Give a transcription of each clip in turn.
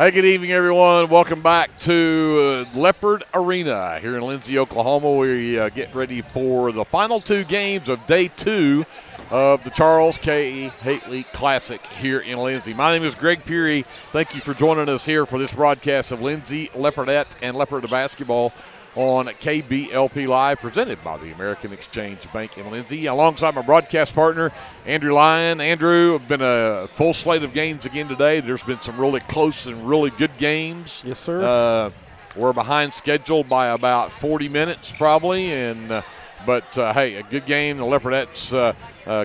Hey, good evening, everyone. Welcome back to Leopard Arena here in Lindsay, Oklahoma. We get ready for the final two games of day two of the Charles K. Hately Classic here in Lindsay. My name is Greg Peary. Thank you for joining us here for this broadcast of Lindsay Leopardette and Leopard basketball on KBLPlive, presented by the American Exchange Bank in Lindsay. Alongside my broadcast partner, Andrew Lyon. Andrew, been a full slate of games again today. There's been some really close and really good games. Yes, sir. We're behind schedule by about 40 minutes probably, but hey, a good game. The Leopardettes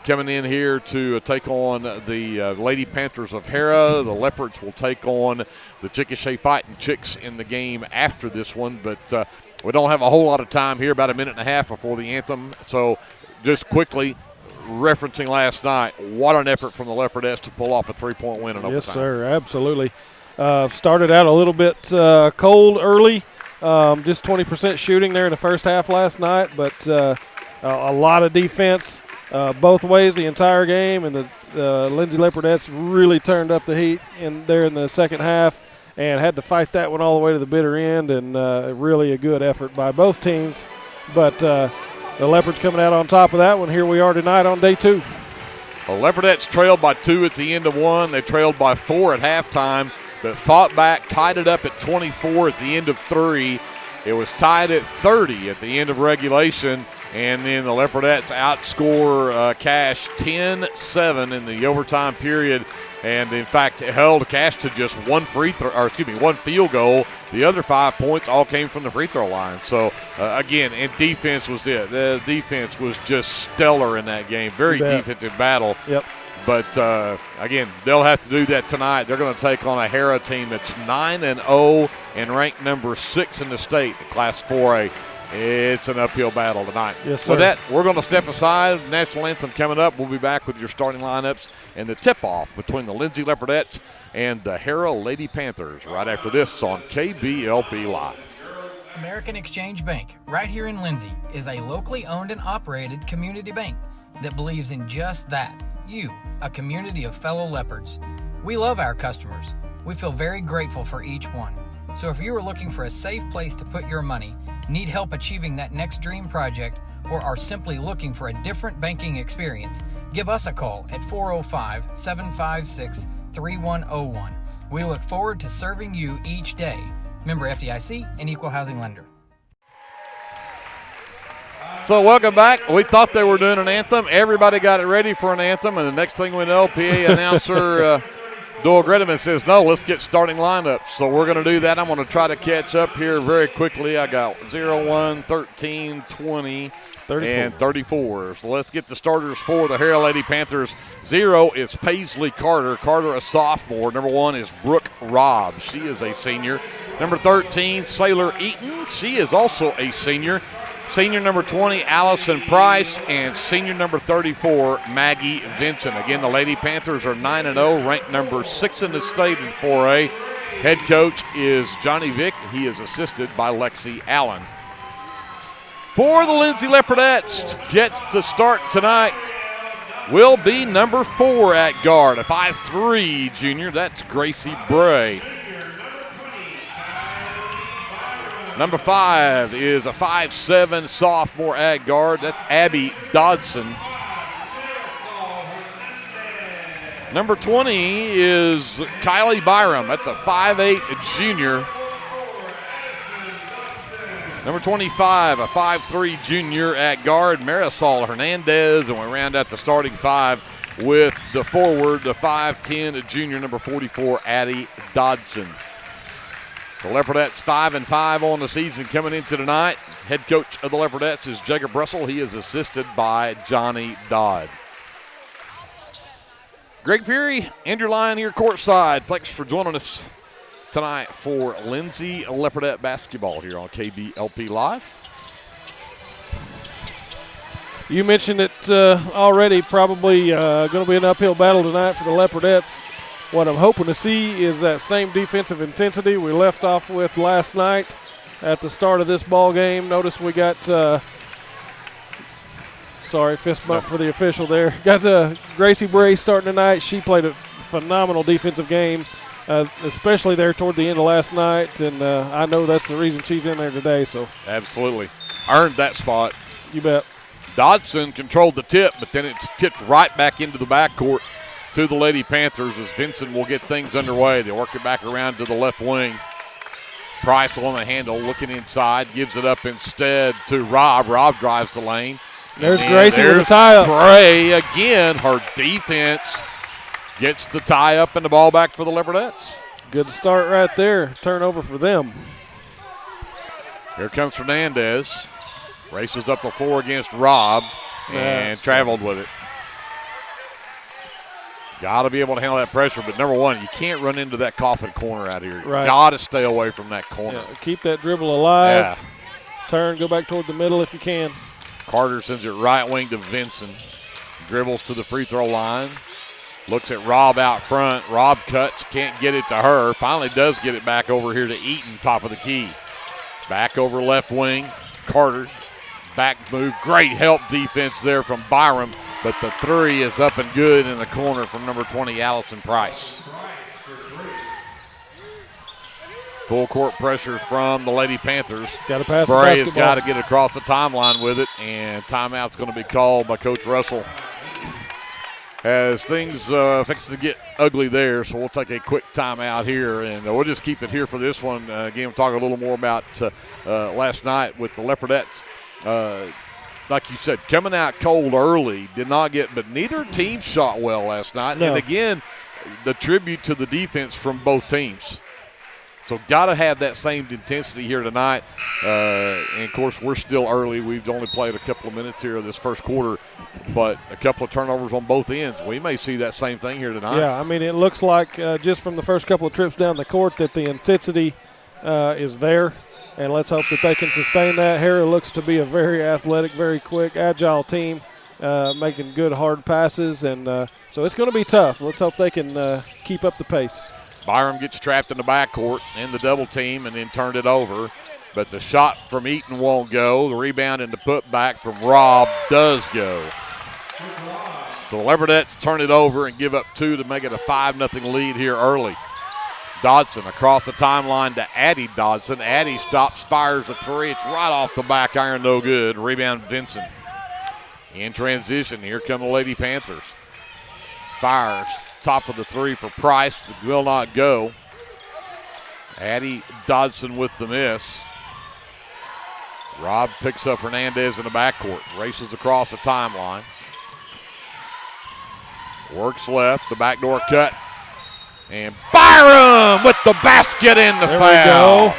coming in here to take on the Lady Panthers of Harrah. The Leopards will take on the Chickasha Fighting Chicks in the game after this one, but we don't have a whole lot of time here, about a minute and a half before the anthem. So just quickly referencing last night, what an effort from the Leopardettes to pull off a three-point win in overtime. Yes, sir, absolutely. Started out a little bit cold early, just 20% shooting there in the first half last night, but a lot of defense both ways the entire game, and the Lindsay Leopardettes really turned up the heat in the second half and had to fight that one all the way to the bitter end, and really a good effort by both teams. But the Leopards coming out on top of that one. Here we are tonight on day two. The Leopardettes trailed by 2 at the end of one. They trailed by 4 at halftime, but fought back, tied it up at 24 at the end of 3. It was tied at 30 at the end of regulation, and then the Leopardettes outscore Cash 10-7 in the overtime period. And, in fact, it held Cash to just one field goal. The other 5 points all came from the free throw line. So, again, and defense was it. The defense was just stellar in that game. Very defensive battle. Yep. But, again, they'll have to do that tonight. They're going to take on a Harrah team that's 9-0 and ranked number 6 in the state, Class 4A. It's an uphill battle tonight. Yes, sir. With that, we're going to step aside. National anthem coming up. We'll be back with your starting lineups and the tip-off between the Lindsay Leopardettes and the Harrah Lady Panthers right after this on KBLP Live. American Exchange Bank, right here in Lindsay, is a locally owned and operated community bank that believes in just that, you, a community of fellow Leopards. We love our customers. We feel very grateful for each one. So if you are looking for a safe place to put your money, need help achieving that next dream project, or are simply looking for a different banking experience, give us a call at 405-756-3101. We look forward to serving you each day. Member FDIC and Equal Housing Lender. So welcome back. We thought they were doing an anthem. Everybody got it ready for an anthem, and the next thing we know, PA announcer Doyle Gredeman says, no, let's get starting lineups. So we're going to do that. I'm going to try to catch up here very quickly. I got 0, 1, 13, 20, 34. And 34. So let's get the starters for the Harrah Lady Panthers. 0 is Paisley Carter. Carter, a sophomore. Number 1 is Brooke Robb. She is a senior. Number 13, Sailor Eaton. She is also a senior. Senior number 20, Allison Price, and senior number 34, Maggie Vinson. Again, the Lady Panthers are 9-0, ranked number 6 in the state in 4A. Head coach is Johnny Vick. He is assisted by Lexi Allen. For the Lindsay Leopardettes, get to start tonight will be number 4 at guard, a 5'3" junior. That's Gracie Bray. Number 5 is a 5'7" sophomore at guard. That's Abby Dodson. Number 20 is Kylie Byram. That's a 5'8" junior. Number 25, a 5'3" junior at guard, Marisol Hernandez. And we round out the starting 5 with the forward, the 5'10" junior, number 44, Addie Dodson. The Leopardettes 5-5 on the season coming into tonight. Head coach of the Leopardettes is Jacob Russell. He is assisted by Johnny Dodd. Greg Peary, Andrew Lyon here courtside. Thanks for joining us tonight for Lindsay Leopardette basketball here on KBLP Live. You mentioned it already, probably going to be an uphill battle tonight for the Leopardettes. What I'm hoping to see is that same defensive intensity we left off with last night at the start of this ball game. Notice we got, fist bump for the official there. Got Gracie Bray starting tonight. She played a phenomenal defensive game. especially there toward the end of last night, and I know that's the reason she's in there today. So absolutely earned that spot. You bet. Dodson controlled the tip, but then it's tipped right back into the backcourt to the Lady Panthers as Vincent will get things underway. They work it back around to the left wing. Price on the handle, looking inside, gives it up instead to Rob. Rob drives the lane. There's Gracie with the tie-up. Bray again. Her defense gets the tie-up and the ball back for the Leopardettes. Good start right there. Turnover for them. Here comes Fernandez. Races up the floor against Rob and traveled with it. Got to be able to handle that pressure, but number one, you can't run into that coffin corner out here. Right. Got to stay away from that corner. Yeah, keep that dribble alive. Yeah. Turn, go back toward the middle if you can. Carter sends it right wing to Vincent. Dribbles to the free throw line. Looks at Rob out front. Rob cuts, can't get it to her. Finally does get it back over here to Eaton, top of the key. Back over left wing. Carter, back move. Great help defense there from Byram. But the three is up and good in the corner from number 20, Allison Price. Full court pressure from the Lady Panthers. Got to pass Bray the has got to get across the timeline with it, and timeout's going to be called by Coach Russell. As things fix to get ugly there, so we'll take a quick timeout here, and we'll just keep it here for this one. Again, we'll talk a little more about last night with the Leopardettes. Like you said, coming out cold early, but neither team shot well last night. No. And again, the tribute to the defense from both teams. So got to have that same intensity here tonight. And, of course, we're still early. We've only played a couple of minutes here of this first quarter, but a couple of turnovers on both ends. We may see that same thing here tonight. Yeah, I mean, it looks like just from the first couple of trips down the court that the intensity is there. And let's hope that they can sustain that. Harrah looks to be a very athletic, very quick, agile team, making good, hard passes. And so it's going to be tough. Let's hope they can keep up the pace. Byram gets trapped in the backcourt in the double team and then turned it over. But the shot from Eaton won't go. The rebound and the putback from Rob does go. So the Leopardettes turn it over and give up 2 to make it a 5-0 lead here early. Dodson across the timeline to Addie Dodson. Addie stops, fires a three. It's right off the back iron, no good. Rebound Vincent. In transition, here come the Lady Panthers. Fires, top of the three for Price. It will not go. Addie Dodson with the miss. Rob picks up Hernandez in the backcourt. Races across the timeline. Works left, the backdoor cut. And Byram with the basket in the foul.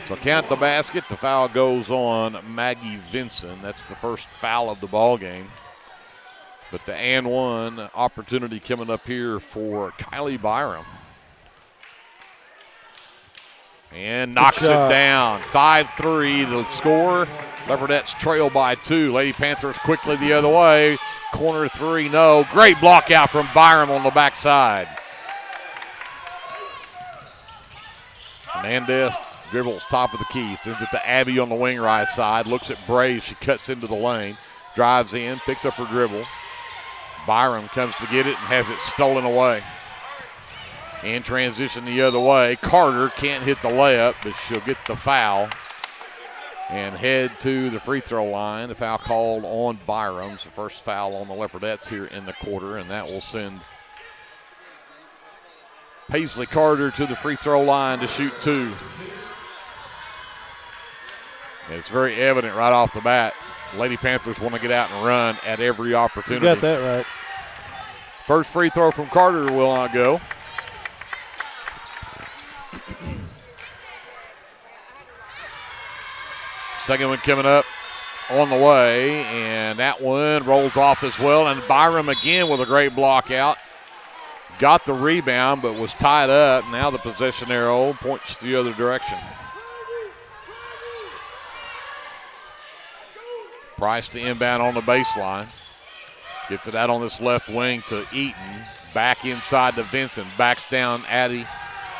So count the basket. The foul goes on Maggie Vinson. That's the first foul of the ball game. But the and one opportunity coming up here for Kylie Byram. And knocks it down. 5-3 the score. Leopardettes trail by 2. Lady Panthers quickly the other way. Corner three, no. Great block out from Byram on the backside. Hernandez dribbles top of the key. Sends it to Abby on the wing right side. Looks at Bray. She cuts into the lane. Drives in, picks up her dribble. Byram comes to get it and has it stolen away. In transition the other way. Carter can't hit the layup, but she'll get the foul and head to the free throw line. The foul called on Byram. It's the first foul on the Leopardettes here in the quarter, and that will send Paisley Carter to the free throw line to shoot 2. And it's very evident right off the bat. Lady Panthers want to get out and run at every opportunity. You got that right. First free throw from Carter will not go. Second one coming up on the way, and that one rolls off as well. And Byram again with a great block out. Got the rebound, but was tied up. Now the possession arrow points the other direction. Price to inbound on the baseline. Gets it out on this left wing to Eaton. Back inside to Vincent. Backs down Addie.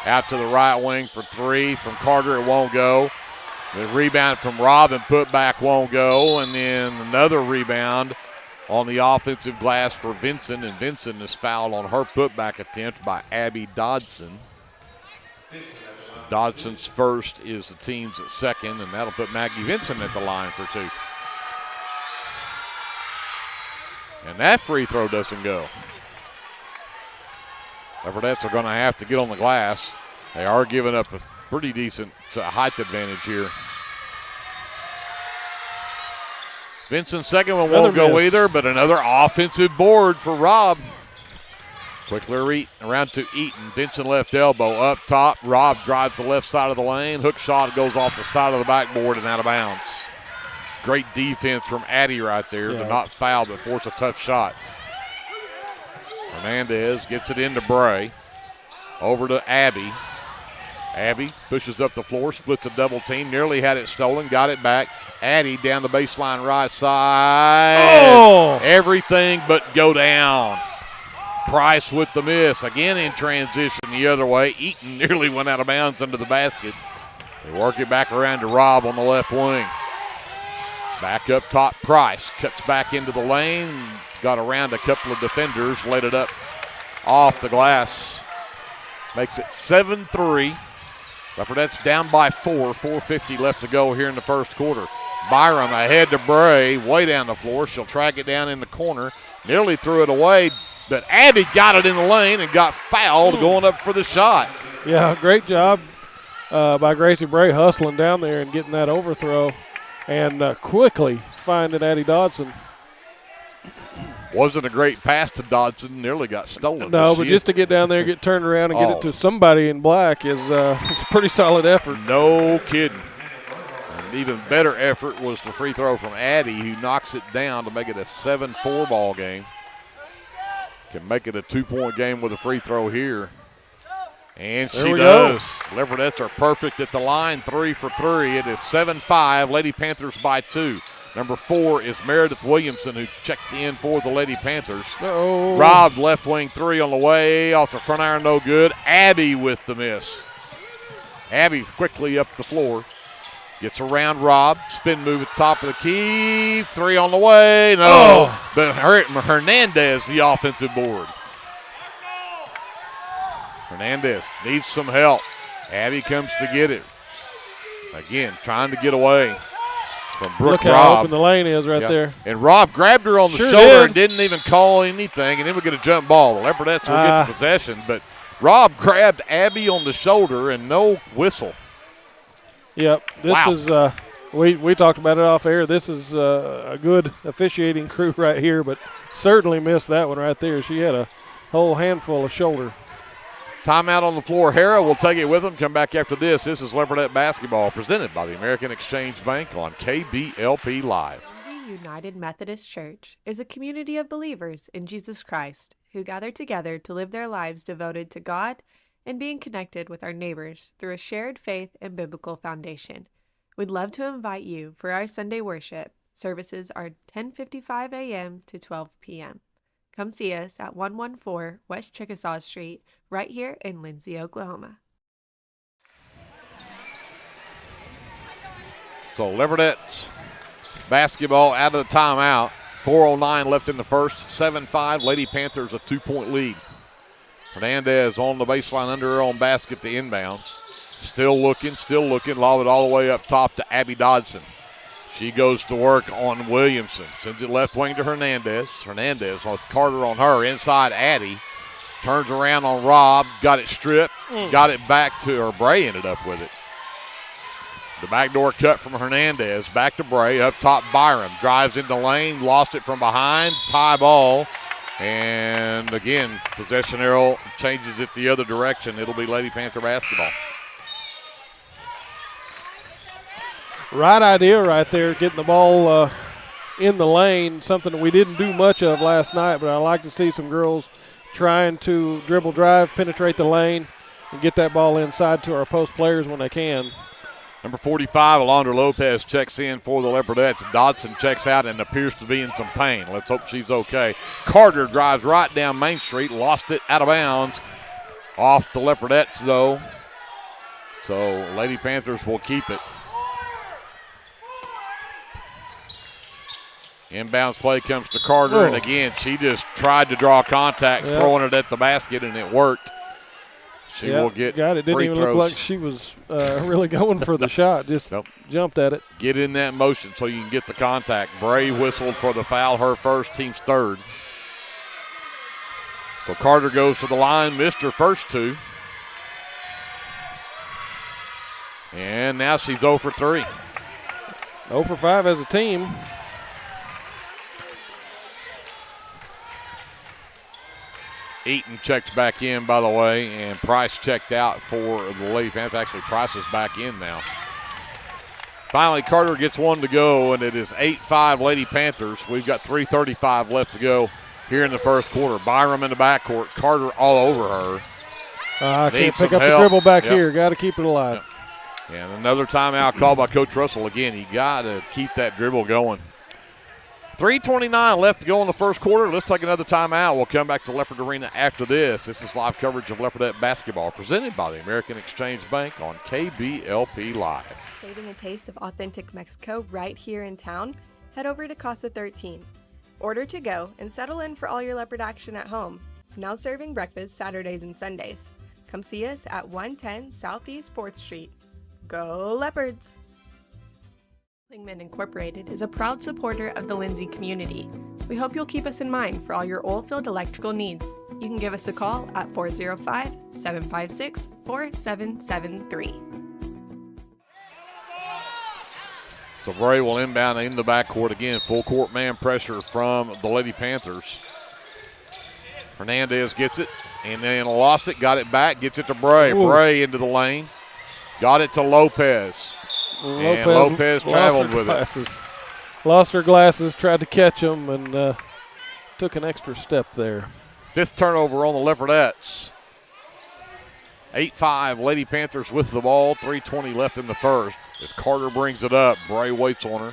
Out to the right wing for 3 from Carter. It won't go. The rebound from Rob and put back won't go. And then another rebound on the offensive glass for Vincent, and Vincent is fouled on her putback attempt by Abby Dodson. Dodson's first is the team's second, and that'll put Maggie Vincent at the line for 2. And that free throw doesn't go. Leopardettes are going to have to get on the glass. They are giving up a pretty decent height advantage here. Vincent's second one won't go either, but another offensive board for Rob. Quickly around to Eaton. Vincent left elbow up top. Rob drives the left side of the lane. Hook shot goes off the side of the backboard and out of bounds. Great defense from Addie right there to not foul but force a tough shot. Hernandez gets it into Bray. Over to Abby. Abby pushes up the floor, splits a double team, nearly had it stolen, got it back. Addie down the baseline right side. Oh! Everything but go down. Price with the miss. Again in transition the other way. Eaton nearly went out of bounds under the basket. They work it back around to Rob on the left wing. Back up top, Price cuts back into the lane. Got around a couple of defenders, laid it up off the glass. Makes it 7-3. Leopardettes down by 4, 4:50 left to go here in the first quarter. Byram ahead to Bray, way down the floor. She'll track it down in the corner. Nearly threw it away, but Abby got it in the lane and got fouled going up for the shot. Yeah, great job by Gracie Bray hustling down there and getting that overthrow and quickly finding Addie Dodson. Wasn't a great pass to Dodson, nearly got stolen. No, but just to get down there, get turned around, and get it to somebody in black is a pretty solid effort. No kidding. An even better effort was the free throw from Addie, who knocks it down to make it a 7-4 ball game. Can make it a 2-point game with a free throw here. And she does. Leopardettes are perfect at the line, 3 for 3. It is 7-5, Lady Panthers by 2. Number 4 is Meredith Williamson, who checked in for the Lady Panthers. Rob left wing 3 on the way, off the front iron, no good. Abby with the miss. Abby quickly up the floor. Gets around Rob, spin move at the top of the key, 3 on the way, no. But Hernandez, the offensive board. Hernandez needs some help. Abby comes to get it. Again, trying to get away from Brooke. Look how Rob. open the lane is right there. And Rob grabbed her on the shoulder and didn't even call anything, and then we get a jump ball. The Leopardettes will get the possession, but Rob grabbed Abby on the shoulder and no whistle. Yep, this is we talked about it off air. This is a good officiating crew right here, but certainly missed that one right there. She had a whole handful of shoulder. Timeout on the floor. Harrah will take it with them. Come back after this. This is Leopardette basketball presented by the American Exchange Bank on KBLP Live. Lindsay United Methodist Church is a community of believers in Jesus Christ who gather together to live their lives devoted to God and being connected with our neighbors through a shared faith and biblical foundation. We'd love to invite you for our Sunday worship. Services are 10:55 a.m. to 12 p.m. Come see us at 114 West Chickasha Street, right here in Lindsay, Oklahoma. So Leopardettes basketball out of the timeout. 4:09 left in the first. 7-5. Lady Panthers a 2-point lead. Hernandez on the baseline under her own basket to inbounds. Still looking. Lob it all the way up top to Abby Dodson. She goes to work on Williamson. Sends it left wing to Hernandez. Hernandez with Carter on her. Inside Addie. Turns around on Rob. Got it stripped. Got it back to her. Bray ended up with it. The backdoor cut from Hernandez. Back to Bray. Up top Byram. Drives into lane. Lost it from behind. Tie ball. And again, possession arrow changes it the other direction. It'll be Lady Panther basketball. Right idea right there, getting the ball in the lane, something that we didn't do much of last night, but I like to see some girls trying to dribble drive, penetrate the lane, and get that ball inside to our post players when they can. Number 45, Alondra Lopez checks in for the Leopardettes. Dodson checks out and appears to be in some pain. Let's hope she's okay. Carter drives right down Main Street, lost it out of bounds. Off the Leopardettes, though. So Lady Panthers will keep it. Inbounds play comes to Carter, and again, she just tried to draw contact, throwing it at the basket, and it worked. She will get got it. Didn't free even throws. look like she was really going for the shot. Just jumped at it. Get in that motion so you can get the contact. Bray whistled for the foul, her first, team's third. So Carter goes to the line, missed her first two. And now she's 0 for 3. 0 for 5 as a team. Eaton checked back in, by the way, and Price checked out for the Lady Panthers. Actually, Price is back in now. Finally, Carter gets one to go, and it is 8-5 Lady Panthers. We've got 3:35 left to go here in the first quarter. Byram in the backcourt, Carter all over her. I can't pick up the dribble back here. Got to keep it alive. And another timeout called by Coach Russell. Again, you got to keep that dribble going. 3:29 left to go in the first quarter. Let's take another timeout. We'll come back to Leopard Arena after this. This is live coverage of Leopardette basketball presented by the American Exchange Bank on KBLP Live. Craving a taste of authentic Mexico right here in town? Head over to Casa 13. Order to go and settle in for all your Leopard action at home. Now serving breakfast Saturdays and Sundays. Come see us at 110 Southeast 4th Street. Go Leopards! Lingman Incorporated is a proud supporter of the Lindsay community. We hope you'll keep us in mind for all your oil-filled electrical needs. You can give us a call at 405-756-4773. So Bray will inbound in the backcourt again. Full court man pressure from the Lady Panthers. Hernandez gets it and then lost it, got it back, gets it to Bray. Ooh. Bray into the lane. Got it to Lopez. And Lopez traveled with it. Lost her glasses, tried to catch them, and took an extra step there. 5th turnover on the Leopardettes. 8-5, Lady Panthers with the ball. 3:20 left in the first. As Carter brings it up, Bray waits on her.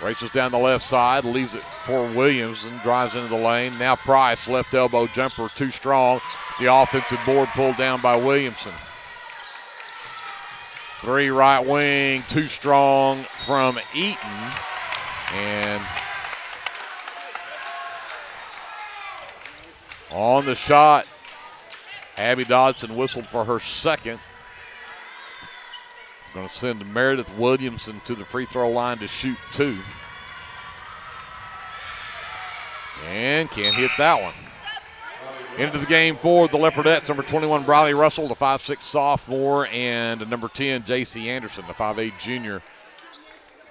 Races down the left side, leaves it for Williams and drives into the lane. Now Price, left elbow jumper, too strong. The offensive board pulled down by Williamson. 3 right wing, too strong from Eaton. And on the shot, Abby Dodson whistled for her second. Going to send Meredith Williamson to the free throw line to shoot 2. And can't hit that one. Into the game for the Leopardettes, number 21, Briley Russell, the 5'6" sophomore, and number 10, J.C. Anderson, the 5'8" junior.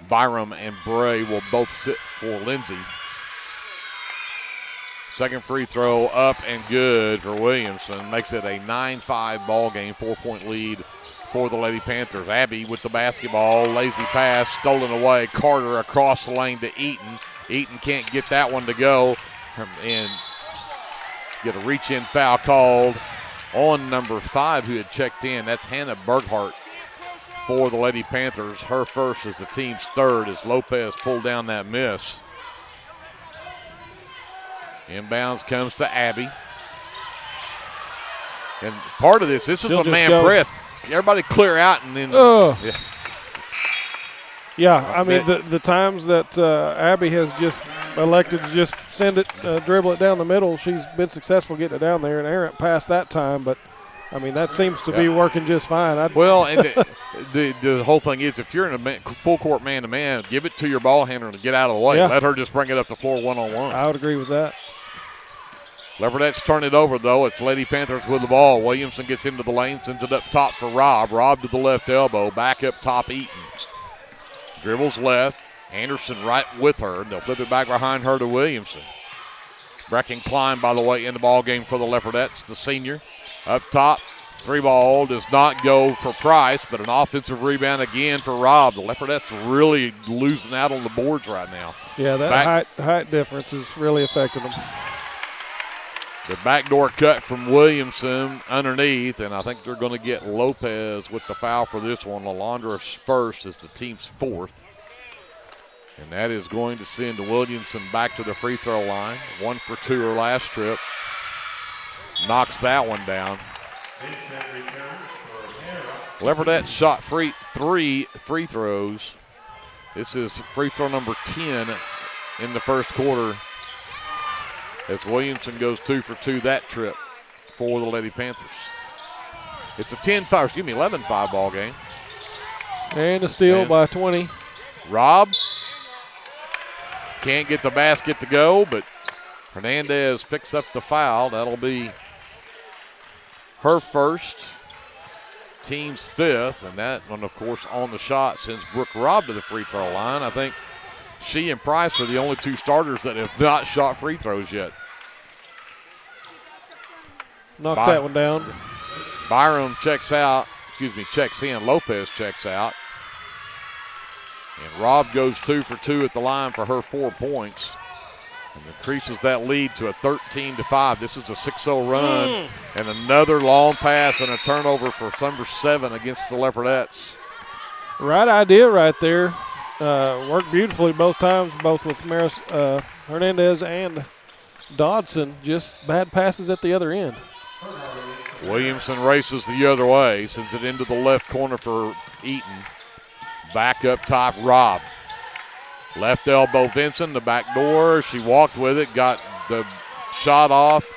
Byram and Bray will both sit for Lindsay. Second free throw up and good for Williamson. Makes it a 9-5 ball game, 4-point lead for the Lady Panthers. Abby with the basketball, lazy pass, stolen away. Carter across the lane to Eaton. Eaton can't get that one to go. And get a reach-in foul called on number 5 who had checked in. That's Hannah Berghart for the Lady Panthers. Her first is the team's third as Lopez pulled down that miss. Inbounds comes to Abby. And part of this is a man press. Everybody clear out and then. Yeah, I mean, the times that Abby has just elected to just send it, dribble it down the middle, she's been successful getting it down there, and errant past that time. But, I mean, that seems to be working just fine. And the whole thing is if you're in a full court man-to-man, give it to your ball handler to get out of the way. Yeah. Let her just bring it up the floor one-on-one. I would agree with that. Leopardettes turn it over, though. It's Lady Panthers with the ball. Williamson gets into the lane, sends it up top for Rob. Rob to the left elbow, back up top Eaton. Dribbles left. Anderson right with her. They'll flip it back behind her to Williamson. Brecken Klein, by the way, in the ball game for the Leopardettes, the senior. Up top, 3-ball does not go for Price, but an offensive rebound again for Rob. The Leopardettes really losing out on the boards right now. Yeah, that height difference is really affecting them. The backdoor cut from Williamson underneath, and I think they're going to get Lopez with the foul for this one. Lalandra's first is the team's fourth. And that is going to send Williamson back to the free throw line. 1 for 2 her last trip. Knocks that one down. Leopardettes shot 3 free throws. This is free throw number 10 in the first quarter as Williamson goes 2 for 2 that trip for the Lady Panthers. It's a 11-5 ball game. And a steal by 20. Robb can't get the basket to go, but Hernandez picks up the foul. That'll be her first, team's fifth, and that one, of course, on the shot sends Brooke Robb to the free throw line. I think she and Price are the only two starters that have not shot free throws yet. Knocked that one down. Byram checks in. Lopez checks out. And Robb goes 2 for 2 at the line for her 4 points. And increases that lead to a 13-5. This is a 6-0 run. And another long pass and a turnover for number 7 against the Leopardettes. Right idea right there. Worked beautifully both times, both with Hernandez and Dodson. Just bad passes at the other end. Williamson races the other way, sends it into the left corner for Eaton. Back up top, Robb. Left elbow, Vincent, the back door. She walked with it, got the shot off,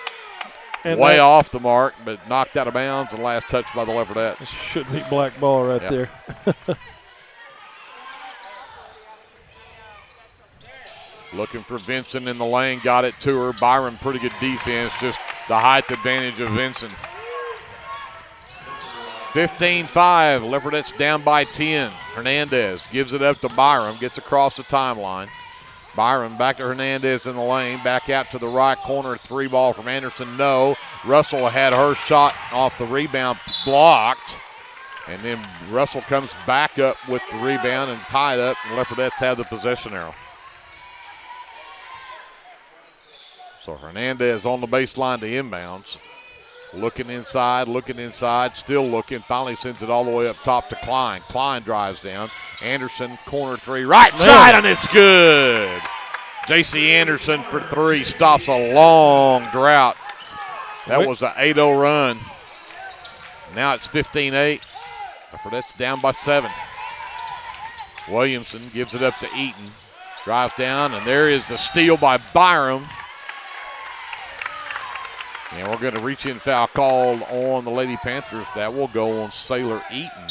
and way off the mark, but knocked out of bounds and last touch by the Leopardettes. Should be black ball right there. Looking for Vincent in the lane, got it to her. Byron, pretty good defense, just the height advantage of Vincent. 15-5, Leopardettes down by 10. Hernandez gives it up to Byram, gets across the timeline. Byram back to Hernandez in the lane, back out to the right corner, 3 ball from Anderson, no. Russell had her shot off the rebound blocked, and then Russell comes back up with the rebound and tied up, and Leopardettes have the possession arrow. So Hernandez on the baseline to inbounds. Looking inside, still looking. Finally sends it all the way up top to Klein. Klein drives down. Anderson, corner 3, right side, and it's good. J.C. Anderson for 3 stops a long drought. That was an 8-0 run. Now it's 15-8. Leopardettes down by 7. Williamson gives it up to Eaton. Drives down, and there is the steal by Byram. And we're going to reach in foul called on the Lady Panthers. That will go on Sailor Eaton.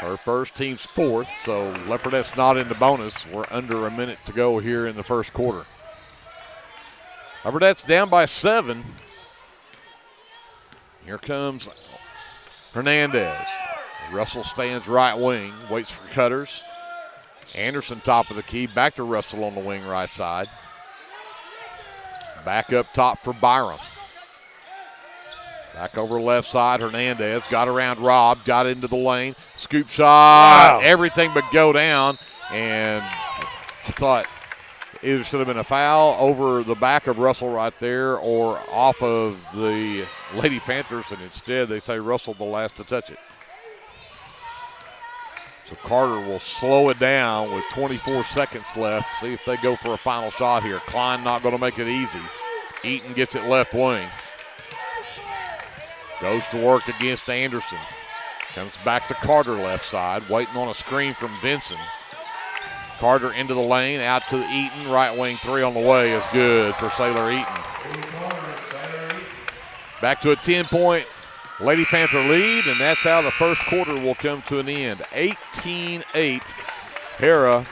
Her first, team's 4th, so Leopardettes not in the bonus. We're under a minute to go here in the first quarter. Leopardettes down by 7. Here comes Hernandez. Russell stands right wing, waits for cutters. Anderson top of the key, back to Russell on the wing right side. Back up top for Byram. Back over left side, Hernandez got around Robb, got into the lane, scoop shot, everything but go down, and I thought either should have been a foul over the back of Russell right there or off of the Lady Panthers, and instead they say Russell the last to touch it. So Carter will slow it down with 24 seconds left. See if they go for a final shot here. Klein not going to make it easy. Eaton gets it left wing. Goes to work against Anderson. Comes back to Carter left side, waiting on a screen from Vincent. Carter into the lane, out to Eaton. Right wing 3 on the way is good for Sailor Eaton. Back to a 10-point Lady Panther lead, and that's how the first quarter will come to an end. 18-8. Harrah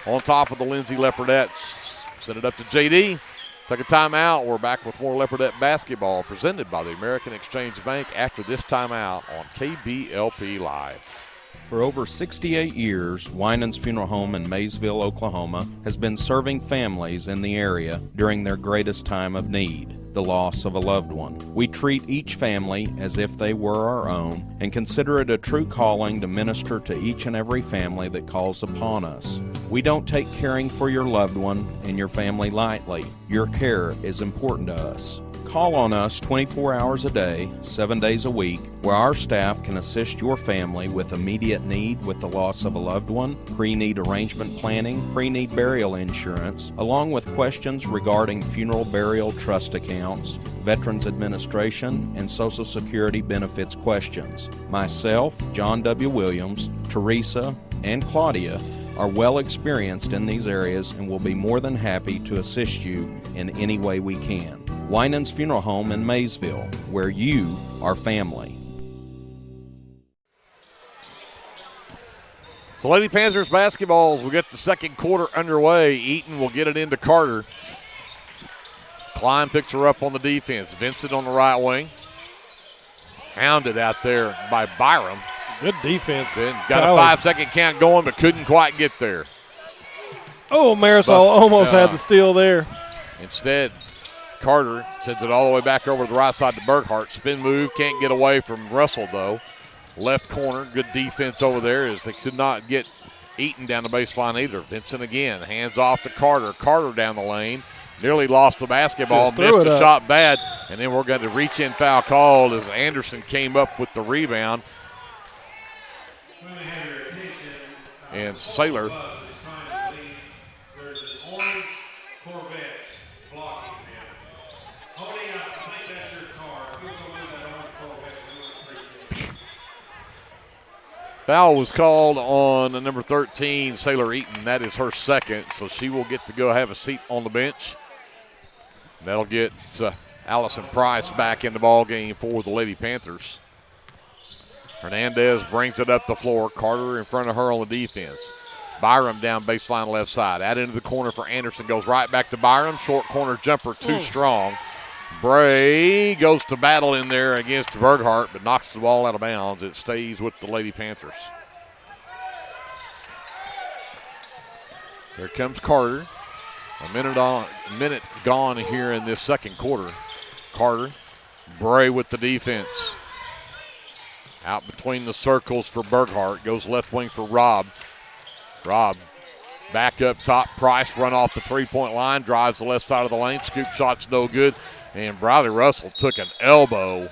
on top of the Lindsay Leopardettes. Send it up to JD. Take a timeout. We're back with more Leopardette basketball presented by the American Exchange Bank after this timeout on KBLP Live. For over 68 years, Winans Funeral Home in Maysville, Oklahoma, has been serving families in the area during their greatest time of need, the loss of a loved one. We treat each family as if they were our own and consider it a true calling to minister to each and every family that calls upon us. We don't take caring for your loved one and your family lightly. Your care is important to us. Call on us 24 hours a day, 7 days a week, where our staff can assist your family with immediate need with the loss of a loved one, pre-need arrangement planning, pre-need burial insurance, along with questions regarding funeral burial trust accounts, Veterans Administration, and Social Security benefits questions. Myself, John W. Williams, Teresa, and Claudia are well experienced in these areas and will be more than happy to assist you in any way we can. Winans Funeral Home in Maysville, where you are family. So Lady Panthers basketballs will get the second quarter underway. Eaton will get it into Carter. Klein picks her up on the defense. Vincent on the right wing. Hounded out there by Byram. Good defense. Then got a 5-second count going, but couldn't quite get there. Oh, Marisol almost had the steal there. Instead, Carter sends it all the way back over to the right side to Burkhart. Spin move, can't get away from Russell, though. Left corner, good defense over there as they could not get Eaton down the baseline either. Vincent again, hands off to Carter. Carter down the lane. Nearly lost the basketball, missed a shot bad, and then we're going to reach-in foul called as Anderson came up with the rebound. And Saylor. There's an orange Corvette blocking him. Holding up, I think that's your car. If you'll go move that orange Corvette, we would appreciate it. Foul was called on number 13, Saylor Eaton. That is her second, so she will get to go have a seat on the bench. And that'll get Allison Price back in the ball game for the Lady Panthers. Hernandez brings it up the floor. Carter in front of her on the defense. Byram down baseline left side. Out into the corner for Anderson. Goes right back to Byram. Short corner jumper too strong. Bray goes to battle in there against Burkhart, but knocks the ball out of bounds. It stays with the Lady Panthers. Here comes Carter. A minute gone here in this second quarter. Carter. Bray with the defense. Out between the circles for Burkhart. Goes left wing for Robb. Robb back up top. Price run off the three-point line. Drives the left side of the lane. Scoop shot's no good. And Briley Russell took an elbow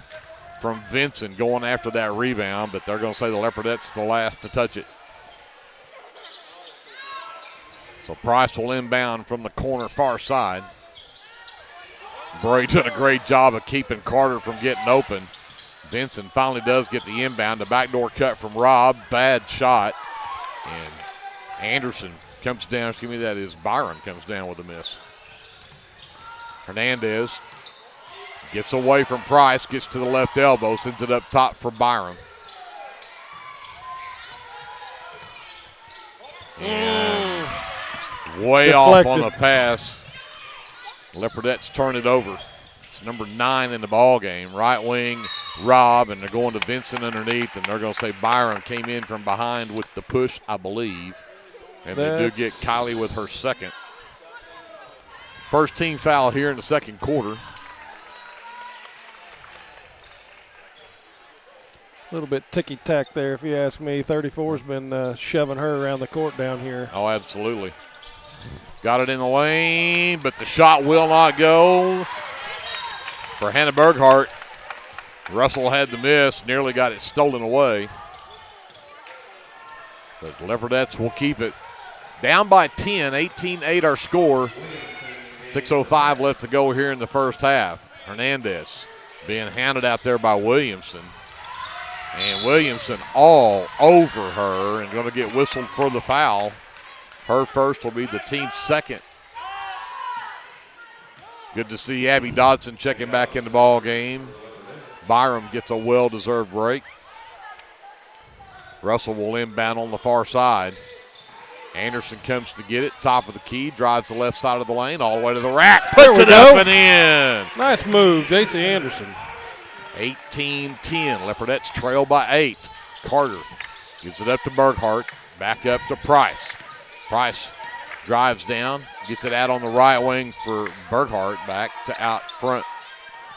from Vincent going after that rebound, but they're going to say the Leopardettes the last to touch it. So Price will inbound from the corner far side. Bray did a great job of keeping Carter from getting open. Vincent finally does get the inbound. The backdoor cut from Robb. Bad shot. And Anderson comes down. Excuse me, that is Byron comes down with a miss. Hernandez gets away from Price. Gets to the left elbow. Sends it up top for Byron. And way off on the pass. Leopardettes turn it over. It's number 9 in the ball game. Right wing, Robb, and they're going to Vincent underneath, and they're going to say Byron came in from behind with the push, I believe. And they do get Kylie with her second. First team foul here in the second quarter. A little bit ticky-tack there, if you ask me. 34's been shoving her around the court down here. Oh, absolutely. Got it in the lane, but the shot will not go for Hannah Burkhart. Russell had the miss, nearly got it stolen away. But the Leopardettes will keep it. Down by 10, 18-8 our score. 6:05 left to go here in the first half. Hernandez being hounded out there by Williamson. And Williamson all over her and going to get whistled for the foul. Her first will be the team's second. Good to see Abby Dodson checking back in the ball game. Byram gets a well-deserved break. Russell will inbound on the far side. Anderson comes to get it, top of the key, drives the left side of the lane, all the way to the rack, puts it up and in. Nice move, J.C. Anderson. 18-10, Leopardettes trail by 8. Carter gives it up to Burkhart, back up to Price. Price drives down, gets it out on the right wing for Burkhart, back to out front.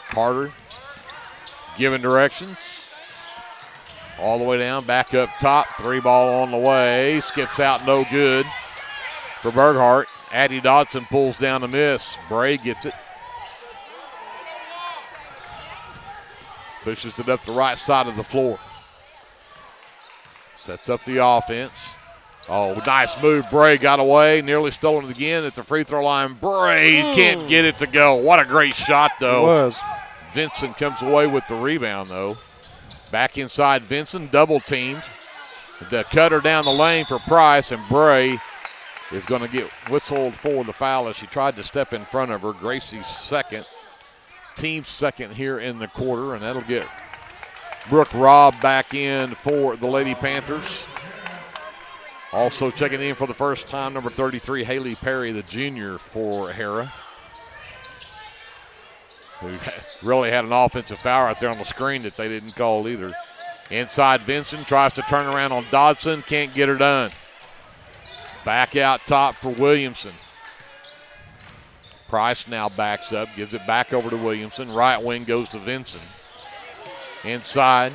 Carter giving directions. All the way down, back up top, 3 ball on the way, skips out, no good for Burkhart. Addie Dodson pulls down the miss. Bray gets it. Pushes it up the right side of the floor. Sets up the offense. Oh, nice move. Bray got away, nearly stolen it again at the free throw line. Bray can't get it to go. What a great shot, though. It was. Vincent comes away with the rebound, though. Back inside Vincent, double teamed. The cutter down the lane for Price, and Bray is going to get whistled for the foul as she tried to step in front of her. Gracie's second, team's second here in the quarter, and that'll get Brooke Robb back in for the Lady Panthers. Also checking in for the first time, number 33, Haley Perry, the junior for Harrah, who really had an offensive foul right there on the screen that they didn't call either. Inside, Vincent tries to turn around on Dodson, can't get her done. Back out top for Williamson. Price now backs up, gives it back over to Williamson. Right wing goes to Vincent. Inside,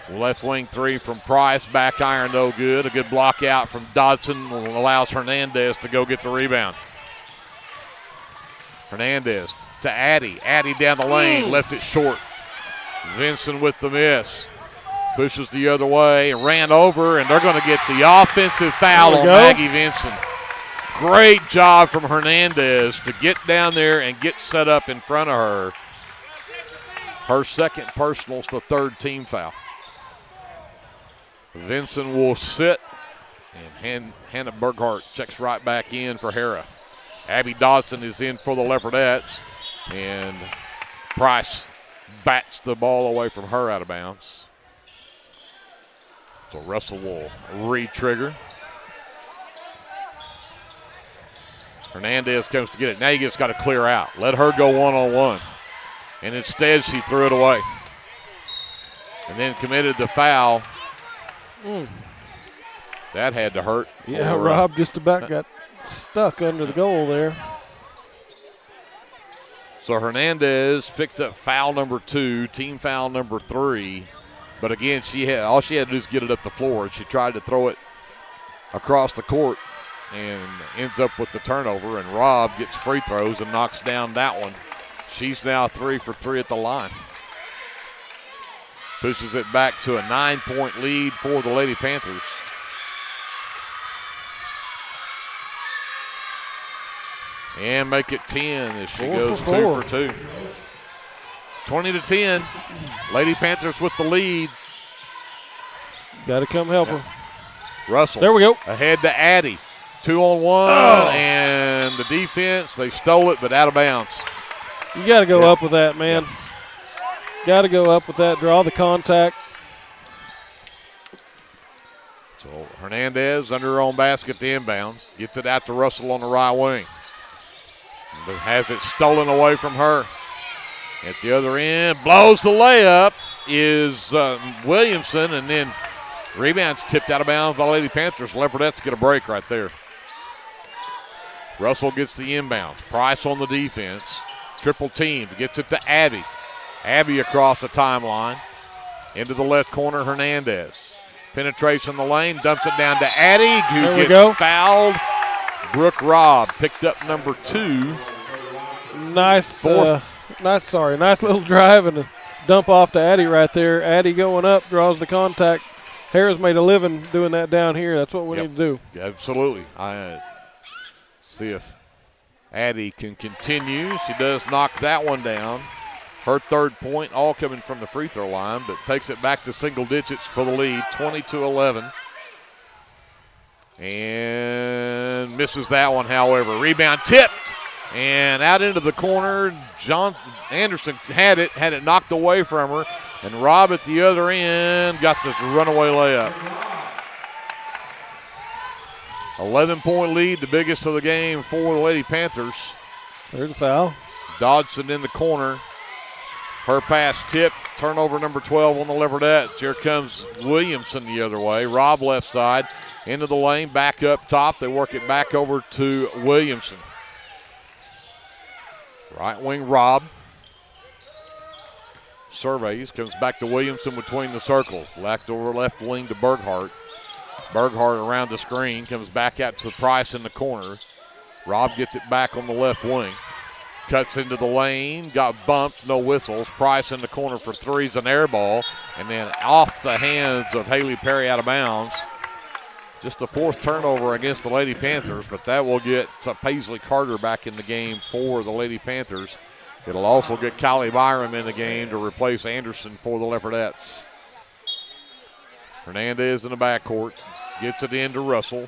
left wing three from Price. Back iron, no good. A good block out from Dodson allows Hernandez to go get the rebound. Hernandez to Addy. Addy down the lane, left it short. Vincent with the miss. Pushes the other way, ran over, and they're going to get the offensive foul on Maggie Vincent. Great job from Hernandez to get down there and get set up in front of her. Her second personal's the third team foul. Vincent will sit, and Hannah Burghardt checks right back in for Harrah. Abby Dodson is in for the Leopardettes, and Price bats the ball away from her out of bounds. So Russell will re-trigger. Hernandez comes to get it. Now you just got to clear out. Let her go one-on-one. And instead she threw it away. And then committed the foul. That had to hurt. Yeah, Rob just about got stuck under the goal there. So Hernandez picks up foul number 2, team foul number 3. But again, all she had to do is get it up the floor. She tried to throw it across the court and ends up with the turnover. And Robb gets free throws and knocks down that one. She's now 3 for 3 at the line. Pushes it back to a 9-point lead for the Lady Panthers. And make it 10 as she goes 2 for 2. 20-10. Lady Panthers with the lead. Got to come help her. Russell. There we go. Ahead to Addy. 2-on-1, and the defense, they stole it, but out of bounds. You got to go up with that, man. Got to go up with that, draw the contact. So Hernandez under her own basket to inbounds. Gets it out to Russell on the right wing. But has it stolen away from her. At the other end, blows the layup is Williamson, and then rebound's tipped out of bounds by Lady Panthers. Leopardettes get a break right there. Russell gets the inbounds. Price on the defense. Triple team. Gets it to Abby. Abby across the timeline. Into the left corner, Hernandez. Penetration in the lane. Dumps it down to Addy, who gets fouled. Brooke Robb picked up number 2. Nice little drive and a dump off to Addy right there. Addy going up, draws the contact. Harrah's made a living doing that down here. That's what we need to do. Absolutely. I see if Addy can continue. She does knock that one down. Her third point, all coming from the free throw line, but takes it back to single digits for the lead, 20-11. And misses that one, however. Rebound tipped. And out into the corner, John Anderson had it knocked away from her. And Robb at the other end got this runaway layup. 11-point lead, the biggest of the game for the Lady Panthers. There's a foul. Dodson in the corner. Her pass tipped. Turnover number 12 on the Leopardettes. Here comes Williamson the other way. Robb left side. Into the lane, back up top. They work it back over to Williamson. Right wing Robb. Surveys, comes back to Williamson between the circles. Left over left wing to Burghardt. Burghardt around the screen, comes back out to Price in the corner. Robb gets it back on the left wing. Cuts into the lane, got bumped, no whistles. Price in the corner for threes, an air ball. And then off the hands of Haley Perry out of bounds. Just the fourth turnover against the Lady Panthers, but that will get Paisley Carter back in the game for the Lady Panthers. It'll also get Kylie Byram in the game to replace Anderson for the Leopardettes. Hernandez in the backcourt. Gets it into Russell.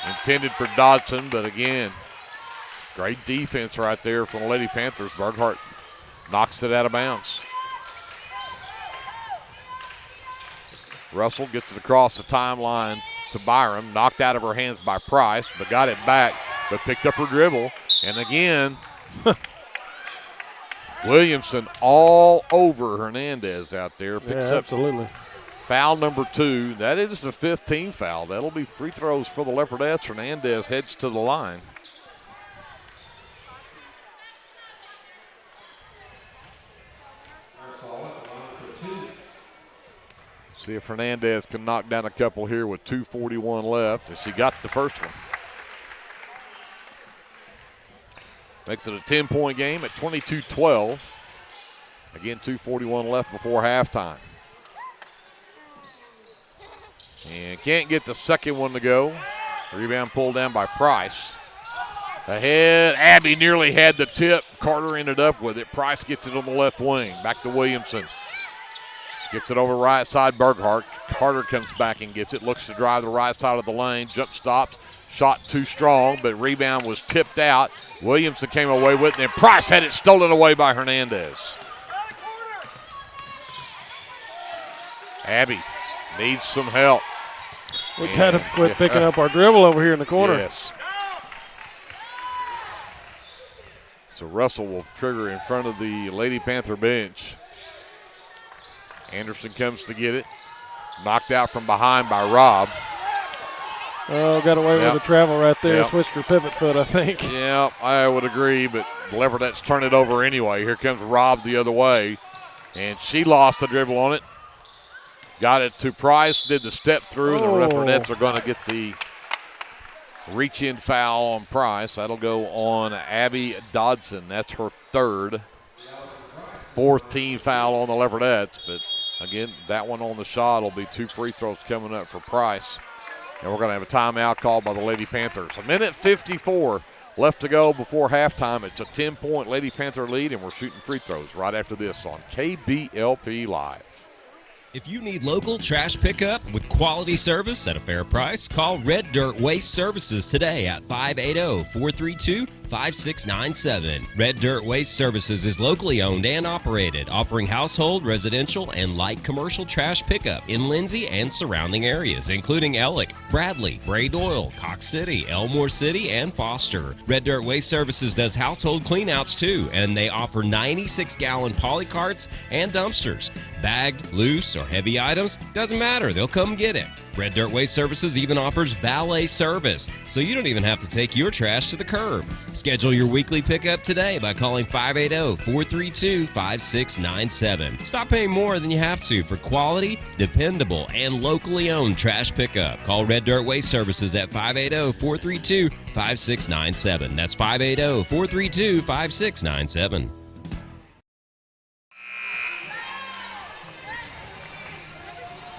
Intended for Dodson, but again, great defense right there from the Lady Panthers. Burghardt knocks it out of bounds. Russell gets it across the timeline to Byram. Knocked out of her hands by Price, but got it back, but picked up her dribble. And again, Williamson all over Hernandez out there. Picks up absolutely. foul number 2. That is the 5th team foul. That'll be free throws for the Leopardettes. Hernandez heads to the line. See if Hernandez can knock down a couple here with 2:41 left. And she got the first one. Makes it a 10-point game at 22-12. Again, 2:41 left before halftime. And can't get the second one to go. Rebound pulled down by Price. Ahead, Abby nearly had the tip. Carter ended up with it. Price gets it on the left wing. Back to Williamson. Skips it over right side, Burghardt. Carter comes back and gets it. Looks to drive the right side of the lane. Jump stops. Shot too strong, but rebound was tipped out. Williamson came away with it, and Price had it stolen away by Hernandez. Abby needs some help. We got to quit picking up our dribble over here in the corner. Yes. So Russell will trigger in front of the Lady Panther bench. Anderson comes to get it. Knocked out from behind by Robb. Oh, got away with the travel right there. Switched her pivot foot, I think. Yeah, I would agree, but the Leopardettes turn it over anyway. Here comes Robb the other way, and she lost the dribble on it. Got it to Price, did the step through. The Leopardettes are going to get the reach-in foul on Price. That'll go on Abby Dodson. That's her 3rd. 4th team foul on the Leopardettes, but again, that one on the shot will be 2 free throws coming up for Price. And we're going to have a timeout called by the Lady Panthers. 1:54 left to go before halftime. It's a 10-point Lady Panther lead, and we're shooting free throws right after this on KBLP Live. If you need local trash pickup with quality service at a fair price, call Red Dirt Waste Services today at 580-432-5697. Red Dirt Waste Services is locally owned and operated, offering household, residential, and light commercial trash pickup in Lindsay and surrounding areas, including Ellick, Bradley, Bray Doyle, Cox City, Elmore City, and Foster. Red Dirt Waste Services does household cleanouts too, and they offer 96-gallon poly carts and dumpsters. Bagged, loose, or heavy items, doesn't matter, they'll come get it. Red Dirt Waste Services even offers valet service, so you don't even have to take your trash to the curb. Schedule your weekly pickup today by calling 580-432-5697. Stop paying more than you have to for quality, dependable, and locally owned trash pickup. Call Red Dirt Waste Services at 580-432-5697. That's 580-432-5697.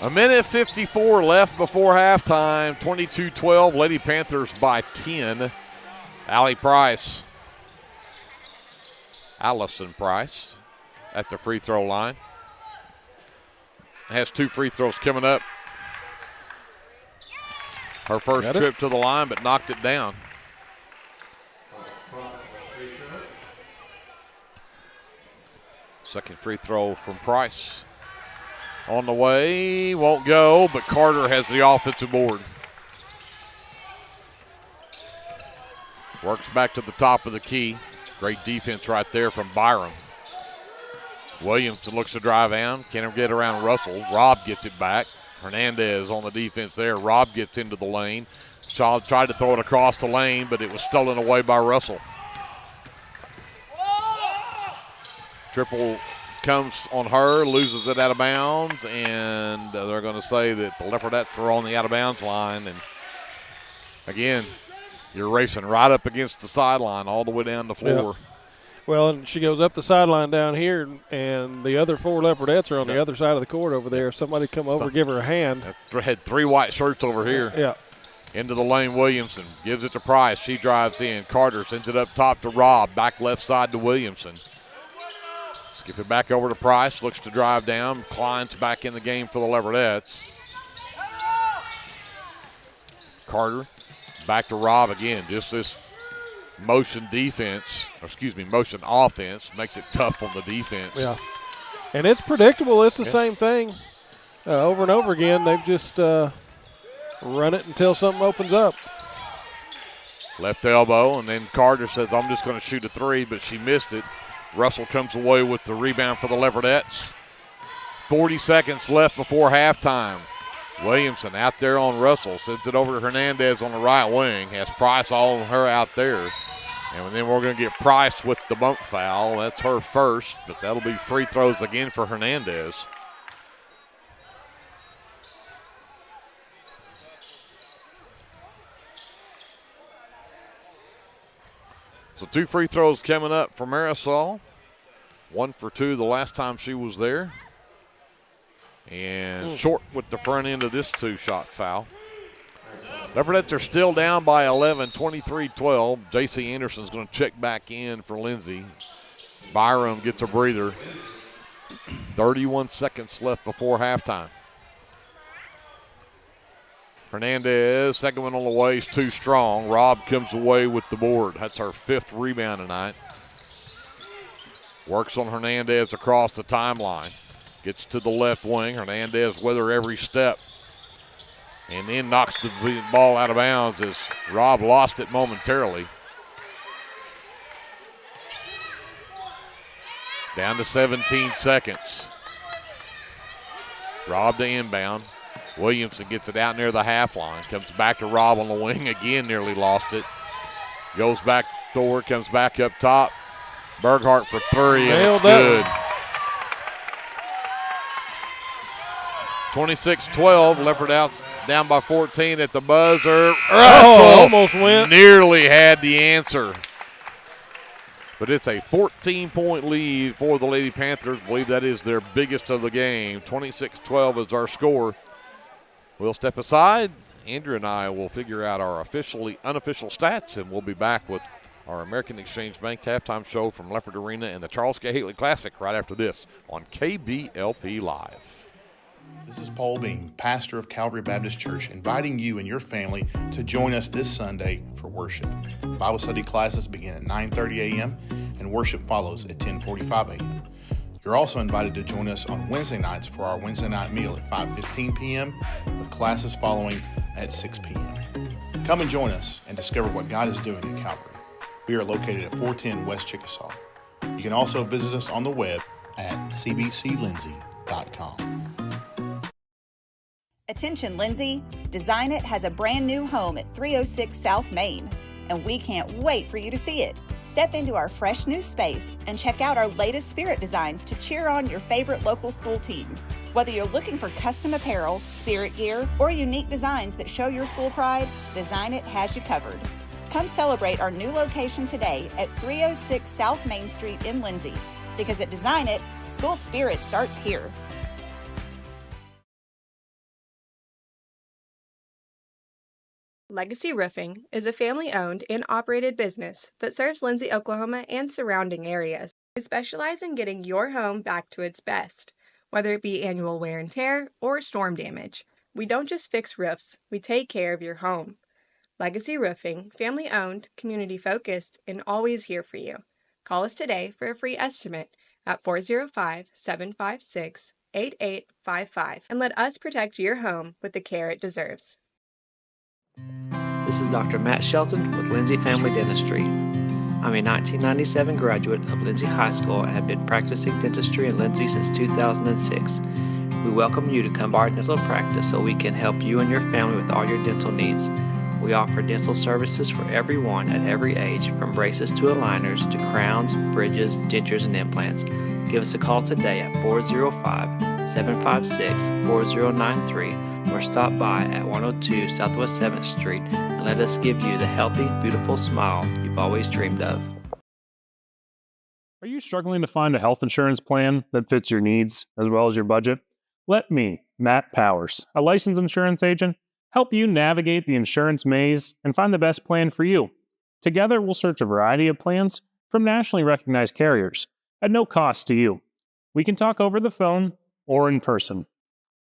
1:54 left before halftime. 22-12. Lady Panthers by 10. Allison Price at the free throw line. Has 2 free throws coming up. Her first trip to the line, but knocked it down. Second free throw from Price. On the way, won't go, but Carter has the offensive board. Works back to the top of the key. Great defense right there from Byram. Williamson looks to drive down. Can't get around Russell. Robb gets it back. Hernandez on the defense there. Robb gets into the lane. Shaw tried to throw it across the lane, but it was stolen away by Russell. Triple comes on her, loses it out of bounds, and they're going to say that the Leopardettes are on the out-of-bounds line. And, again, you're racing right up against the sideline all the way down the floor. Yeah. Well, and she goes up the sideline down here, and the other 4 Leopardettes are on the other side of the court over there. Somebody come over, give her a hand. Had 3 white shirts over here. Yeah. Into the lane, Williamson gives it to Price. She drives in. Carter sends it up top to Robb. Back left side to Williamson. Skip it back over to Price. Looks to drive down. Klein's back in the game for the Leopardettes. Carter back to Rob again. Just this motion offense makes it tough on the defense. Yeah. And it's predictable. It's the same thing over and over again. They've just run it until something opens up. Left elbow, and then Carter says, I'm just going to shoot a three, but she missed it. Russell comes away with the rebound for the Leopardettes. 40 seconds left before halftime. Williamson out there on Russell. Sends it over to Hernandez on the right wing. Has Price all on her out there. And then we're going to get Price with the bump foul. That's her first, but that'll be free throws again for Hernandez. So 2 free throws coming up for Marisol. 1 for 2 the last time she was there. And short with the front end of this 2-shot foul. Leopardettes are still down by 11, 23-12. J.C. Anderson's going to check back in for Lindsay. Byram gets a breather. 31 seconds left before halftime. Hernandez, second one on the way, is too strong. Rob comes away with the board. That's her 5th rebound tonight. Works on Hernandez across the timeline. Gets to the left wing. Hernandez with her every step. And then knocks the ball out of bounds as Rob lost it momentarily. Down to 17 seconds. Rob to inbound. Williamson gets it out near the half line. Comes back to Rob on the wing. Again, nearly lost it. Goes back door, comes back up top. Berghardt for 3, and it's good. 26-12. Leopard down by 14 at the buzzer. Almost went. Nearly had the answer. But it's a 14-point lead for the Lady Panthers. I believe that is their biggest of the game. 26-12 is our score. We'll step aside. Andrew and I will figure out our unofficial stats, and we'll be back with our American Exchange Bank halftime show from Leopard Arena and the Charles K. Haley Classic right after this on KBLP Live. This is Paul Bean, pastor of Calvary Baptist Church, inviting you and your family to join us this Sunday for worship. Bible study classes begin at 9:30 a.m. and worship follows at 10:45 a.m. You're also invited to join us on Wednesday nights for our Wednesday night meal at 5:15 p.m. with classes following at 6 p.m. Come and join us and discover what God is doing at Calvary. We are located at 410 West Chickasha. You can also visit us on the web at cbclindsay.com. Attention Lindsay, Design It has a brand new home at 306 South Main, and we can't wait for you to see it. Step into our fresh new space and check out our latest spirit designs to cheer on your favorite local school teams. Whether you're looking for custom apparel, spirit gear, or unique designs that show your school pride, Design It has you covered. Come celebrate our new location today at 306 South Main Street in Lindsay, because at Design It, school spirit starts here. Legacy Roofing is a family-owned and operated business that serves Lindsay, Oklahoma and surrounding areas. We specialize in getting your home back to its best, whether it be annual wear and tear or storm damage. We don't just fix roofs, we take care of your home. Legacy Roofing, family-owned, community-focused, and always here for you. Call us today for a free estimate at 405-756-8855 and let us protect your home with the care it deserves. This is Dr. Matt Shelton with Lindsay Family Dentistry. I'm a 1997 graduate of Lindsay High School and have been practicing dentistry in Lindsay since 2006. We welcome you to come to our dental practice so we can help you and your family with all your dental needs. We offer dental services for everyone at every age, from braces to aligners to crowns, bridges, dentures, and implants. Give us a call today at 405-756-4093 or stop by at 102 Southwest 7th Street and let us give you the healthy, beautiful smile you've always dreamed of. Are you struggling to find a health insurance plan that fits your needs as well as your budget? Let me, Matt Powers, a licensed insurance agent, help you navigate the insurance maze and find the best plan for you. Together, we'll search a variety of plans from nationally recognized carriers at no cost to you. We can talk over the phone or in person.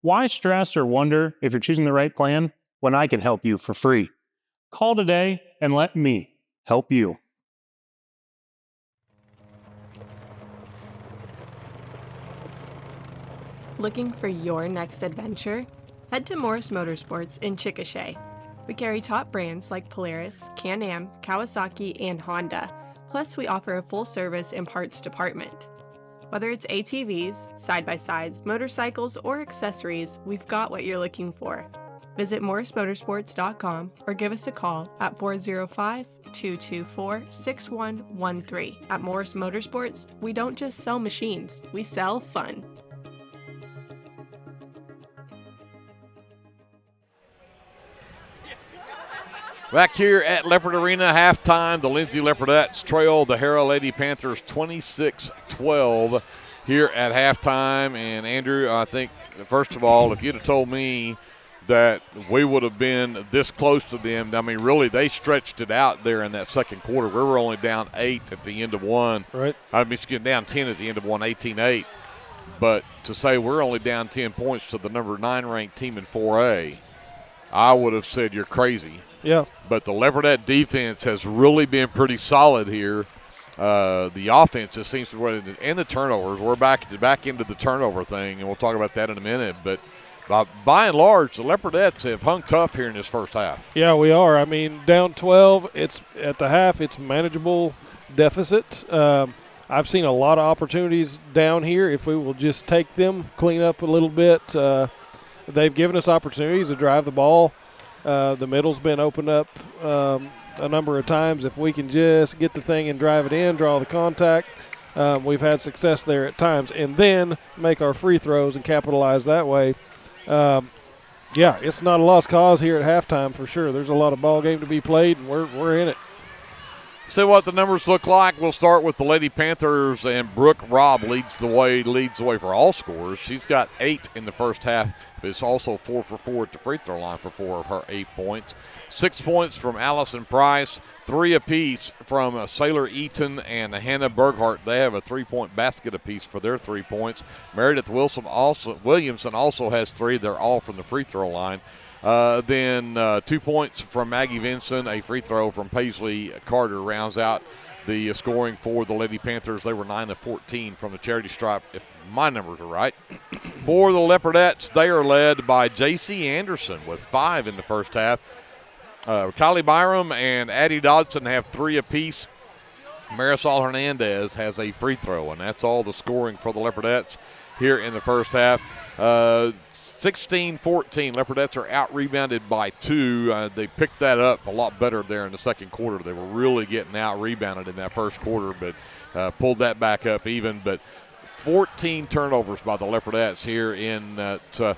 Why stress or wonder if you're choosing the right plan when I can help you for free? Call today and let me help you. Looking for your next adventure? Head to Morris Motorsports in Chickasha. We carry top brands like Polaris, Can-Am, Kawasaki, and Honda. Plus, we offer a full-service and parts department. Whether it's ATVs, side-by-sides, motorcycles, or accessories, we've got what you're looking for. Visit morrismotorsports.com or give us a call at 405-224-6113. At Morris Motorsports, we don't just sell machines, we sell fun. Back here at Leopard Arena, halftime, the Lindsay Leopardettes trail the Harrah Lady Panthers 26-12 here at halftime. And, Andrew, I think, first of all, if you'd have told me that we would have been this close to them, I mean, really, they stretched it out there in that second quarter. We were only down 8 at the end of one. Right. I mean, down 10 at the end of one, 18-8. But to say we're only down 10 points to the number 9 ranked team in 4A, I would have said you're crazy. Yeah. But the Leopardette defense has really been pretty solid here. The offense just seems to be, and the turnovers. We're back into the turnover thing, and we'll talk about that in a minute. But by and large, the Leopardettes have hung tough here in this first half. Yeah, we are. I mean, down 12, it's at the half, it's manageable deficit. I've seen a lot of opportunities down here. If we will just take them, clean up a little bit, they've given us opportunities to drive the ball. The middle's been opened up a number of times. If we can just get the thing and drive it in, draw the contact, we've had success there at times. And then make our free throws and capitalize that way. Yeah, it's not a lost cause here at halftime for sure. There's a lot of ball game to be played, and we're in it. See what the numbers look like. We'll start with the Lady Panthers, and Brooke Robb leads the way for all scorers. She's got 8 in the first half. It's also 4 for 4 at the free throw line for 4 of her 8 points. 6 points from Allison Price, 3 apiece from Sailor Eaton and Hannah Berghart. They have a 3-point basket apiece for their 3 points. Meredith Williamson also has 3. They're all from the free throw line. Then 2 points from Maggie Vinson, a free throw from Paisley Carter rounds out the scoring for the Lady Panthers. They were 9 of 14 from the charity stripe, if my numbers are right. For the Leopardettes, they are led by J.C. Anderson with 5 in the first half. Kylie Byram and Addie Dodson have 3 apiece. Marisol Hernandez has a free throw, and that's all the scoring for the Leopardettes here in the first half. 16-14, Leopardettes are out-rebounded by 2. They picked that up a lot better there in the second quarter. They were really getting out-rebounded in that first quarter, but pulled that back up even. But 14 turnovers by the Leopardettes here in that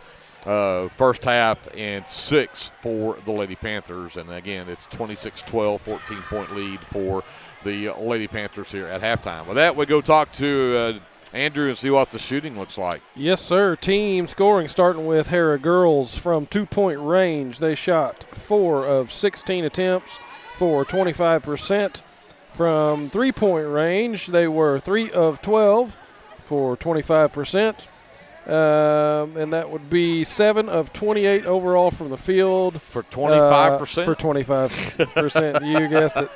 first half, and 6 for the Lady Panthers. And, again, it's 26-12, 14-point lead for the Lady Panthers here at halftime. With that, we go talk to Andrew and see what the shooting looks like. Yes, sir. Team scoring starting with Harrah girls from 2-point range. They shot 4 of 16 attempts for 25%. From 3-point range, they were 3 of 12 for 25%. And that would be 7 of 28 overall from the field. For 25%? For 25%. You guessed it.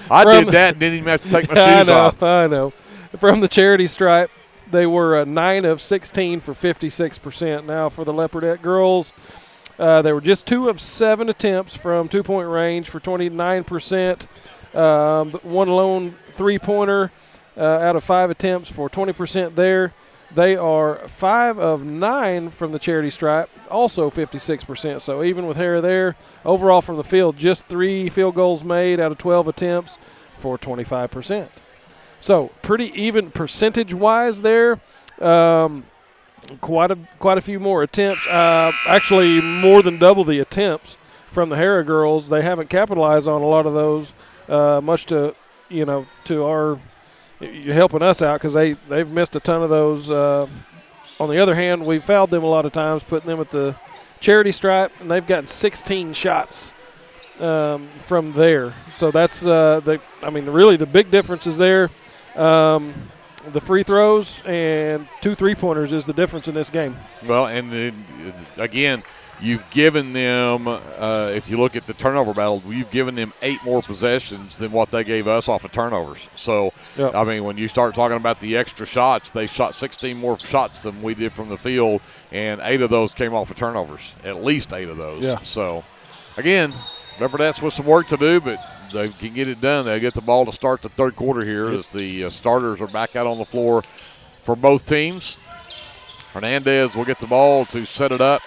I did that and didn't even have to take my shoes off. I know. From the charity stripe, they were 9 of 16 for 56%. Now for the Leopardette girls, they were just 2 of 7 attempts from 2-point range for 29%. One lone three-pointer out of 5 attempts for 20% there. They are 5 of 9 from the charity stripe, also 56%. So even with Harrah there, overall from the field, just 3 field goals made out of 12 attempts for 25%. So pretty even percentage-wise there. Quite a few more attempts. Actually, more than double the attempts from the Harrah girls. They haven't capitalized on a lot of those, much to our helping us out because they've missed a ton of those. On the other hand, we've fouled them a lot of times, putting them at the charity stripe, and they've gotten 16 shots from there. So that's really the big difference is there. the free throws and 2 3-pointers is the difference in this game. Well, and again, you've given them, if you look at the turnover battle, you've given them 8 more possessions than what they gave us off of turnovers. So, yep. I mean, when you start talking about the extra shots, they shot 16 more shots than we did from the field, and 8 of those came off of turnovers, at least 8 of those. Yeah. So, again, Leopardettes with some work to do, but they can get it done. They get the ball to start the third quarter here as the starters are back out on the floor for both teams. Hernandez will get the ball to set it up.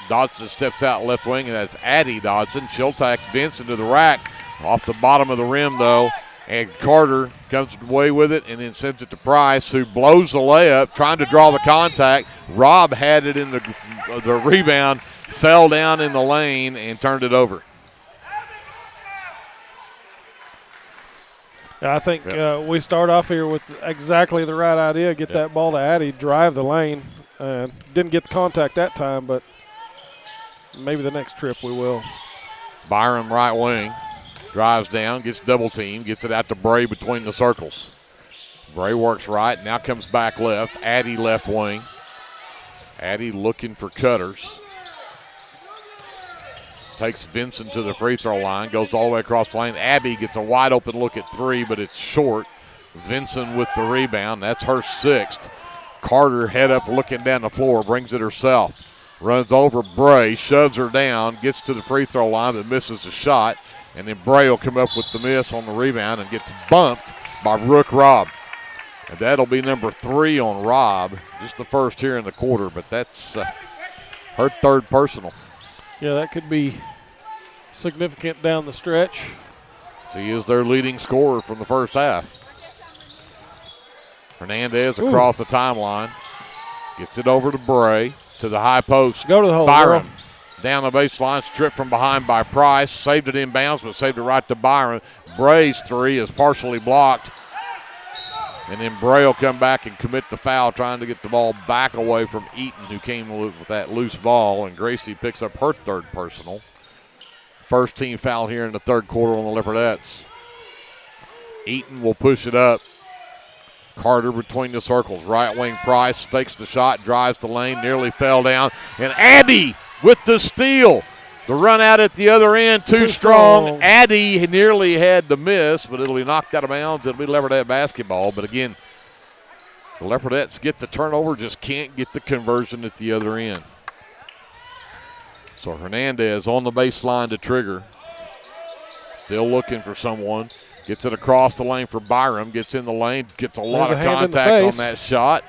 Dodson steps out left wing, and that's Addie Dodson. She'll tack Vince into the rack. Off the bottom of the rim, though, and Carter comes away with it and then sends it to Price, who blows the layup, trying to draw the contact. Rob had it in the rebound, fell down in the lane, and turned it over. I think we start off here with exactly the right idea. Get that ball to Addie, drive the lane. Didn't get the contact that time, but maybe the next trip we will. Byram right wing, drives down, gets double teamed, gets it out to Bray between the circles. Bray works right, now comes back left. Addie left wing. Addie looking for cutters. Takes Vincent to the free throw line, goes all the way across the lane. Abby gets a wide open look at 3, but it's short. Vincent with the rebound. That's her 6th. Carter head up looking down the floor, brings it herself. Runs over Bray, shoves her down, gets to the free throw line, but misses a shot. And then Bray will come up with the miss on the rebound and gets bumped by Rook Robb. And that'll be number 3 on Robb. Just the first here in the quarter, but that's her 3rd personal. Yeah, that could be significant down the stretch. She is their leading scorer from the first half. Hernandez across the timeline. Gets it over to Bray, to the high post. Go to the hole, Byram girl. Down the baseline, stripped from behind by Price. Saved it inbounds, but saved it right to Byram. Bray's 3 is partially blocked. And then Bray will come back and commit the foul, trying to get the ball back away from Eaton, who came with that loose ball. And Gracie picks up her 3rd personal. First team foul here in the third quarter on the Leopardettes. Eaton will push it up. Carter between the circles. Right wing Price fakes the shot, drives the lane, nearly fell down. And Abby with the steal. The run out at the other end, too strong. Addy nearly had the miss, but it'll be knocked out of bounds. It'll be Leopardette basketball. But again, the Leopardettes get the turnover, just can't get the conversion at the other end. So Hernandez on the baseline to trigger. Still looking for someone. Gets it across the lane for Byram. Gets in the lane, gets a lot of contact on that shot.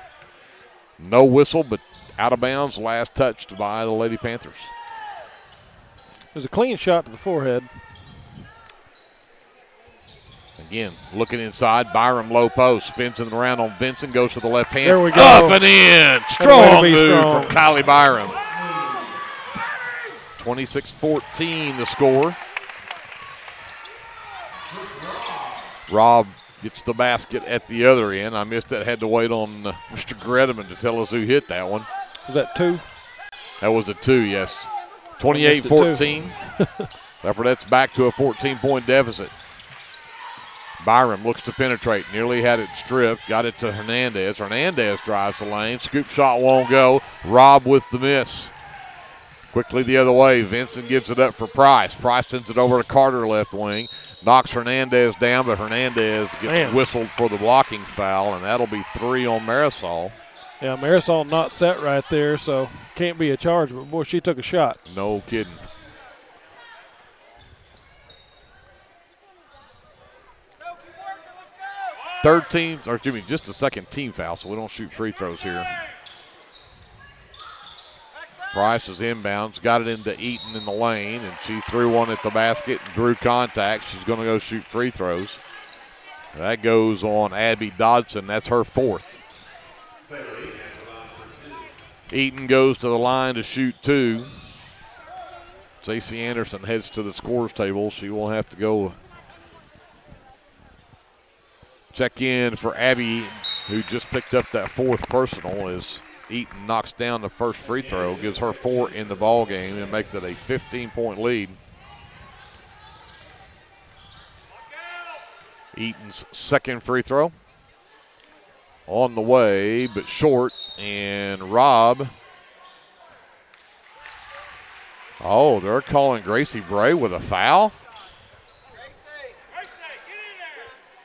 No whistle, but out of bounds. Last touched by the Lady Panthers. There's a clean shot to the forehead. Again, looking inside, Byram low post, spins it around on Vincent, goes to the left hand. There we go. Up and in. Strong move from Kylie Byram. 26-14 the score. Rob gets the basket at the other end. I missed that, had to wait on Mr. Gredeman to tell us who hit that one. Was that 2? That was a 2, yes. 28-14. Leopardettes back to a 14-point deficit. Byram looks to penetrate. Nearly had it stripped. Got it to Hernandez. Hernandez drives the lane. Scoop shot won't go. Rob with the miss. Quickly the other way. Vincent gives it up for Price. Price sends it over to Carter left wing. Knocks Hernandez down, but Hernandez gets whistled for the blocking foul, and that'll be 3 on Marisol. Yeah, Marisol not set right there, so can't be a charge, but boy, she took a shot. No kidding. Just the second team foul, so we don't shoot free throws here. Price is inbounds, got it into Eaton in the lane, and she threw one at the basket and drew contact. She's going to go shoot free throws. That goes on Abby Dodson. That's her 4th. Eaton goes to the line to shoot 2. J.C. Anderson heads to the scores table. She will have to go check in for Abby, who just picked up that 4th personal as Eaton knocks down the first free throw, gives her 4 in the ball game, and makes it a 15-point lead. Eaton's second free throw. on the way, but short. And Rob. Oh, they're calling Gracie Bray with a foul?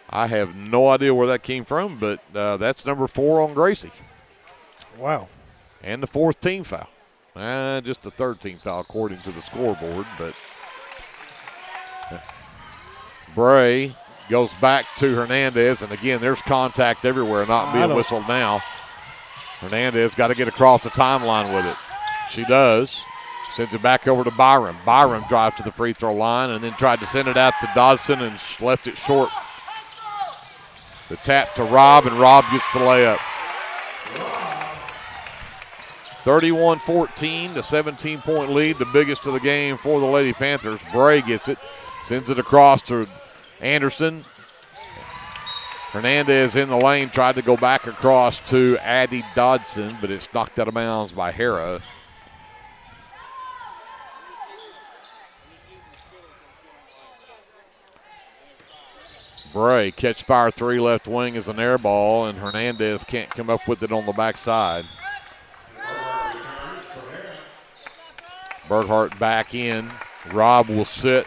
I have no idea where that came from, but that's number 4 on Gracie. Wow. And the 4th team foul. Just the 3rd team foul according to the scoreboard, but Bray goes back to Hernandez, and again, there's contact everywhere, not being whistled now. Hernandez got to get across the timeline with it. She does. Sends it back over to Byram. Byram drives to the free throw line and then tried to send it out to Dodson and left it short. The tap to Rob, and Rob gets the layup. 31-14, the 17-point lead, the biggest of the game for the Lady Panthers. Bray gets it, sends it across to Anderson. Hernandez in the lane, tried to go back across to Addie Dodson, but it's knocked out of bounds by Harrah. Bray, catch fire 3 left wing is an air ball, and Hernandez can't come up with it on the backside. Berghart back in. Rob will sit.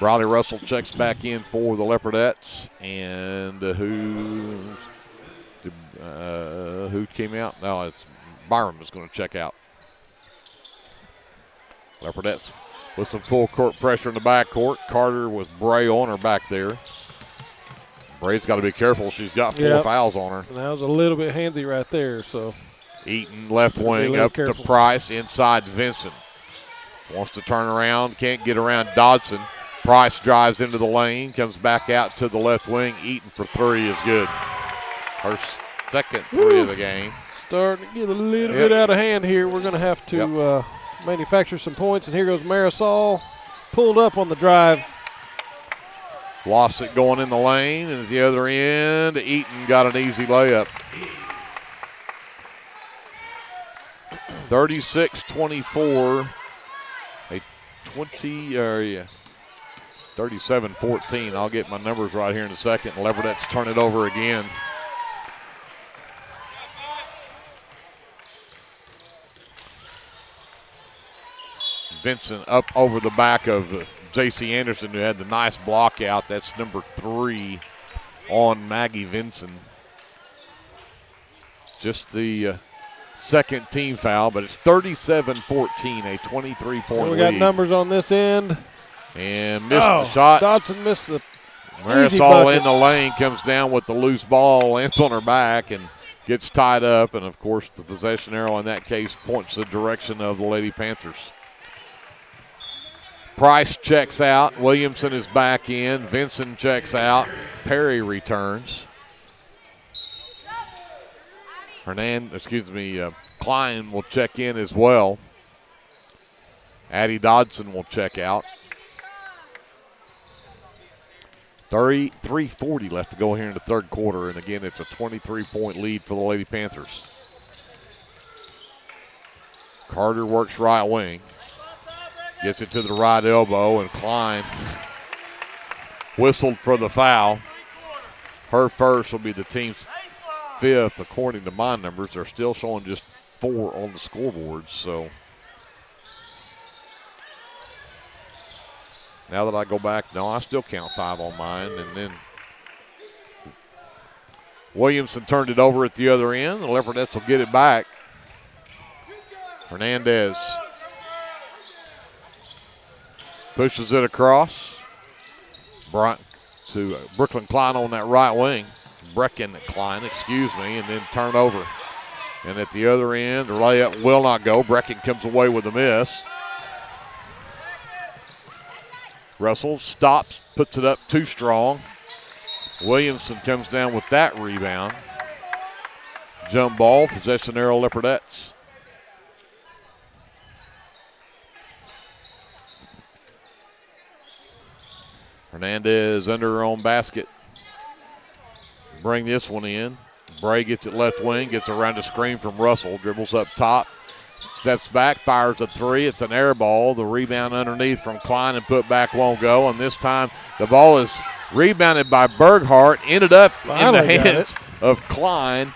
Briley Russell checks back in for the Leopardettes. And who came out? No, it's Byram is going to check out. Leopardettes with some full court pressure in the backcourt. Carter with Bray on her back there. Bray's got to be careful. She's got 4 fouls on her. And that was a little bit handsy right there. So Eaton left wing up to Price, inside Vincent. Wants to turn around, can't get around Dodson. Price drives into the lane, comes back out to the left wing. Eaton for 3 is good. Her second 3 of the game. Starting to get a little bit out of hand here. We're going to have to manufacture some points, and here goes Marisol. Pulled up on the drive. Lost it going in the lane, and at the other end, Eaton got an easy layup. 36-24, 37-14. I'll get my numbers right here in a second. Leopardettes turn it over again. Vincent up over the back of J.C. Anderson, who had the nice block out. That's number 3 on Maggie Vincent. Just the second team foul, but it's 37-14, a 23-point lead. We got numbers on this end. And missed the shot. Dodson missed the Marisol in the lane, comes down with the loose ball, lands on her back, and gets tied up. And, of course, the possession arrow in that case points the direction of the Lady Panthers. Price checks out. Williamson is back in. Vincent checks out. Perry returns. Klein will check in as well. Addie Dodson will check out. 3:40 left to go here in the third quarter, and again, it's a 23-point lead for the Lady Panthers. Carter works right wing. Gets it to the right elbow, and Klein whistled for the foul. Her first will be the team's 5th, according to my numbers. They're still showing just 4 on the scoreboard, so now that I go back, no, I still count 5 on mine. And then Williamson turned it over at the other end. The Leopardettes will get it back. Hernandez pushes it across. To Brooklyn Klein on that right wing. Brecken Klein, and then turn over. And at the other end, the layup will not go. Brecken comes away with a miss. Russell stops, puts it up too strong. Williamson comes down with that rebound. Jump ball, possession arrow, Leopardettes. Hernandez under her own basket. Bring this one in. Bray gets it left wing, gets around the screen from Russell, dribbles up top, steps back, fires a 3. It's an air ball. The rebound underneath from Klein and put back won't go. And this time the ball is rebounded by Berghart, ended up in the hands of Klein,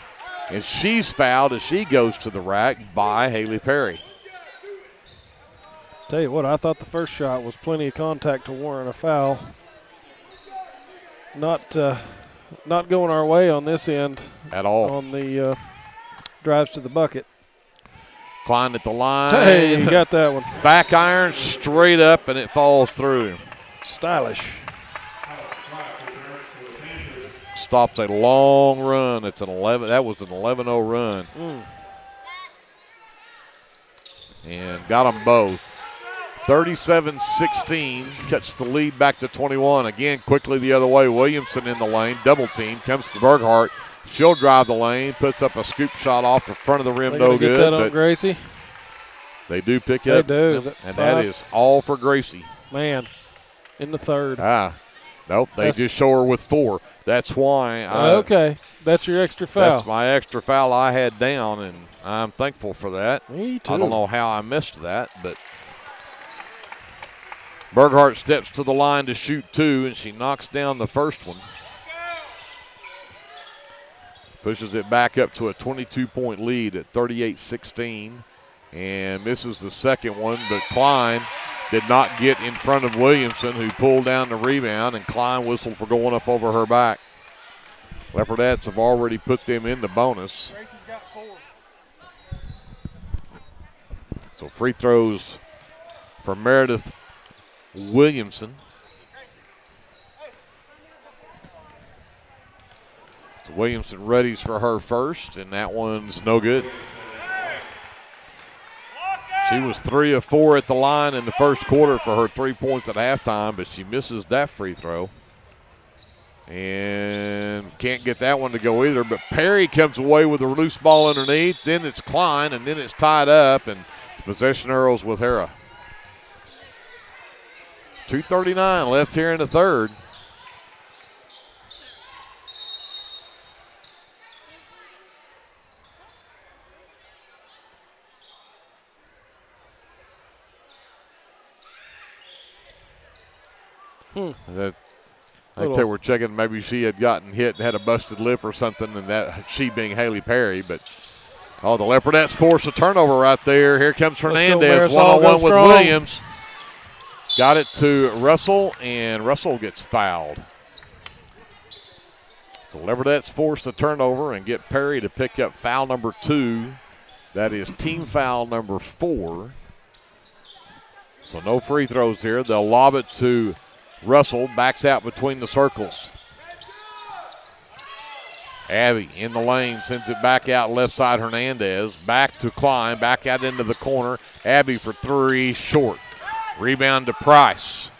and she's fouled as she goes to the rack by Haley Perry. Tell you what, I thought the first shot was plenty of contact to warrant a foul. Not going our way on this end at all on the drives to the bucket. Klein at the line. Hey, you got that one. Back iron straight up, and it falls through. Stylish. Stops a long run. It's an 11. That was an 11-0 run. And got them both. 37-16, cuts the lead back to 21. Again, quickly the other way. Williamson in the lane, double team, comes to Berghardt. She'll drive the lane, puts up a scoop shot off the front of the rim, no good. Get that on Gracie. They do pick up. They do. And that is all for Gracie. Man, in the third. Nope, they just show her with 4. That's why. Okay, that's your extra foul. That's my extra foul I had down, and I'm thankful for that. Me too. I don't know how I missed that, but Berghardt steps to the line to shoot 2, and she knocks down the first one. Pushes it back up to a 22-point lead at 38-16, and misses the second one, but Klein did not get in front of Williamson, who pulled down the rebound, and Klein whistled for going up over her back. Leopardettes have already put them in the bonus. Gracie's got 4. So free throws for Meredith Williamson. So Williamson readies for her first, and that one's no good. She was 3 of 4 at the line in the first quarter for her 3 points at halftime, but she misses that free throw. And can't get that one to go either, but Perry comes away with a loose ball underneath. Then it's Klein, and then it's tied up, and possession arrows with Harrah. 2:39 left here in the third. I think they were checking maybe she had gotten hit and had a busted lip or something, and that she being Haley Perry. But, the Leopardettes force a turnover right there. Here comes Hernandez, one-on-one with Williams. Got it to Russell, and Russell gets fouled. So Leopardettes force the turnover and get Perry to pick up foul number 2. That is team foul number 4. So no free throws here. They'll lob it to Russell, backs out between the circles. Abby in the lane, sends it back out left side. Hernandez back to Klein, back out into the corner. Abby for 3, short. Rebound to Price.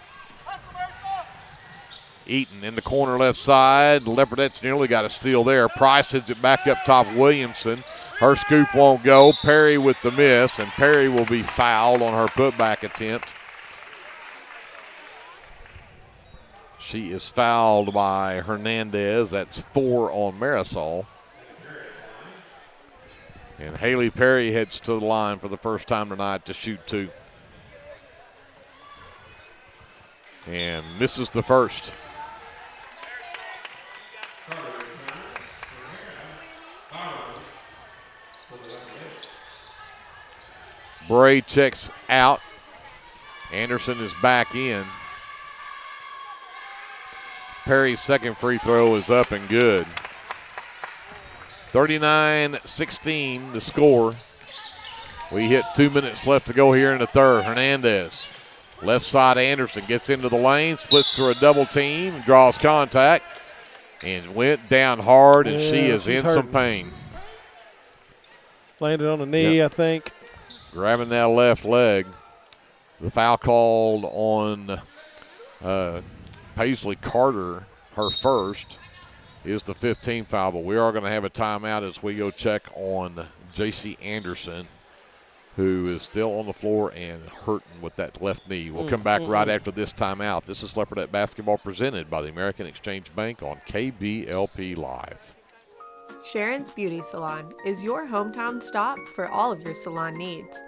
Eaton in the corner left side. The Leopardettes nearly got a steal there. Price sends it back up top. Williamson. Her scoop won't go. Perry with the miss, and Perry will be fouled on her putback attempt. She is fouled by Hernandez. That's 4 on Marisol. And Haley Perry heads to the line for the first time tonight to shoot 2. And misses the first. Bray checks out. Anderson is back in. Perry's second free throw is up and good. 39-16 the score. We hit 2 minutes left to go here in the third. Hernandez, left side Anderson, gets into the lane, splits through a double team, draws contact, and went down hard, and she is in some pain. Landed on the knee, I think. Grabbing that left leg. The foul called on Paisley Carter, her first, is the 15th foul, but we are going to have a timeout as we go check on J.C. Anderson, who is still on the floor and hurting with that left knee. We'll come back right after this timeout. This is Leopardette basketball presented by the American Exchange Bank on KBLP Live. Sharon's Beauty Salon is your hometown stop for all of your salon needs.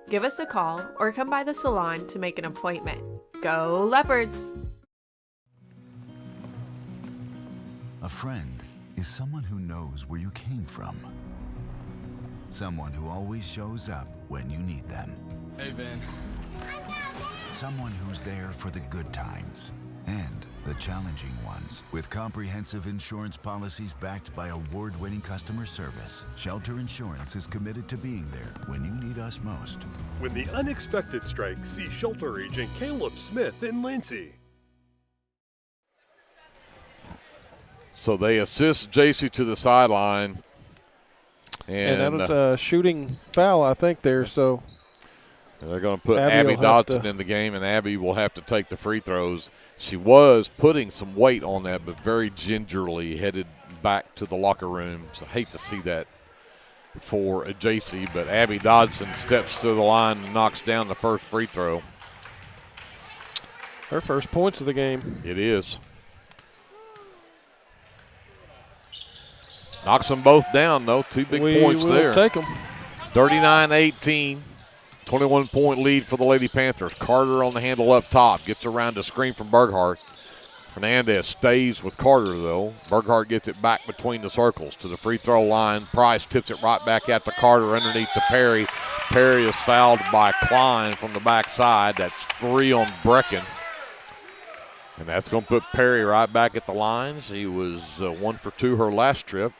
Give us a call or come by the salon to make an appointment. Go Leopards! A friend is someone who knows where you came from. Someone who always shows up when you need them. Hey, Ben. Someone who's there for the good times and the challenging ones. With comprehensive insurance policies backed by award-winning customer service, Shelter Insurance is committed to being there when you need us most. When the unexpected strikes, see Shelter Agent Caleb Smith in Lindsay. So they assist JC to the sideline. And that was a shooting foul, I think, there. So they're going to put Abby Dodson in the game, and Abby will have to take the free throws. She was putting some weight on that, but very gingerly headed back to the locker room. So I hate to see that for a JC, but Abby Dodson steps to the line and knocks down the first free throw. Her first points of the game. It is. Knocks them both down, though. 2 big points there. Take them. 39-18. 21-point lead for the Lady Panthers. Carter on the handle up top. Gets around a screen from Burghardt. Hernandez stays with Carter, though. Burghardt gets it back between the circles to the free throw line. Price tips it right back out to Carter underneath to Perry. Perry is fouled by Klein from the backside. That's 3 on Brecken. And that's going to put Perry right back at the line. She was 1 for 2 her last trip.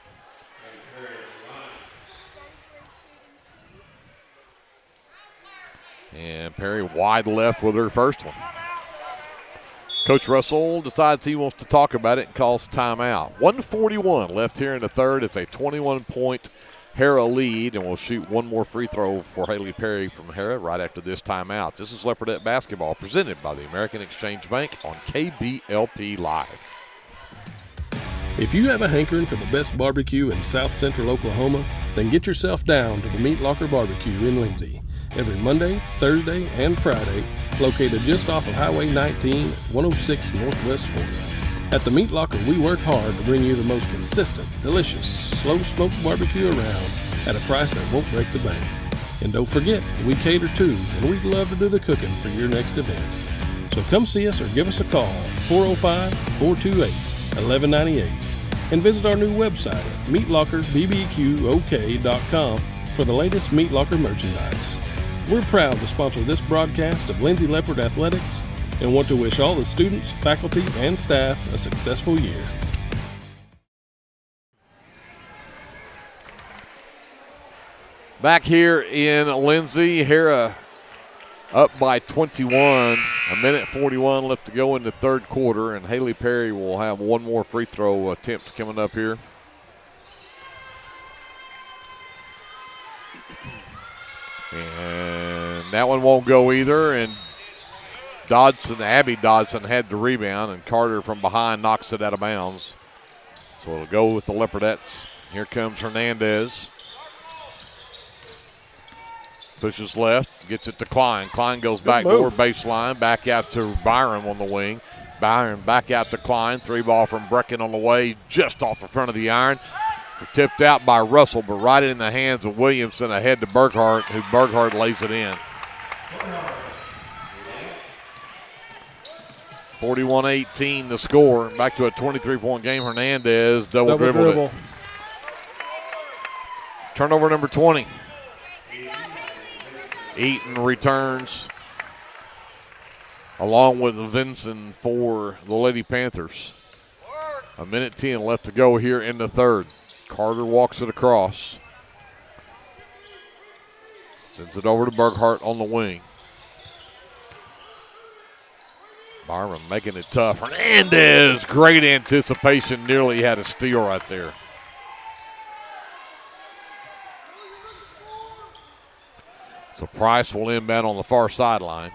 And Perry wide left with her first one. Coach Russell decides he wants to talk about it and calls timeout. 1:41 left here in the third. It's a 21-point Harrah lead, and we'll shoot one more free throw for Haley Perry from Harrah right after this timeout. This is Leopardette basketball presented by the American Exchange Bank on KBLP Live. If you have a hankering for the best barbecue in South Central Oklahoma, then get yourself down to the Meat Locker Barbecue in Lindsay. Every Monday, Thursday, and Friday, located just off of Highway 19, 106 Northwest 4th. At the Meat Locker, we work hard to bring you the most consistent, delicious, slow-smoked barbecue around at a price that won't break the bank. And don't forget, we cater too, and we'd love to do the cooking for your next event. So come see us or give us a call at 405-428-1198 and visit our new website at meatlockerbbqok.com for the latest Meat Locker merchandise. We're proud to sponsor this broadcast of Lindsay Leopard Athletics and want to wish all the students, faculty, and staff a successful year. Back here in Lindsay, Harrah up by 21. A minute 41 left to go in the third quarter, and Haley Perry will have one more free throw attempt coming up here. And that one won't go either. And Abby Dodson had the rebound, and Carter from behind knocks it out of bounds. So it'll go with the Leopardettes. Here comes Hernandez. Pushes left, gets it to Klein. Klein goes back door baseline, back out to Byram on the wing. Byram back out to Klein. 3-ball from Brecken on the way, just off the front of the iron. Tipped out by Russell, but right in the hands of Williamson, ahead to Burghardt, who Burghardt lays it in. 41-18 the score. Back to a 23-point game. Hernandez double dribbled it. Turnover number 20. Eaton returns along with Vinson for the Lady Panthers. A minute 10 left to go here in the third. Carter walks it across. Sends it over to Burghardt on the wing. Byram making it tough. Hernandez, great anticipation, nearly had a steal right there. So Price will inbound on the far sideline.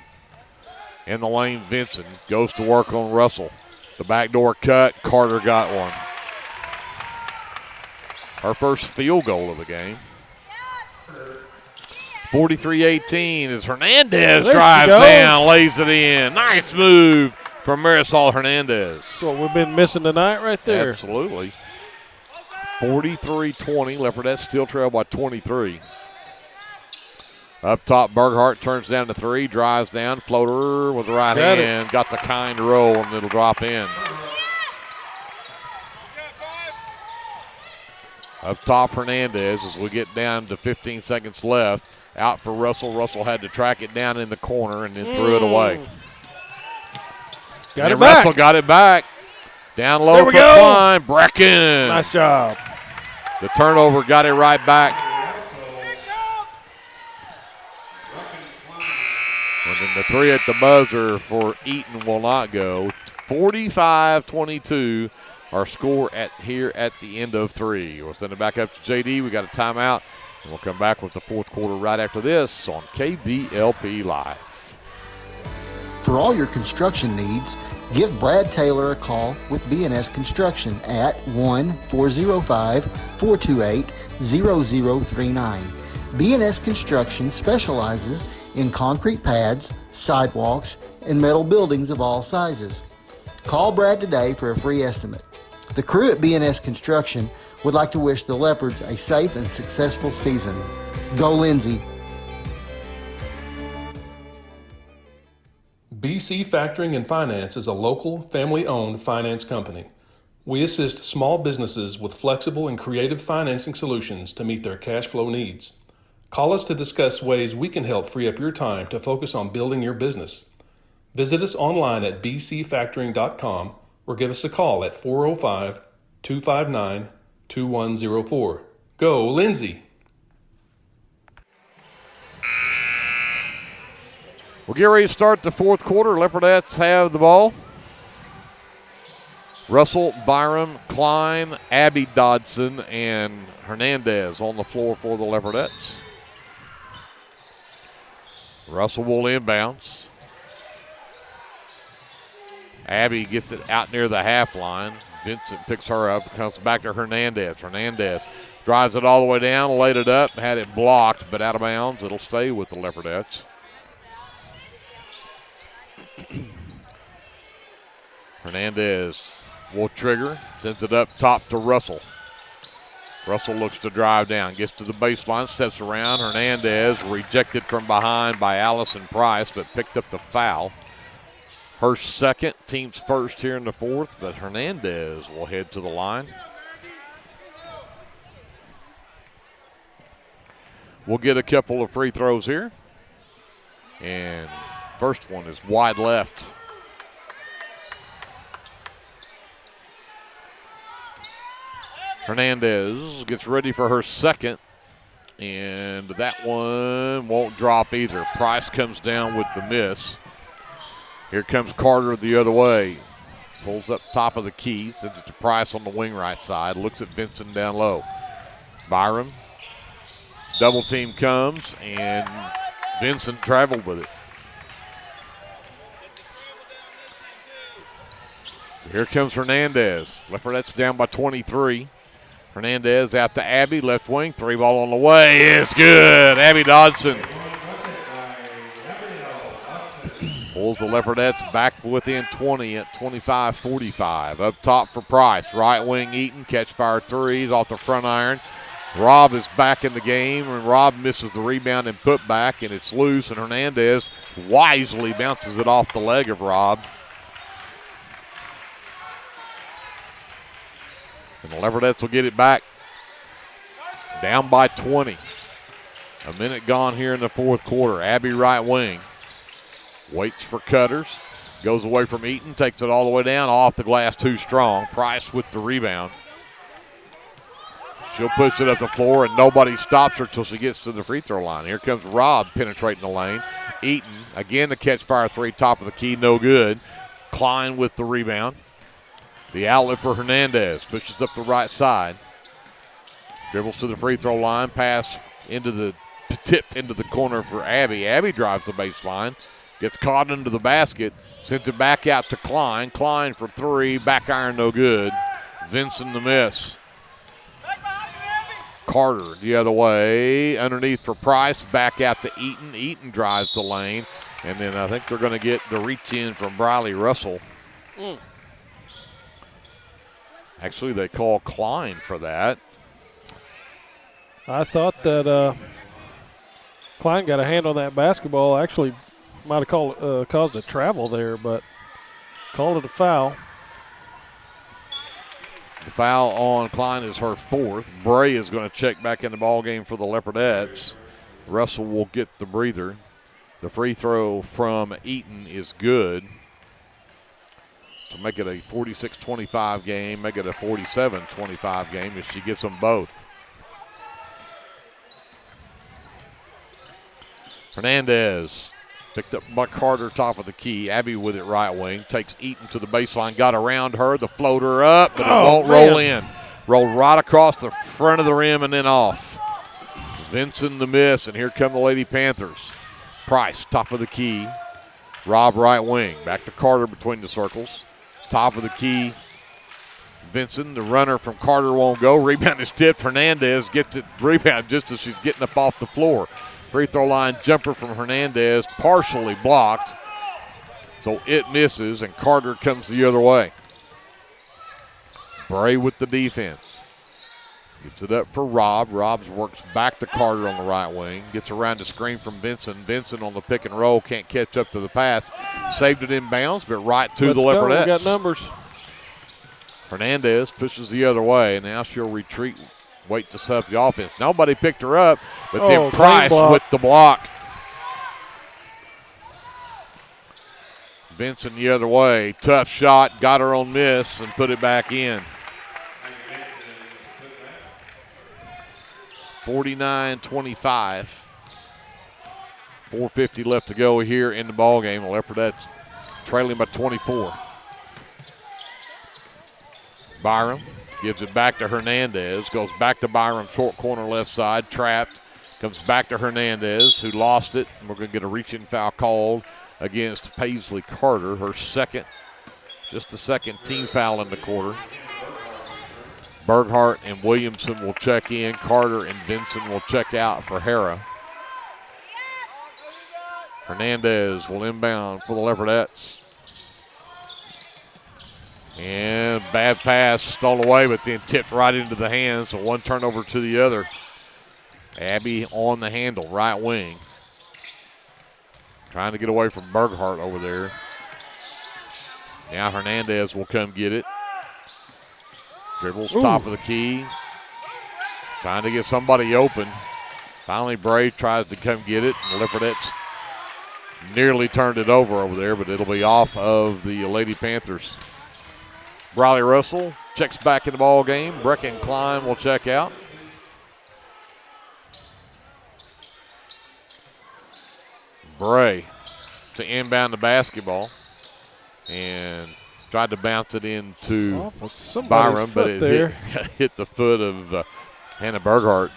In the lane, Vinson goes to work on Russell. The backdoor cut, Carter got one. Her first field goal of the game. 43-18 as Hernandez drives down, lays it in. Nice move from Marisol Hernandez. That's what we've been missing tonight right there. Absolutely. 43-20. Leopardettes still trail by 23. Up top, Burghardt turns down to 3, drives down, floater with the right hand. Got the kind roll, and it'll drop in. Up top, Hernandez as we get down to 15 seconds left. Out for Russell. Russell had to track it down in the corner and then threw it away. Got it back. Russell got it back. Down low There for we go. Klein. Brecken. Nice job. The turnover got it right back. And then the three at the buzzer for Eaton will not go. 45-22, our score here at the end of three. We'll send it back up to JD. We got a timeout, and we'll come back with the fourth quarter right after this on KBLP Live. For all your construction needs, give Brad Taylor a call with B&S Construction at 1-405-428-0039. B&S Construction specializes in concrete pads, sidewalks, and metal buildings of all sizes. Call Brad today for a free estimate. The crew at B&S Construction would like to wish the Leopards a safe and successful season. Go Lindsay! BC Factoring and Finance is a local, family-owned finance company. We assist small businesses with flexible and creative financing solutions to meet their cash flow needs. Call us to discuss ways we can help free up your time to focus on building your business. Visit us online at bcfactoring.com or give us a call at 405-259-2104. Go, Lindsay! We'll get ready to start the fourth quarter. Leopardettes have the ball. Russell, Byram, Klein, Abby Dodson, and Hernandez on the floor for the Leopardettes. Russell will inbounds. Abby gets it out near the half line. Vincent picks her up, comes back to Hernandez. Hernandez drives it all the way down, laid it up, had it blocked, but out of bounds. It'll stay with the Leopardettes. Hernandez will trigger, sends it up top to Russell. Russell looks to drive down, gets to the baseline, steps around. Hernandez rejected from behind by Allison Price, but picked up the foul. Her second, team's first here in the fourth, but Hernandez will head to the line. We'll get a couple of free throws here. And first one is wide left. Hernandez gets ready for her second, and that one won't drop either. Price comes down with the miss. Here comes Carter the other way. Pulls up top of the key, sends it to Price on the wing right side, looks at Vincent down low. Byram, double team comes, and Vincent traveled with it. So here comes Hernandez. Leopardettes down by 23. Hernandez out to Abby, left wing, three ball on the way. It's good. Abby Dodson pulls the Leopardettes back within 20 at 25-45. Up top for Price. Right wing Eaton, catch fire threes off the front iron. Robb is back in the game, and Robb misses the rebound and put back, and it's loose, and Hernandez wisely bounces it off the leg of Robb. And the Leopardettes will get it back. Down by 20. A minute gone here in the fourth quarter. Abby right wing. Waits for Cutters. Goes away from Eaton. Takes it all the way down. Off the glass too strong. Price with the rebound. She'll push it up the floor, and nobody stops her till she gets to the free throw line. Here comes Robb penetrating the lane. Eaton, again, the catch fire three, top of the key, no good. Klein with the rebound. The outlet for Hernandez. Pushes up the right side. Dribbles to the free throw line. Pass tipped into the corner for Abby. Abby drives the baseline. Gets caught into the basket. Sends it back out to Klein. Klein for three. Back iron no good. Vincent the miss. Carter the other way. Underneath for Price. Back out to Eaton. Eaton drives the lane. And then I think they're going to get the reach in from Briley Russell. Actually, they call Klein for that. I thought that Klein got a hand on that basketball. Actually, might have caused a travel there, but called it a foul. The foul on Klein is her 4th. Bray is going to check back in the ball game for the Leopardettes. Russell will get the breather. The free throw from Eaton is good to make it a 46-25 game, make it a 47-25 game if she gets them both. Hernandez picked up by Carter, top of the key. Abby with it right wing. Takes Eaton to the baseline. Got around her. The floater up, but it won't roll in. Rolled right across the front of the rim and then off. Vinson the miss, and here come the Lady Panthers. Price, top of the key. Rob right wing. Back to Carter between the circles. Top of the key. Vinson, the runner from Carter, won't go. Rebound is tipped. Hernandez gets it rebound just as she's getting up off the floor. Free throw line jumper from Hernandez, partially blocked. So it misses, and Carter comes the other way. Bray with the defense. Gets it up for Rob. Robbs works back to Carter on the right wing. Gets around the screen from Vinson. Vinson on the pick and roll. Can't catch up to the pass. Saved it in bounds, but right to the Leopardettes. We got numbers. Hernandez pushes the other way. Now she'll retreat. Wait to set up the offense. Nobody picked her up, but then Price with the block. Vinson the other way. Tough shot. Got her on miss and put it back in. 49-25. 4:50 left to go here in the ball game. Leopardettes trailing by 24. Byram gives it back to Hernandez. Goes back to Byram, short corner left side, trapped. Comes back to Hernandez, who lost it. And we're going to get a reaching foul called against Paisley Carter, her second, just the second team foul in the quarter. Berghart and Williamson will check in. Carter and Vinson will check out for Harrah. Hernandez will inbound for the Leopardettes. And bad pass, stolen away, but then tipped right into the hands, so one turnover to the other. Abby on the handle, right wing. Trying to get away from Berghart over there. Now Hernandez will come get it. Dribbles top of the key. Trying to get somebody open. Finally, Bray tries to come get it. And Leopardettes nearly turned it over there, but it'll be off of the Lady Panthers. Briley Russell checks back in the ball game. Brecken Klein will check out. Bray to inbound the basketball and tried to bounce it into Byram, but it hit the foot of Hannah Berghart.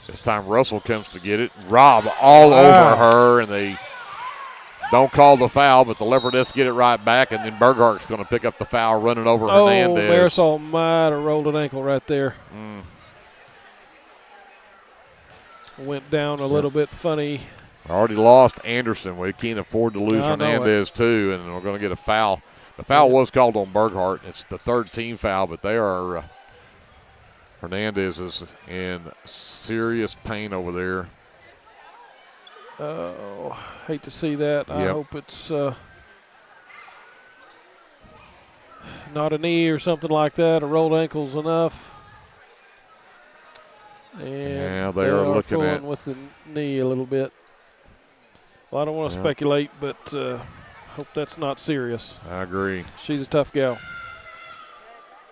This time Russell comes to get it. Rob all over her, and they don't call the foul, but the Leopardettes get it right back, and then Berghart's going to pick up the foul, running over Hernandez. Marisol might have rolled an ankle right there. Went down a little bit funny. Already lost Anderson. We can't afford to lose Hernandez too, and we're going to get a foul. The foul was called on Berghart. It's the third team foul, but they are Hernandez is in serious pain over there. Oh, hate to see that. I hope it's not a knee or something like that. A rolled ankle's enough. And they are looking fooling at with the knee a little bit. Well, I don't want to speculate, but hope that's not serious. I agree. She's a tough gal.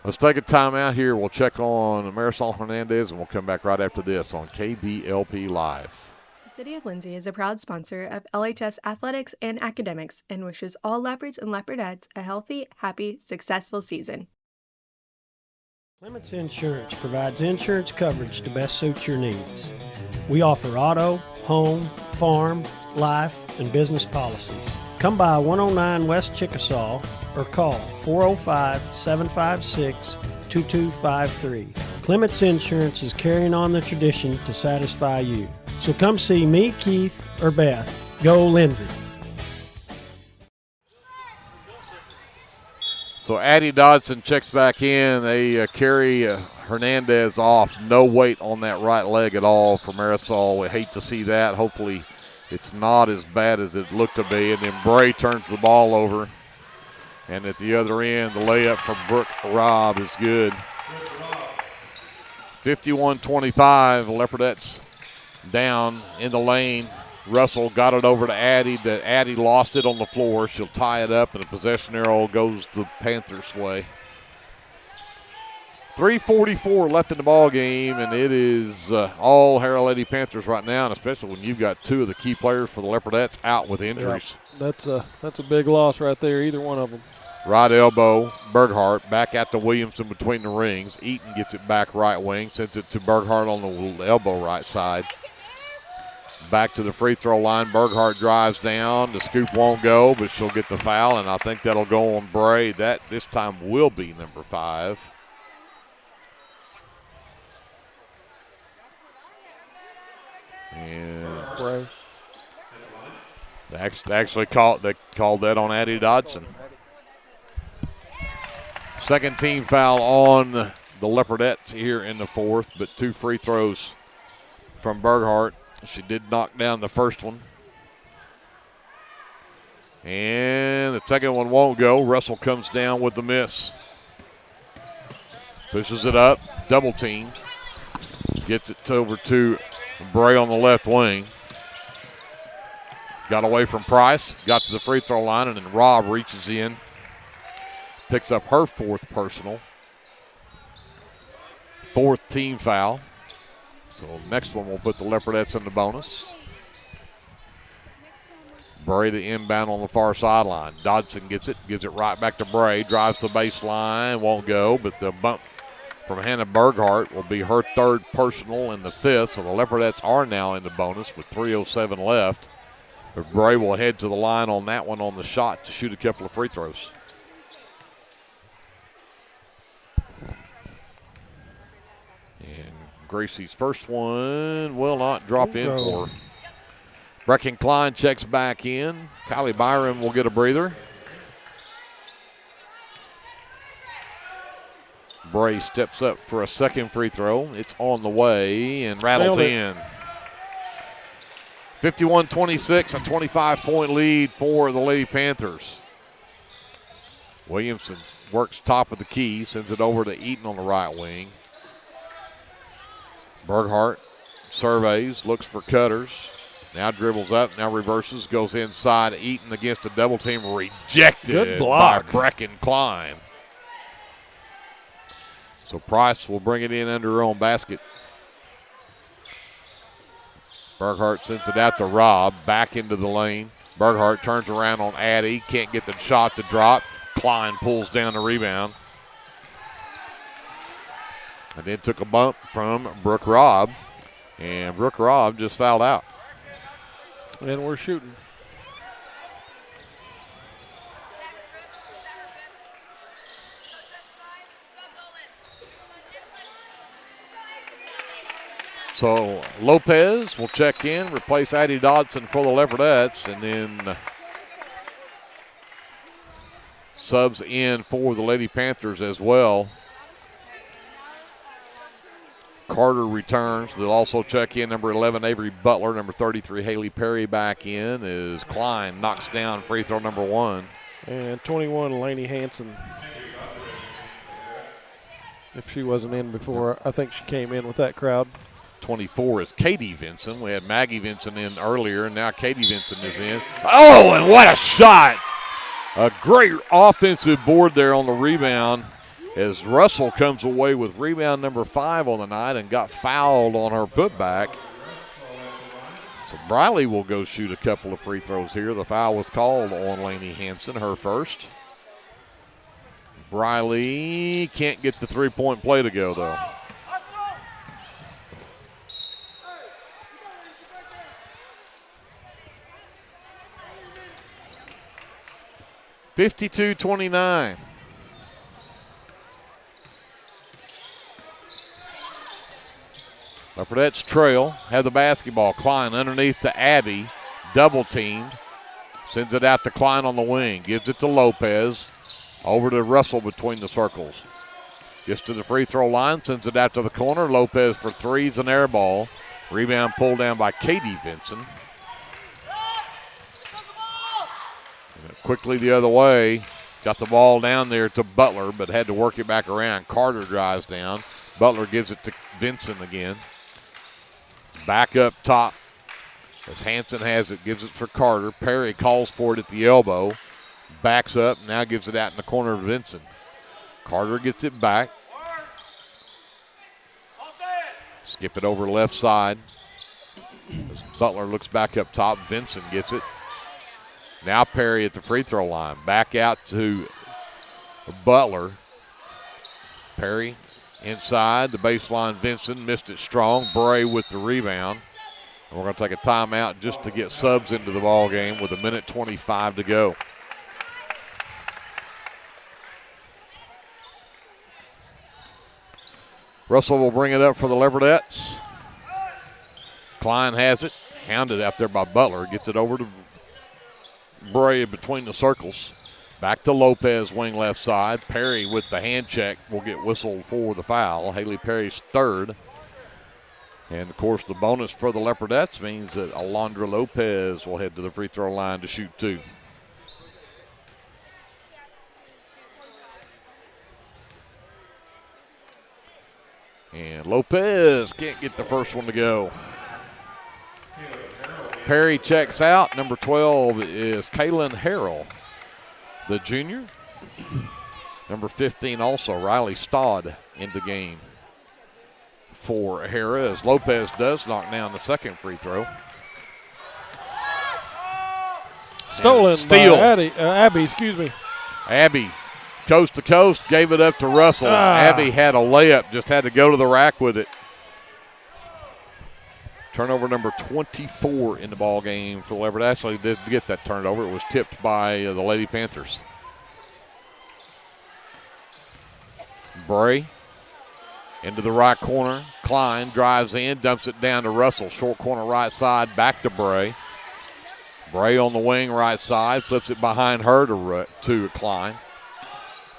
Let's take a timeout here. We'll check on Marisol Hernandez, and we'll come back right after this on KBLP Live. The City of Lindsay is a proud sponsor of LHS athletics and academics and wishes all Leopards and Leopardettes a healthy, happy, successful season. Clements Insurance provides insurance coverage to best suit your needs. We offer auto, home, farm, life, and business policies. Come by 109 West Chickasha or call 405-756-2253. Clements Insurance is carrying on the tradition to satisfy you. So come see me, Keith, or Beth. Go Lindsay. So Addie Dodson checks back in. They carry Hernandez off. No weight on that right leg at all for Marisol. We hate to see that. Hopefully it's not as bad as it looked to be. And then Bray turns the ball over. And at the other end, the layup from Brooke Robb is good. 51-25, Leopardettes down in the lane. Russell got it over to Addie. Addie lost it on the floor. She'll tie it up, and the possession arrow goes the Panthers' way. 3:44 left in the ball game, and it is all Harrah Lady Panthers right now, and especially when you've got two of the key players for the Leopardettes out with injuries. Yep. That's a big loss right there, either one of them. Right elbow, Berghart back out to Williamson between the rings. Eaton gets it back right wing, sends it to Berghart on the elbow right side. Back to the free throw line. Berghart drives down. The scoop won't go, but she'll get the foul, and I think that'll go on Bray. That this time will be number 5. And Bray. They actually called that on Addie Dodson. Second team foul on the Leopardettes here in the fourth, but 2 free throws from Berghart. She did knock down the first one. And the second one won't go. Russell comes down with the miss. Pushes it up, double teamed. Gets it over to Bray on the left wing. Got away from Price, got to the free throw line, and then Robb reaches in. Picks up her 4th personal. 4th team foul. So next one will put the Leopardettes in the bonus. Bray to inbound on the far sideline. Dodson gets it right back to Bray. Drives the baseline, won't go, but the bump from Hannah Berghart will be her 3rd personal and the 5th. So the Leopardettes are now in the bonus with 3:07 left. But Bray will head to the line on that one on the shot to shoot a couple of free throws. And Gracie's first one will not drop in for her. Brecken Klein checks back in. Kylie Byron will get a breather. Bray steps up for a second free throw. It's on the way and rattles in. 51-26, a 25-point lead for the Lady Panthers. Williamson works top of the key, sends it over to Eaton on the right wing. Berghart surveys, looks for cutters. Now dribbles up, now reverses, goes inside. Eaton against a double team, rejected Good block by Brecken Klein. So Price will bring it in under her own basket. Berghart sends it out to Robb, back into the lane. Berghart turns around on Addie, can't get the shot to drop. Klein pulls down the rebound. And then took a bump from Brooke Robb, and Brooke Robb just fouled out. And we're shooting. So Lopez will check in, replace Addie Dodson for the Leopardettes, and then subs in for the Lady Panthers as well. Carter returns. They'll also check in number 11, Avery Butler. Number 33, Haley Perry back in as Klein knocks down free throw number 1. And 21, Lainey Hanson. If she wasn't in before, I think she came in with that crowd. 24 is Katie Vinson. We had Maggie Vinson in earlier, and now Katie Vinson is in. Oh, and what a shot. A great offensive board there on the rebound as Russell comes away with rebound number 5 on the night and got fouled on her putback. So Briley will go shoot a couple of free throws here. The foul was called on Lainey Hanson, her first. Briley can't get the three-point play to go, though. (52-29). Leopardettes trail, have the basketball. Klein underneath to Abby, double teamed. Sends it out to Klein on the wing, gives it to Lopez. Over to Russell between the circles. Gets to the free throw line, sends it out to the corner. Lopez for threes, an air ball. Rebound pulled down by Katie Vinson. Quickly the other way. Got the ball down there to Butler, but had to work it back around. Carter drives down. Butler gives it to Vincent again. Back up top as Hanson has it, gives it for Carter. Perry calls for it at the elbow. Backs up, now gives it out in the corner of Vincent. Carter gets it back. Skip it over left side. As Butler looks back up top, Vincent gets it. Now Perry at the free throw line. Back out to Butler. Perry inside the baseline. Vincent missed it strong. Bray with the rebound. And we're going to take a timeout just to get subs into the ball game with 1:25 to go. Russell will bring it up for the Leopardettes. Klein has it. Hounded out there by Butler. Gets it over to Bray between the circles. Back to Lopez, wing left side. Perry with the hand check will get whistled for the foul. Haley Perry's third. And, of course, the bonus for the Leopardettes means that Alondra Lopez will head to the free throw line to shoot 2. And Lopez can't get the first one to go. Perry checks out. Number 12 is Kaylin Harrell, the junior. Number 15 also, Riley Stodd, in the game for Harrah, as Lopez does knock down the second free throw. Stolen steal. by Abby, excuse me. Abby, coast to coast, gave it up to Russell. Abby had a layup, just had to go to the rack with it. Turnover number 24 in the ball game for the Leopards. Actually didn't get that turnover. It was tipped by the Lady Panthers. Bray into the right corner. Klein drives in, dumps it down to Russell. Short corner right side, back to Bray. Bray on the wing right side, flips it behind her to Klein.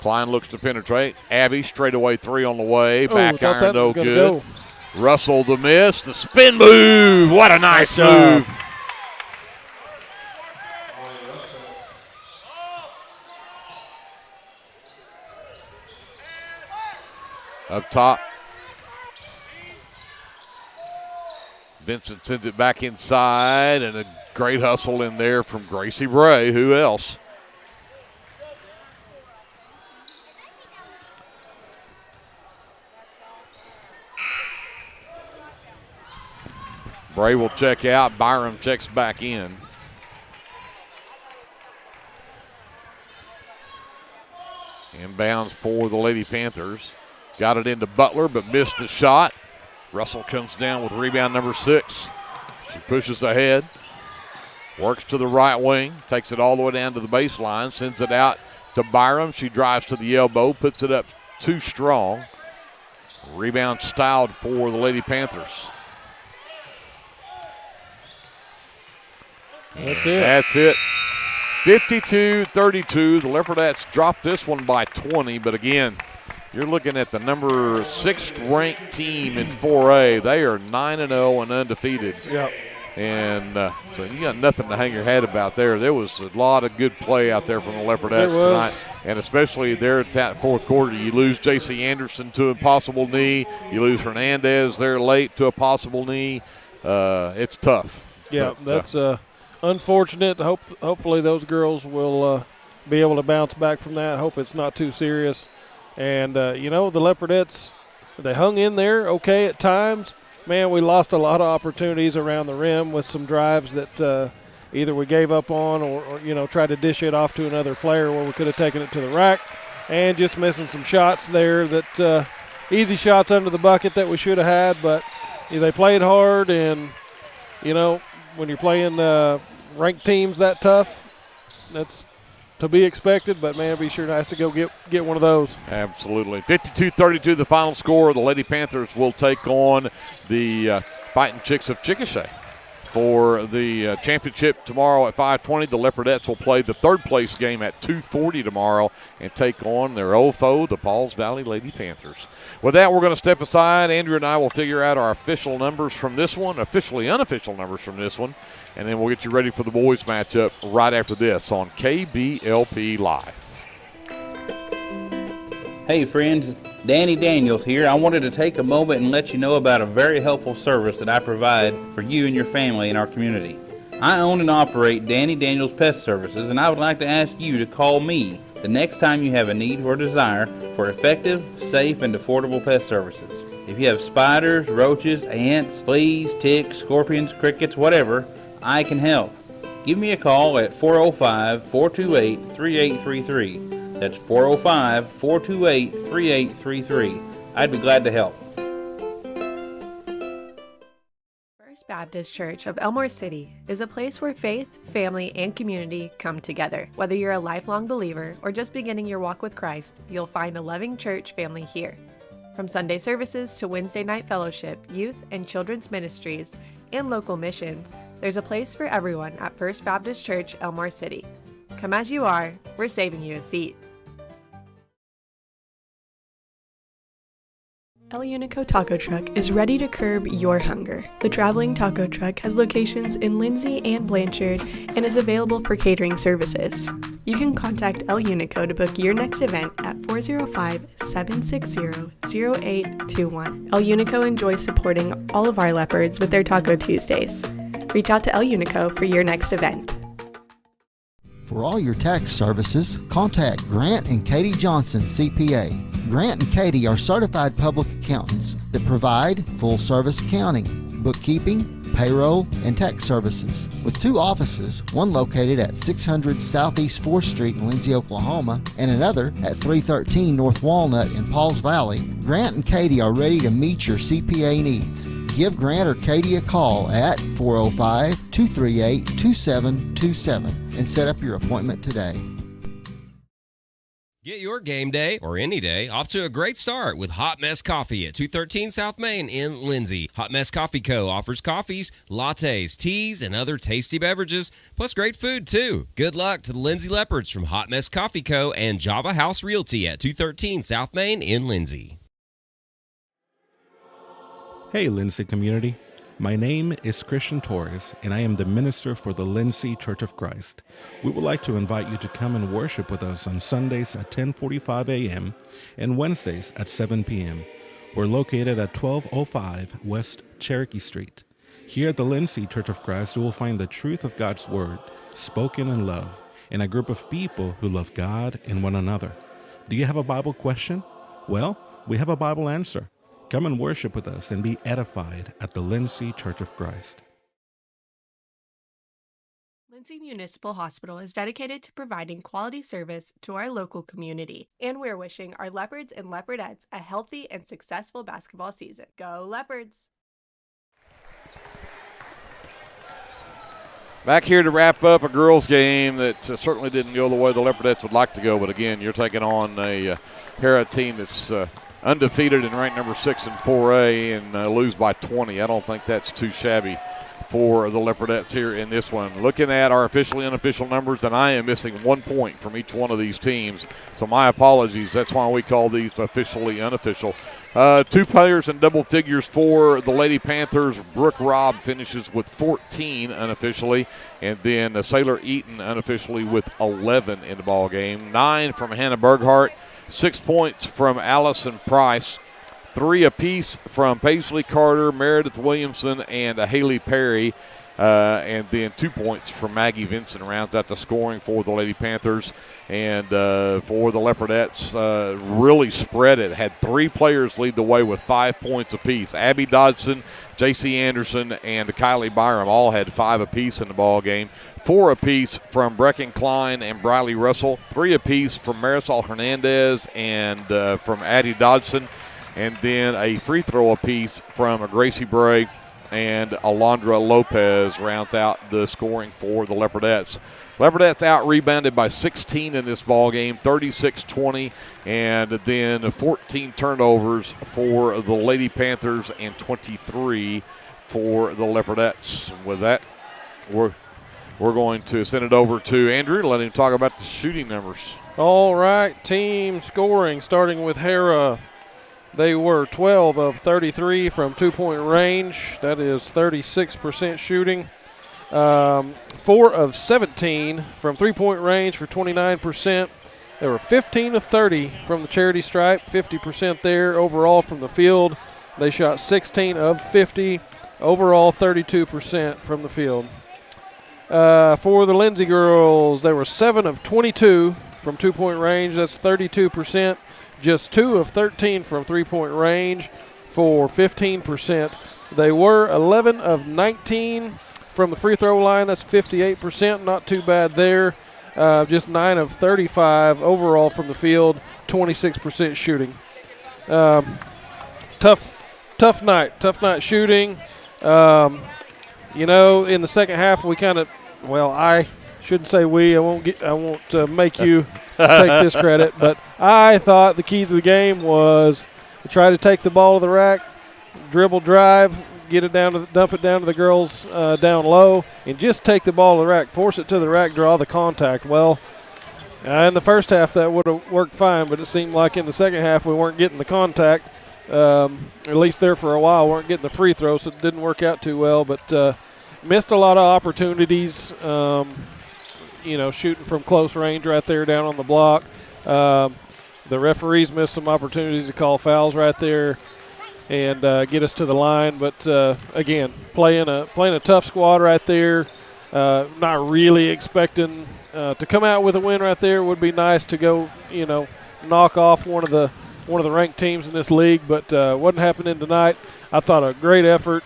Klein looks to penetrate. Abby, straightaway 3 on the way. Back iron, no good. Go. Russell the miss, the spin move. What a nice move. Up top. Vincent sends it back inside, and a great hustle in there from Gracie Bray. Who else? Bray will check out. Byram checks back in. Inbounds for the Lady Panthers. Got it into Butler, but missed the shot. Russell comes down with rebound number 6. She pushes ahead. Works to the right wing. Takes it all the way down to the baseline. Sends it out to Byram. She drives to the elbow. Puts it up too strong. Rebound styled for the Lady Panthers. That's it. That's it. 52-32. The Leopardettes dropped this one by 20, but again, you're looking at the number 6th ranked team in 4A. They are 9-0 and undefeated. Yep. And so you got nothing to hang your head about there. There was a lot of good play out there from the Leopardettes tonight. And especially there at that fourth quarter, you lose J.C. Anderson to a possible knee. You lose Hernandez there late to a possible knee. It's tough. Yeah, but, that's unfortunate. Hopefully those girls will be able to bounce back from that. Hope it's not too serious. And, the Leopardettes, they hung in there okay at times. Man, we lost a lot of opportunities around the rim with some drives that either we gave up on or tried to dish it off to another player where we could have taken it to the rack, and just missing some shots there that easy shots under the bucket that we should have had. But they played hard, and, when you're playing ranked teams that tough, that's to be expected, but man, it'd be sure nice to go get one of those. Absolutely. 52-32 the final score. The Lady Panthers will take on the Fighting Chicks of Chickasha for the championship tomorrow at 5:20. The Leopardettes will play the third place game at 2:40 tomorrow and take on their old foe, the Pauls Valley Lady Panthers. With that, we're going to step aside. Andrew and I will figure out our official numbers from this one, officially unofficial numbers from this one, and then we'll get you ready for the boys matchup right after this on KBLP Live. Hey friends, Danny Daniels here. I wanted to take a moment and let you know about a very helpful service that I provide for you and your family in our community. I own and operate Danny Daniels Pest Services, and I would like to ask you to call me the next time you have a need or desire for effective, safe, and affordable pest services. If you have spiders, roaches, ants, fleas, ticks, scorpions, crickets, whatever, I can help. Give me a call at 405-428-3833. That's 405-428-3833. I'd be glad to help. First Baptist Church of Elmore City is a place where faith, family, and community come together. Whether you're a lifelong believer or just beginning your walk with Christ, you'll find a loving church family here. From Sunday services to Wednesday night fellowship, youth and children's ministries, and local missions, there's a place for everyone at First Baptist Church, Elmore City. Come as you are, we're saving you a seat. El Unico Taco Truck is ready to curb your hunger. The traveling taco truck has locations in Lindsay and Blanchard and is available for catering services. You can contact El Unico to book your next event at 405-760-0821. El Unico enjoys supporting all of our Leopards with their Taco Tuesdays. Reach out to El Unico for your next event. For all your tax services, contact Grant and Katie Johnson, CPA. Grant and Katie are certified public accountants that provide full-service accounting, bookkeeping, payroll, and tax services. With 2 offices, one located at 600 Southeast 4th Street in Lindsay, Oklahoma, and another at 313 North Walnut in Pauls Valley, Grant and Katie are ready to meet your CPA needs. Give Grant or Katie a call at 405-238-2727 and set up your appointment today. Get your game day, or any day, off to a great start with Hot Mess Coffee at 213 South Main in Lindsay. Hot Mess Coffee Co. offers coffees, lattes, teas, and other tasty beverages, plus great food, too. Good luck to the Lindsay Leopards from Hot Mess Coffee Co. and Java House Realty at 213 South Main in Lindsay. Hey, Lindsay community. My name is Christian Torres, and I am the minister for the Lindsay Church of Christ. We would like to invite you to come and worship with us on Sundays at 10:45 a.m. and Wednesdays at 7 p.m. We're located at 1205 West Cherokee Street. Here at the Lindsay Church of Christ, you will find the truth of God's Word, spoken in love, and a group of people who love God and one another. Do you have a Bible question? Well, we have a Bible answer. Come and worship with us and be edified at the Lindsay Church of Christ. Lindsay Municipal Hospital is dedicated to providing quality service to our local community, and we're wishing our Leopards and Leopardettes a healthy and successful basketball season. Go Leopards! Back here to wrap up a girls' game that certainly didn't go the way the Leopardettes would like to go, but again, you're taking on a Harrah team that's undefeated and ranked number 6 in 4A and lose by 20. I don't think that's too shabby for the Leopardettes here in this one. Looking at our officially unofficial numbers, and I am missing 1 point from each one of these teams, so my apologies. That's why we call these officially unofficial. 2 players in double figures for the Lady Panthers. Brooke Robb finishes with 14 unofficially, and then Sailor Eaton unofficially with 11 in the ball game. 9 from Hannah Berghardt. 6 points from Allison Price, 3 apiece from Paisley Carter, Meredith Williamson, and Haley Perry, and then 2 points from Maggie Vinson rounds out the scoring for the Lady Panthers. And for the Leopardettes, really spread it. Had 3 players lead the way with 5 points apiece. Abby Dodson, J.C. Anderson, and Kylie Byram all had 5 apiece in the ball game. 4 apiece from Brecken Klein and Briley Russell. 3 apiece from Marisol Hernandez and from Addie Dodson. And then a free throw apiece from Gracie Bray and Alondra Lopez rounds out the scoring for the Leopardettes. Leopardettes out-rebounded by 16 in this ball game, 36-20, and then 14 turnovers for the Lady Panthers and 23 for the Leopardettes. With that, we're going to send it over to Andrew to let him talk about the shooting numbers. All right, team scoring, starting with Harrah. They were 12 of 33 from two-point range. That is 36% shooting. 4 of 17 from three-point range for 29%. They were 15 of 30 from the charity stripe, 50% there overall from the field. They shot 16 of 50, overall 32% from the field. For the Lindsay girls, they were 7 of 22 from two-point range. That's 32%. Just 2 of 13 from three-point range for 15%. They were 11 of 19 from the free throw line. That's 58%. Not too bad there. Just 9 of 35 overall from the field, 26% shooting. Tough night shooting. You know, in the second half, we kind of, I shouldn't say we. I won't make you take this credit, but I thought the key to the game was to try to take the ball to the rack, dribble, drive, get it down to dump it down to the girls down low, and just take the ball to the rack, force it to the rack, draw the contact. Well, in the first half that would have worked fine, but it seemed like in the second half we weren't getting the contact. At least there for a while, weren't getting the free throw, so it didn't work out too well. But missed a lot of opportunities. Shooting from close range right there down on the block. The referees missed some opportunities to call fouls right there and get us to the line. But again, playing a tough squad right there. Not really expecting to come out with a win right there. Would be nice to go, knock off one of the ranked teams in this league, but wasn't happening tonight. I thought a great effort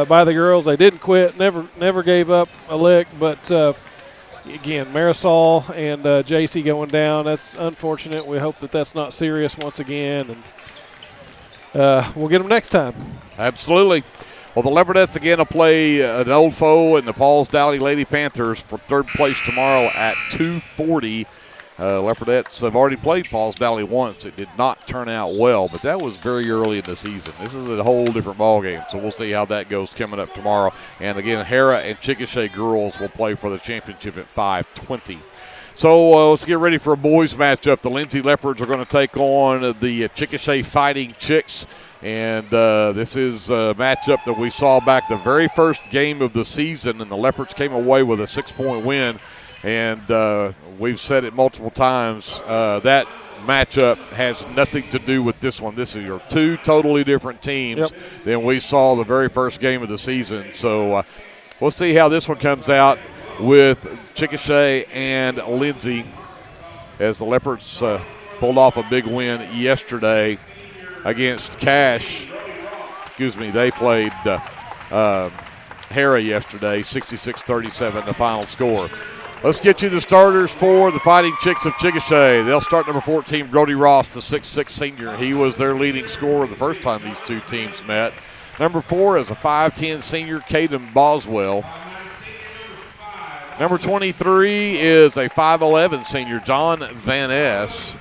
by the girls. They didn't quit, never gave up a lick, but again, Marisol and JC going down. That's unfortunate. We hope that that's not serious once again, and we'll get them next time. Absolutely. Well, the Leopardettes again will play an old foe in the Pauls Valley Lady Panthers for third place tomorrow at 2:40. Leopardettes have already played Pauls Valley once. It did not turn out well, but that was very early in the season. This is a whole different ballgame, so we'll see how that goes coming up tomorrow. And again, Harrah and Chickasha girls will play for the championship at 5:20. So let's get ready for a boys matchup. The Lindsay Leopards are going to take on the Chickasha Fighting Chicks. And this is a matchup that we saw back the very first game of the season, and the Leopards came away with a 6-point win. And we've said it multiple times, that matchup has nothing to do with this one. This is your two totally different teams than we saw the very first game of the season. So we'll see how this one comes out with Chickasha and Lindsay, as the Leopards pulled off a big win yesterday against Cash. They played Harrah yesterday, 66-37 the final score. Let's get you the starters for the Fighting Chicks of Chickasha. They'll start number 14, Brody Ross, the 6'6 senior. He was their leading scorer the first time these two teams met. Number 4 is a 5'10 senior, Caden Boswell. Number 23 is a 5'11 senior, John Van Ness.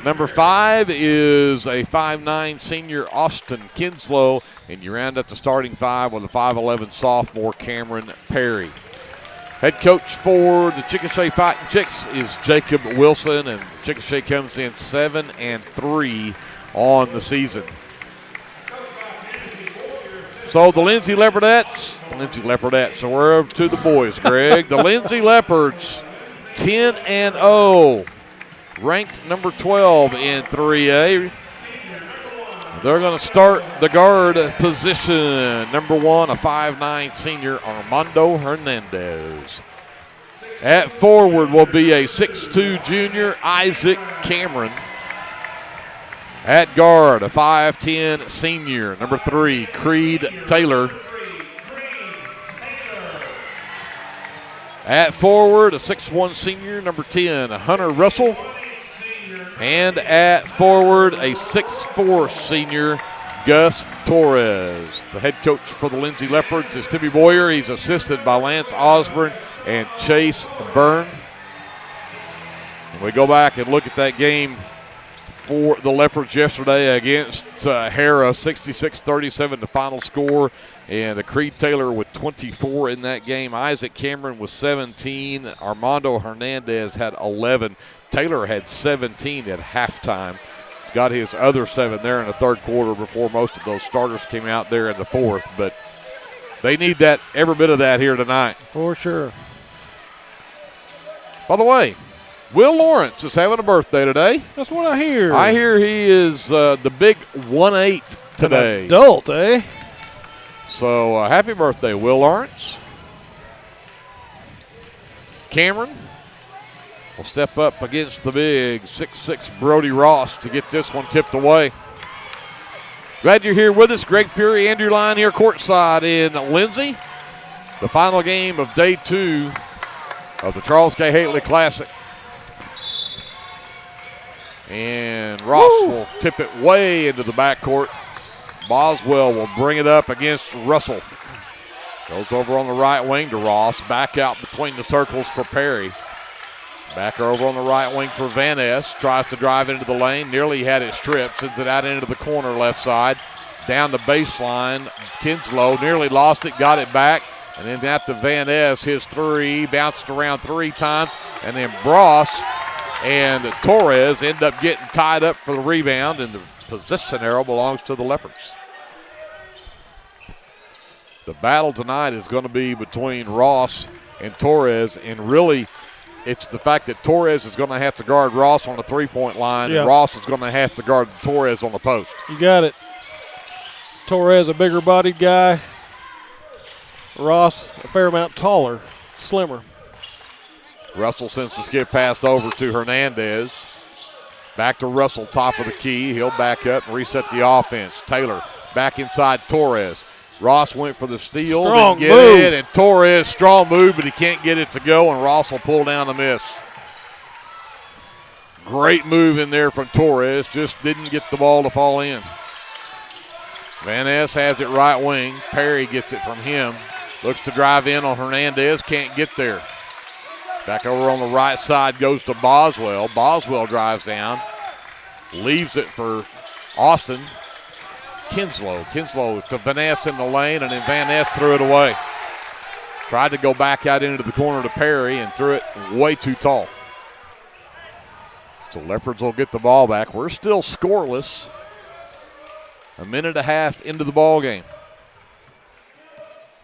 Number 5 is a 5'9 senior, Austin Kinslow, and you round up the starting 5 with a 5'11 sophomore, Cameron Perry. Head coach for the Chickasha Fighting Chicks is Jacob Wilson, and Chickasha comes in 7-3 on the season. So the Lindsay Leopardettes, so we're over to the boys, Greg. The Lindsay Leopards, 10-0. Ranked number 12 in 3A. They're going to start the guard position. Number 1, a 5'9 senior, Armando Hernandez. At forward will be a 6'2 junior, Isaac Cameron. At guard, a 5'10 senior, number 3, Creed Taylor. At forward, a 6'1 senior, number 10, Hunter Russell. And at forward, a 6'4 senior, Gus Torres. The head coach for the Lindsay Leopards is Timmy Boyer. He's assisted by Lance Osborne and Chase Byrne. And we go back and look at that game for the Leopards yesterday against Harrah, 66-37 the final score. And Creed Taylor with 24 in that game. Isaac Cameron with 17. Armando Hernandez had 11. Taylor had 17 at halftime. He's got his other 7 there in the third quarter before most of those starters came out there in the fourth. But they need that, every bit of that here tonight. For sure. By the way, Will Lawrence is having a birthday today. That's what I hear. I hear he is the big 1-8 today. An adult, eh? So happy birthday, Will Lawrence. Cameron will step up against the big 6'6" Brody Ross to get this one tipped away. Glad you're here with us. Greg Peary, Andrew Line here courtside in Lindsay. The final game of day 2 of the Charles K. Haley Classic. And Ross will tip it way into the backcourt. Boswell will bring it up against Russell. Goes over on the right wing to Ross. Back out between the circles for Perry. Back over on the right wing for Van Ness. Tries to drive into the lane. Nearly had it stripped. Sends it out into the corner left side. Down the baseline. Kinslow nearly lost it. Got it back. And then out to Van Ness. His three. Bounced around 3 times. And then Bross and Torres end up getting tied up for the rebound. And the possession arrow belongs to the Leopards. The battle tonight is going to be between Ross and Torres. And really, it's the fact that Torres is going to have to guard Ross on the 3-point line, and Ross is going to have to guard Torres on the post. You got it. Torres, a bigger-bodied guy. Ross, a fair amount taller, slimmer. Russell sends the skip pass over to Hernandez. Back to Russell, top of the key. He'll back up and reset the offense. Taylor back inside Torres. Ross went for the steal, strong didn't get it, and Torres, strong move, but he can't get it to go, and Ross will pull down the miss. Great move in there from Torres, just didn't get the ball to fall in. Van Ness has it right wing. Perry gets it from him. Looks to drive in on Hernandez, can't get there. Back over on the right side goes to Boswell. Boswell drives down, leaves it for Austin. Kinslow to Van Ness in the lane, and then Van Ness threw it away. Tried to go back out into the corner to Perry and threw it way too tall. So Leopards will get the ball back. We're still scoreless. 1.5 minutes into the ball game.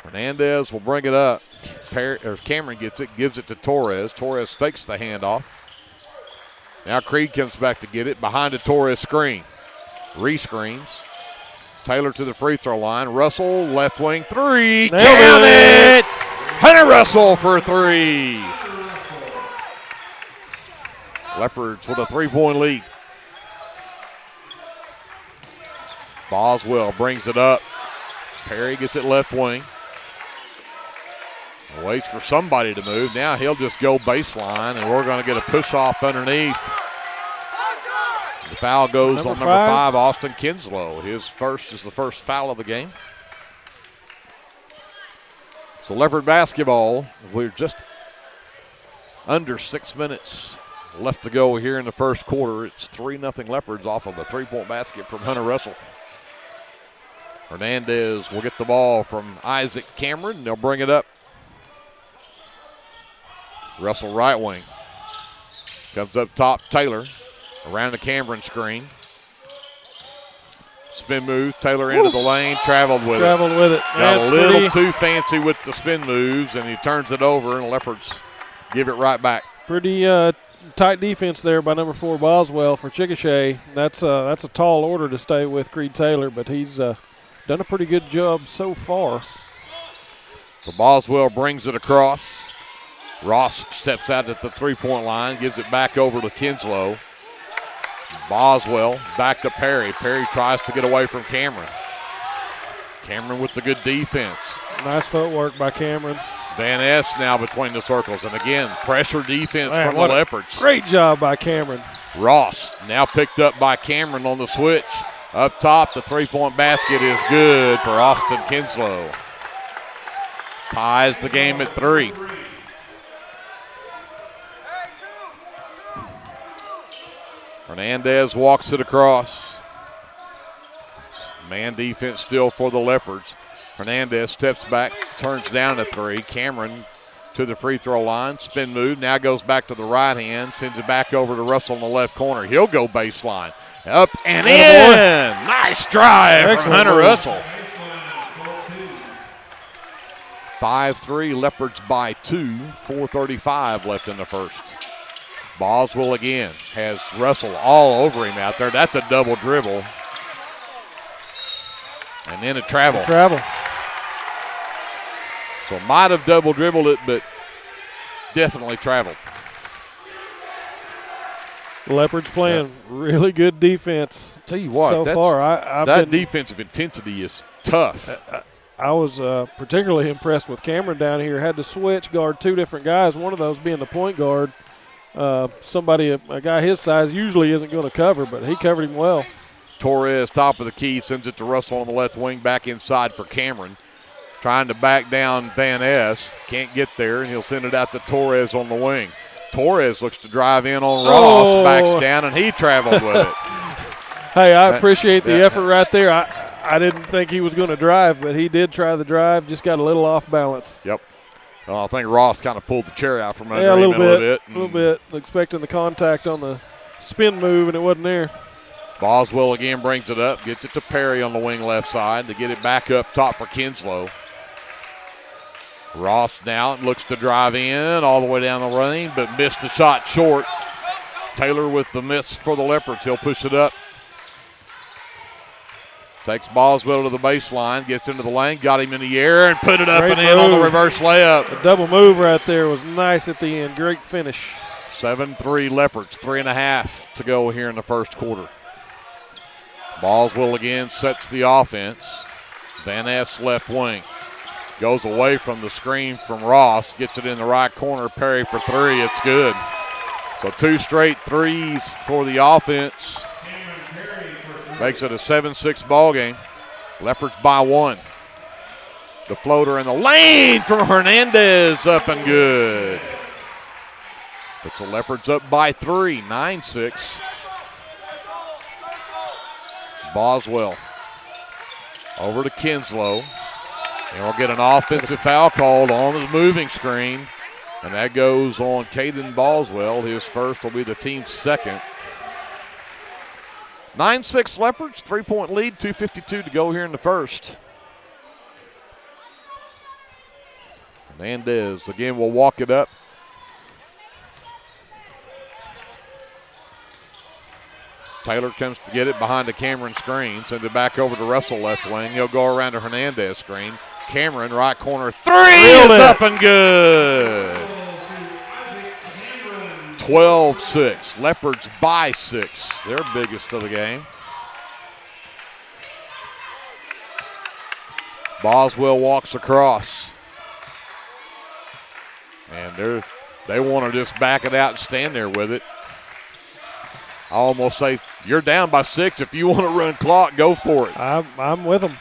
Hernandez will bring it up. Cameron gets it, gives it to Torres. Torres fakes the handoff. Now Creed comes back to get it behind a Torres screen. Rescreens. Taylor to the free throw line. Russell, left wing, 3. Count it! Hunter Russell for 3. Leopards with a 3-point lead. Boswell brings it up. Perry gets it left wing. Waits for somebody to move. Now he'll just go baseline, and we're going to get a push off underneath. The foul goes on number 5, Austin Kinslow. His first is the first foul of the game. So Leopard basketball, we're just under 6 minutes left to go here in the first quarter. It's 3-0 Leopards off of a 3-point basket from Hunter Russell. Hernandez will get the ball from Isaac Cameron. They'll bring it up. Russell right wing. Comes up top, Taylor. Around the Cameron screen. Spin move, Taylor into the lane, traveled with it. Got a little too fancy with the spin moves, and he turns it over, and the Leopards give it right back. Pretty tight defense there by number 4 Boswell for Chickasha. That's a tall order to stay with Creed Taylor, but he's done a pretty good job so far. So Boswell brings it across. Ross steps out at the 3-point line, gives it back over to Kinslow. Boswell back to Perry. Perry tries to get away from Cameron. Cameron with the good defense. Nice footwork by Cameron. Van Ness now between the circles. And again, pressure defense from the Leopards. Great job by Cameron. Ross now picked up by Cameron on the switch. Up top, the 3-point basket is good for Austin Kinslow. Ties the game at 3. Hernandez walks it across. Man defense still for the Leopards. Hernandez steps back, turns down to 3. Cameron to the free throw line. Spin move. Now goes back to the right hand. Sends it back over to Russell in the left corner. He'll go baseline. Up and in. Nice drive from Hunter Russell. 5-3, Leopards by 2, 4:35 left in the first. Boswell again has Russell all over him out there. That's a double dribble. And then a travel. So might have double dribbled it, but definitely traveled. Leopards playing really good defense. Tell you what, so far. That defensive intensity is tough. I was particularly impressed with Cameron down here. Had to switch guard 2 different guys, one of those being the point guard. A guy his size usually isn't going to cover, but he covered him well. Torres, top of the key, sends it to Russell on the left wing, back inside for Cameron. Trying to back down Van Ness. Can't get there, and he'll send it out to Torres on the wing. Torres looks to drive in on Ross, backs down, and he traveled with it. Hey, I appreciate the effort right there. I didn't think he was going to drive, but he did try the drive, just got a little off balance. Yep. Well, I think Ross kind of pulled the chair out from under him a little bit. A little bit. Expecting the contact on the spin move, and it wasn't there. Boswell again brings it up, gets it to Perry on the wing left side to get it back up top for Kinslow. Ross now looks to drive in all the way down the lane, but missed the shot short. Taylor with the miss for the Leopards. He'll push it up. Takes Boswell to the baseline, gets into the lane, got him in the air, and put it up and in on the reverse layup. A double move right there was nice at the end. Great finish. 7-3 Leopards, 3.5 to go here in the first quarter. Boswell again sets the offense. Van Ness left wing. Goes away from the screen from Ross, gets it in the right corner. Perry for 3, it's good. So 2 straight threes for the offense. Makes it a 7-6 ball game. Leopards by 1. The floater in the lane from Hernandez, up and good. Puts the Leopards up by 3, 9-6. Boswell over to Kinslow. And we'll get an offensive foul called on the moving screen. And that goes on Caden Boswell. His first will be the team's second. 9-6 Leopards, 3-point lead, 2:52 to go here in the first. Hernandez again will walk it up. Taylor comes to get it behind the Cameron screen, sends it back over to Russell left wing. He'll go around to Hernandez screen. Cameron right corner, 3 is up and good. 12-6. Leopards by 6. Their biggest of the game. Boswell walks across. And they want to just back it out and stand there with it. I almost say you're down by 6. If you want to run clock, go for it. I'm with them.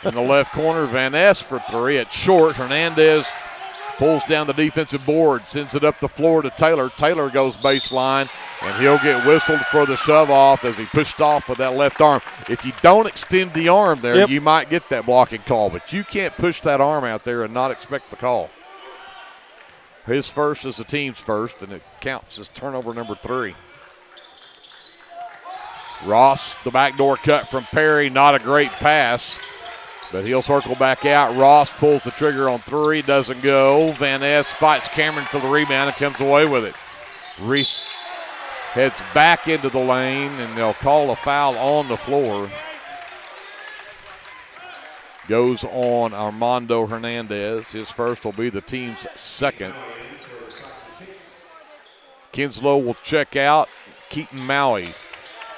In the left corner, Van Ness for 3. It's short. Hernandez pulls down the defensive board, sends it up the floor to Taylor. Taylor goes baseline, and he'll get whistled for the shove off as he pushed off with that left arm. If you don't extend the arm there, you might get that blocking call, but you can't push that arm out there and not expect the call. His first is the team's first, and it counts as turnover number 3. Ross, the backdoor cut from Perry, not a great pass, but he'll circle back out. Ross pulls the trigger on 3, doesn't go. Van Ness fights Cameron for the rebound and comes away with it. Reese heads back into the lane, and they'll call a foul on the floor. Goes on Armando Hernandez. His first will be the team's second. Kinslow will check out. Keaton Maui,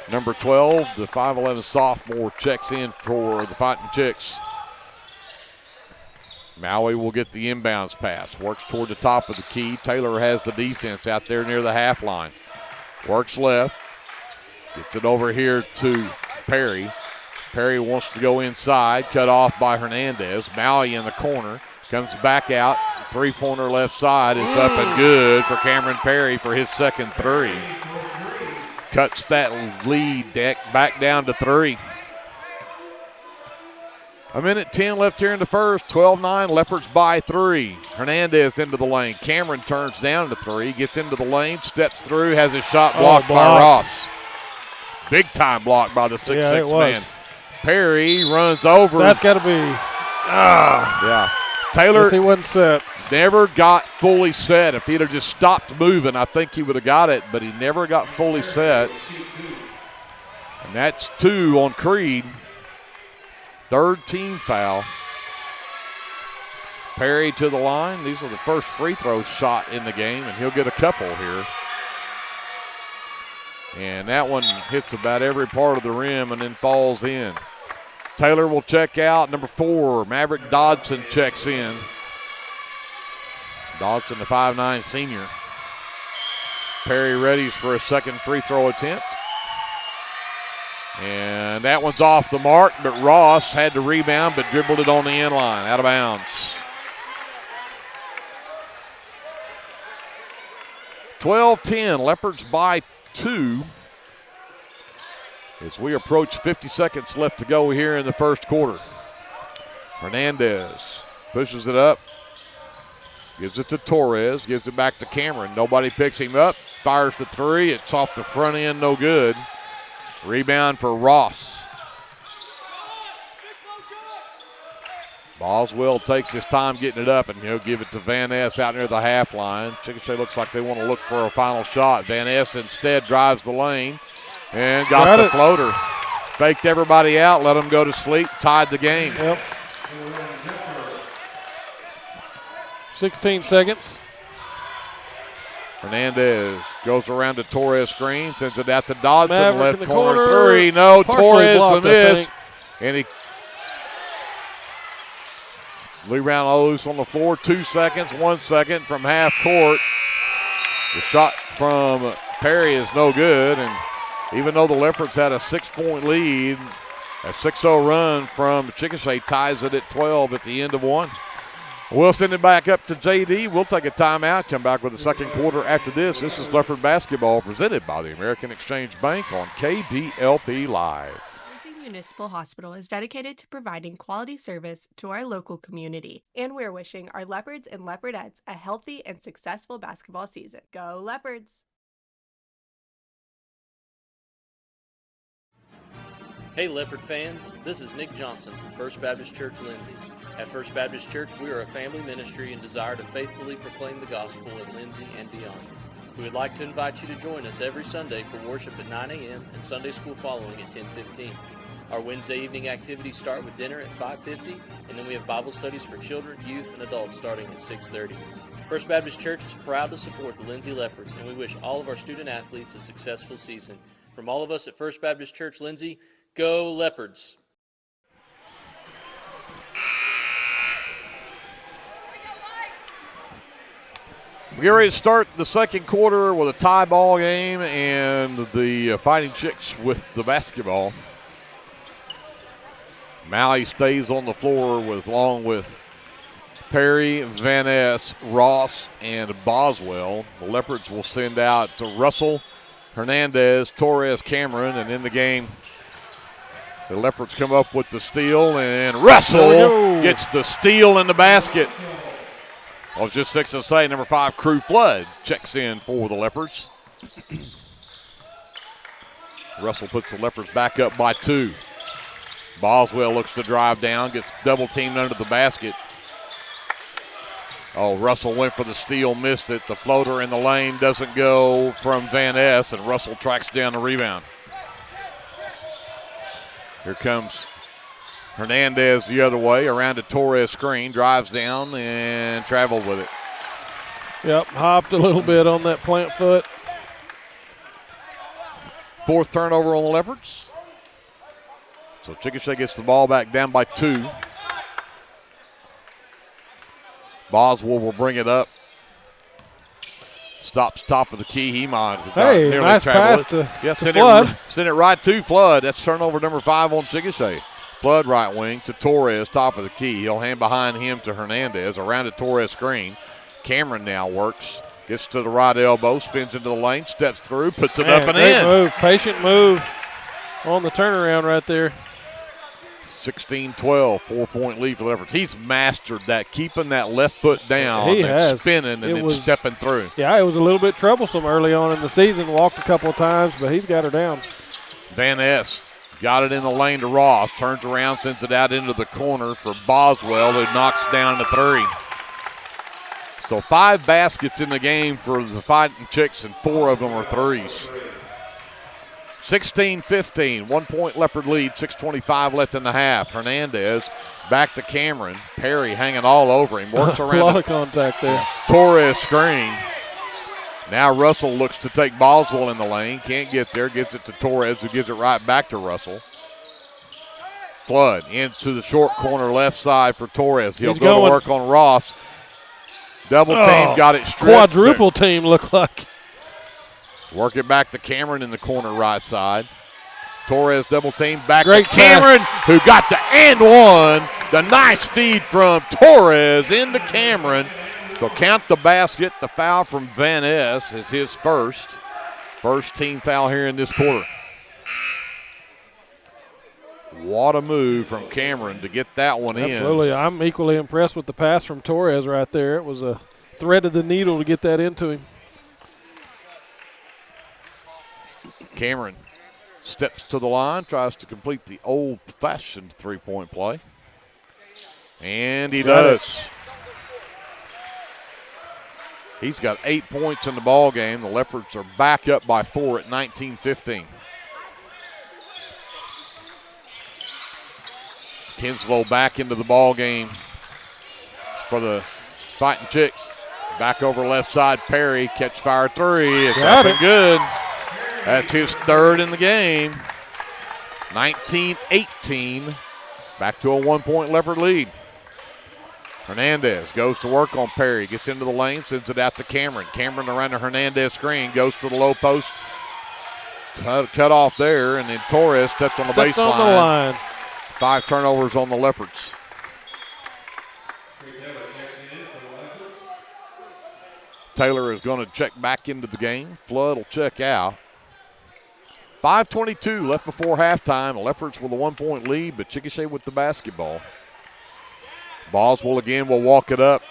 number 12, the 5'11 sophomore, checks in for the Fighting Chicks. Maui will get the inbounds pass. Works toward the top of the key. Taylor has the defense out there near the half line. Works left. Gets it over here to Perry. Perry wants to go inside. Cut off by Hernandez. Maui in the corner. Comes back out. Three-pointer left side. It's up and good for Cameron Perry for his second 3. Cuts that lead back down to 3. A minute 10 left here in the first. 12-9, Leopards by 3. Hernandez into the lane. Cameron turns down to 3, gets into the lane, steps through, has his shot blocked by Ross. Big time block by the 6'6 man. Perry runs over. That's got to be. Yeah. Taylor Guess he wasn't set. Never got fully set. If he'd have just stopped moving, I think he would have got it, but he never got fully set. And that's 2 on Creed. 3rd team foul. Perry to the line. These are the first free throw shot in the game, and he'll get a couple here. And that one hits about every part of the rim and then falls in. Taylor will check out. Number 4, Maverick Dodson checks in. Dodson, the 5'9" senior. Perry readies for a second free throw attempt. And that one's off the mark, but Ross had to rebound but dribbled it on the end line, out of bounds. 12-10, Leopards by 2. As we approach 50 seconds left to go here in the first quarter. Hernandez pushes it up. Gives it to Torres, gives it back to Cameron. Nobody picks him up, fires the 3. It's off the front end, no good. Rebound for Ross. Boswell takes his time getting it up, and he'll give it to Van Ness out near the half line. Chickasha looks like they want to look for a final shot. Van Ness instead drives the lane and got the floater. Faked everybody out, let them go to sleep, tied the game. Yep. 16 seconds. Hernandez goes around to Torres screen, sends it out to Dodson, Maverick left corner 3. No, Torres the miss. And he rebound loose on the floor. 2 seconds, 1 second from half court. The shot from Perry is no good. And even though the Leopards had a 6-point lead, a 6-0 run from Chickasha ties it at 12 at the end of 1. We'll send it back up to JD. We'll take a timeout, come back with the second quarter after this. This is Leopard basketball presented by the American Exchange Bank on KBLP Live. Lindsay Municipal Hospital is dedicated to providing quality service to our local community. And we're wishing our Leopards and Leopardettes a healthy and successful basketball season. Go Leopards! Hey Leopard fans, this is Nick Johnson from First Baptist Church Lindsay. At First Baptist Church, we are a family ministry and desire to faithfully proclaim the gospel in Lindsay and beyond. We would like to invite you to join us every Sunday for worship at 9 a.m. and Sunday school following at 10:15. Our Wednesday evening activities start with dinner at 5:50, and then we have Bible studies for children, youth, and adults starting at 6:30. First Baptist Church is proud to support the Lindsay Leopards, and we wish all of our student athletes a successful season. From all of us at First Baptist Church Lindsay, go Leopards! We're ready to start the second quarter with a tie ball game and the Fighting Chicks with the basketball. Malley stays on the floor along with Perry, Van Ness, Ross, and Boswell. The Leopards will send out to Russell, Hernandez, Torres, Cameron, and in the game, the Leopards come up with the steal, and Russell gets the steal in the basket. I was just fixing to say, number 5, Crew Flood checks in for the Leopards. Russell puts the Leopards back up by 2. Boswell looks to drive down, gets double teamed under the basket. Oh, Russell went for the steal, missed it. The floater in the lane doesn't go from Van Ness, and Russell tracks down the rebound. Here comes Hernandez the other way, around to Torres screen, drives down and traveled with it. Yep, hopped a little bit on that plant foot. 4th turnover on the Leopards. So Chickasha gets the ball back down by 2. Boswell will bring it up. Stops top of the key. He might hey, nice pass to Flood. Send it right to Flood. That's turnover number 5 on Chickasha. Flood right wing to Torres, top of the key. He'll hand behind him to Hernandez, around to Torres screen. Cameron now works, gets to the right elbow, spins into the lane, steps through, puts it up and in. Move, patient move on the turnaround right there. 16-12, 4-point lead for the Leopards. He's mastered that, keeping that left foot down spinning and then stepping through. Yeah, it was a little bit troublesome early on in the season. Walked a couple of times, but he's got her down. Van Ness Got it in the lane to Ross. Turns around, sends it out into the corner for Boswell, who knocks down the 3. So 5 baskets in the game for the Fighting Chicks, and 4 of them are threes. 16-15, 1 point Leopard lead, 6:25 left in the half. Hernandez back to Cameron. Perry hanging all over him. Works around. A lot of contact there. Torres screen. Now Russell looks to take Boswell in the lane. Can't get there. Gets it to Torres, who gives it right back to Russell. Flood into the short corner left side for Torres. He'll go to work on Ross. Double team, got it stripped. Quadruple team look like. Work it back to Cameron in the corner right side. Torres double team back Great to Cameron, who got the and one. The nice feed from Torres into Cameron. So count the basket. The foul from Van Ness is his first. First team foul here in this quarter. What a move from Cameron to get that one in. Absolutely. I'm equally impressed with the pass from Torres right there. It was a thread of the needle to get that into him. Cameron steps to the line, tries to complete the old-fashioned three-point play. And he does. He's got 8 points in the ball game. The Leopards are back up by 4 at 19-15. Kinslow back into the ball game for the Fighting Chicks. Back over left side, Perry, catch fire 3. It's up and good. That's his third in the game. 19-18. Back to a 1 point Leopard lead. Hernandez goes to work on Perry. Gets into the lane, sends it out to Cameron. Cameron around the Hernandez screen, goes to the low post. Cut off there, and then Torres stepped on the baseline. On the line. 5 turnovers on the Leopards. Taylor is going to check back into the game. Flood will check out. 5:22 left before halftime. The Leopards with a 1 point lead, but Chickasha with the basketball. Boswell again will walk it up.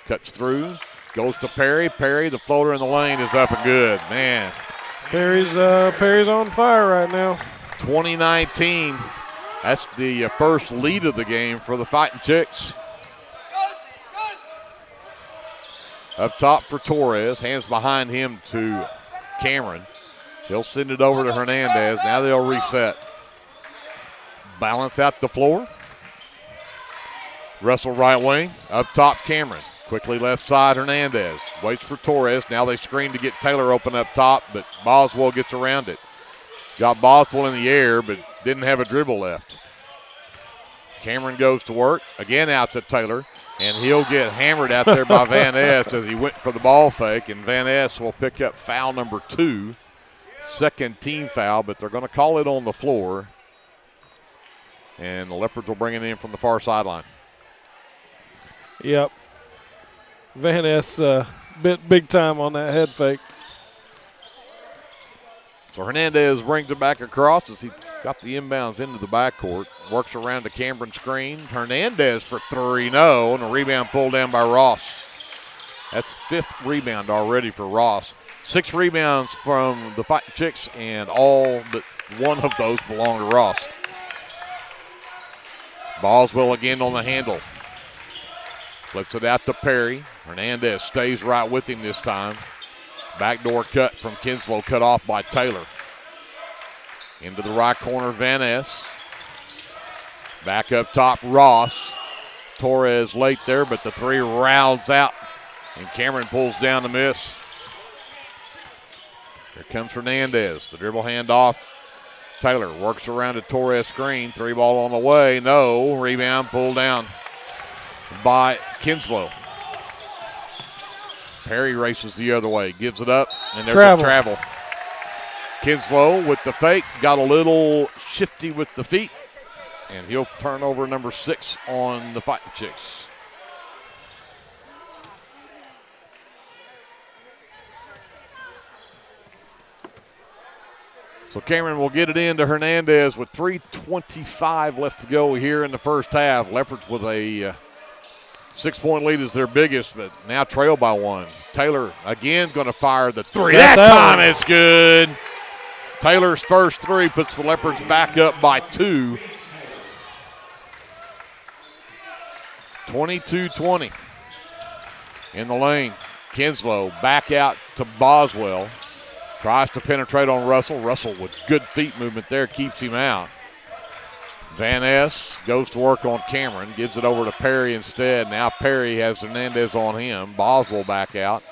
Cuts through, goes to Perry. Perry, the floater in the lane, is up and good. Man. Perry's on fire right now. 2019. That's the first lead of the game for the Fighting Chicks. Up top for Torres, hands behind him to Cameron. He'll send it over to Hernandez. Now they'll reset. Balance out the floor. Russell right wing, up top Cameron. Quickly left side Hernandez. Waits for Torres. Now they screen to get Taylor open up top, but Boswell gets around it. Got Boswell in the air, but didn't have a dribble left. Cameron goes to work. Again out to Taylor. And he'll get hammered out there by Van Ness as he went for the ball fake. And Van Ness will pick up foul number 2. Second team foul, but they're going to call it on the floor. And the Leopards will bring it in from the far sideline. Yep. Van Ness big time on that head fake. So Hernandez brings it back across as he got the inbounds into the backcourt. Works around the Cameron screen. Hernandez for 3, no, and a rebound pulled down by Ross. That's 5th rebound already for Ross. 6 rebounds from the Fighting Chicks, and all but one of those belong to Ross. Boswell again on the handle. Flips it out to Perry. Hernandez stays right with him this time. Backdoor cut from Kinslow, cut off by Taylor. Into the right corner, Van Ness. Back up top, Ross. Torres late there, but the 3 rounds out, and Cameron pulls down the miss. Here comes Hernandez. The dribble handoff. Taylor works around a Torres screen. 3 ball on the way. No. Rebound pulled down by Kinslow. Perry races the other way. Gives it up, and there's a travel. Kinslow with the fake. Got a little shifty with the feet, and he'll turn over number 6 on the Fighting Chicks. So Cameron will get it into Hernandez with 3:25 left to go here in the first half. Leopards with a 6-point lead is their biggest, but now trailed by 1. Taylor again going to fire the 3. That's That out. time it's good. Taylor's first 3 puts the Leopards back up by 2. 22-20. In the lane, Kinslow back out to Boswell. Tries to penetrate on Russell. Russell with good feet movement there keeps him out. Van Ness goes to work on Cameron, gives it over to Perry instead. Now Perry has Hernandez on him. Boswell back out.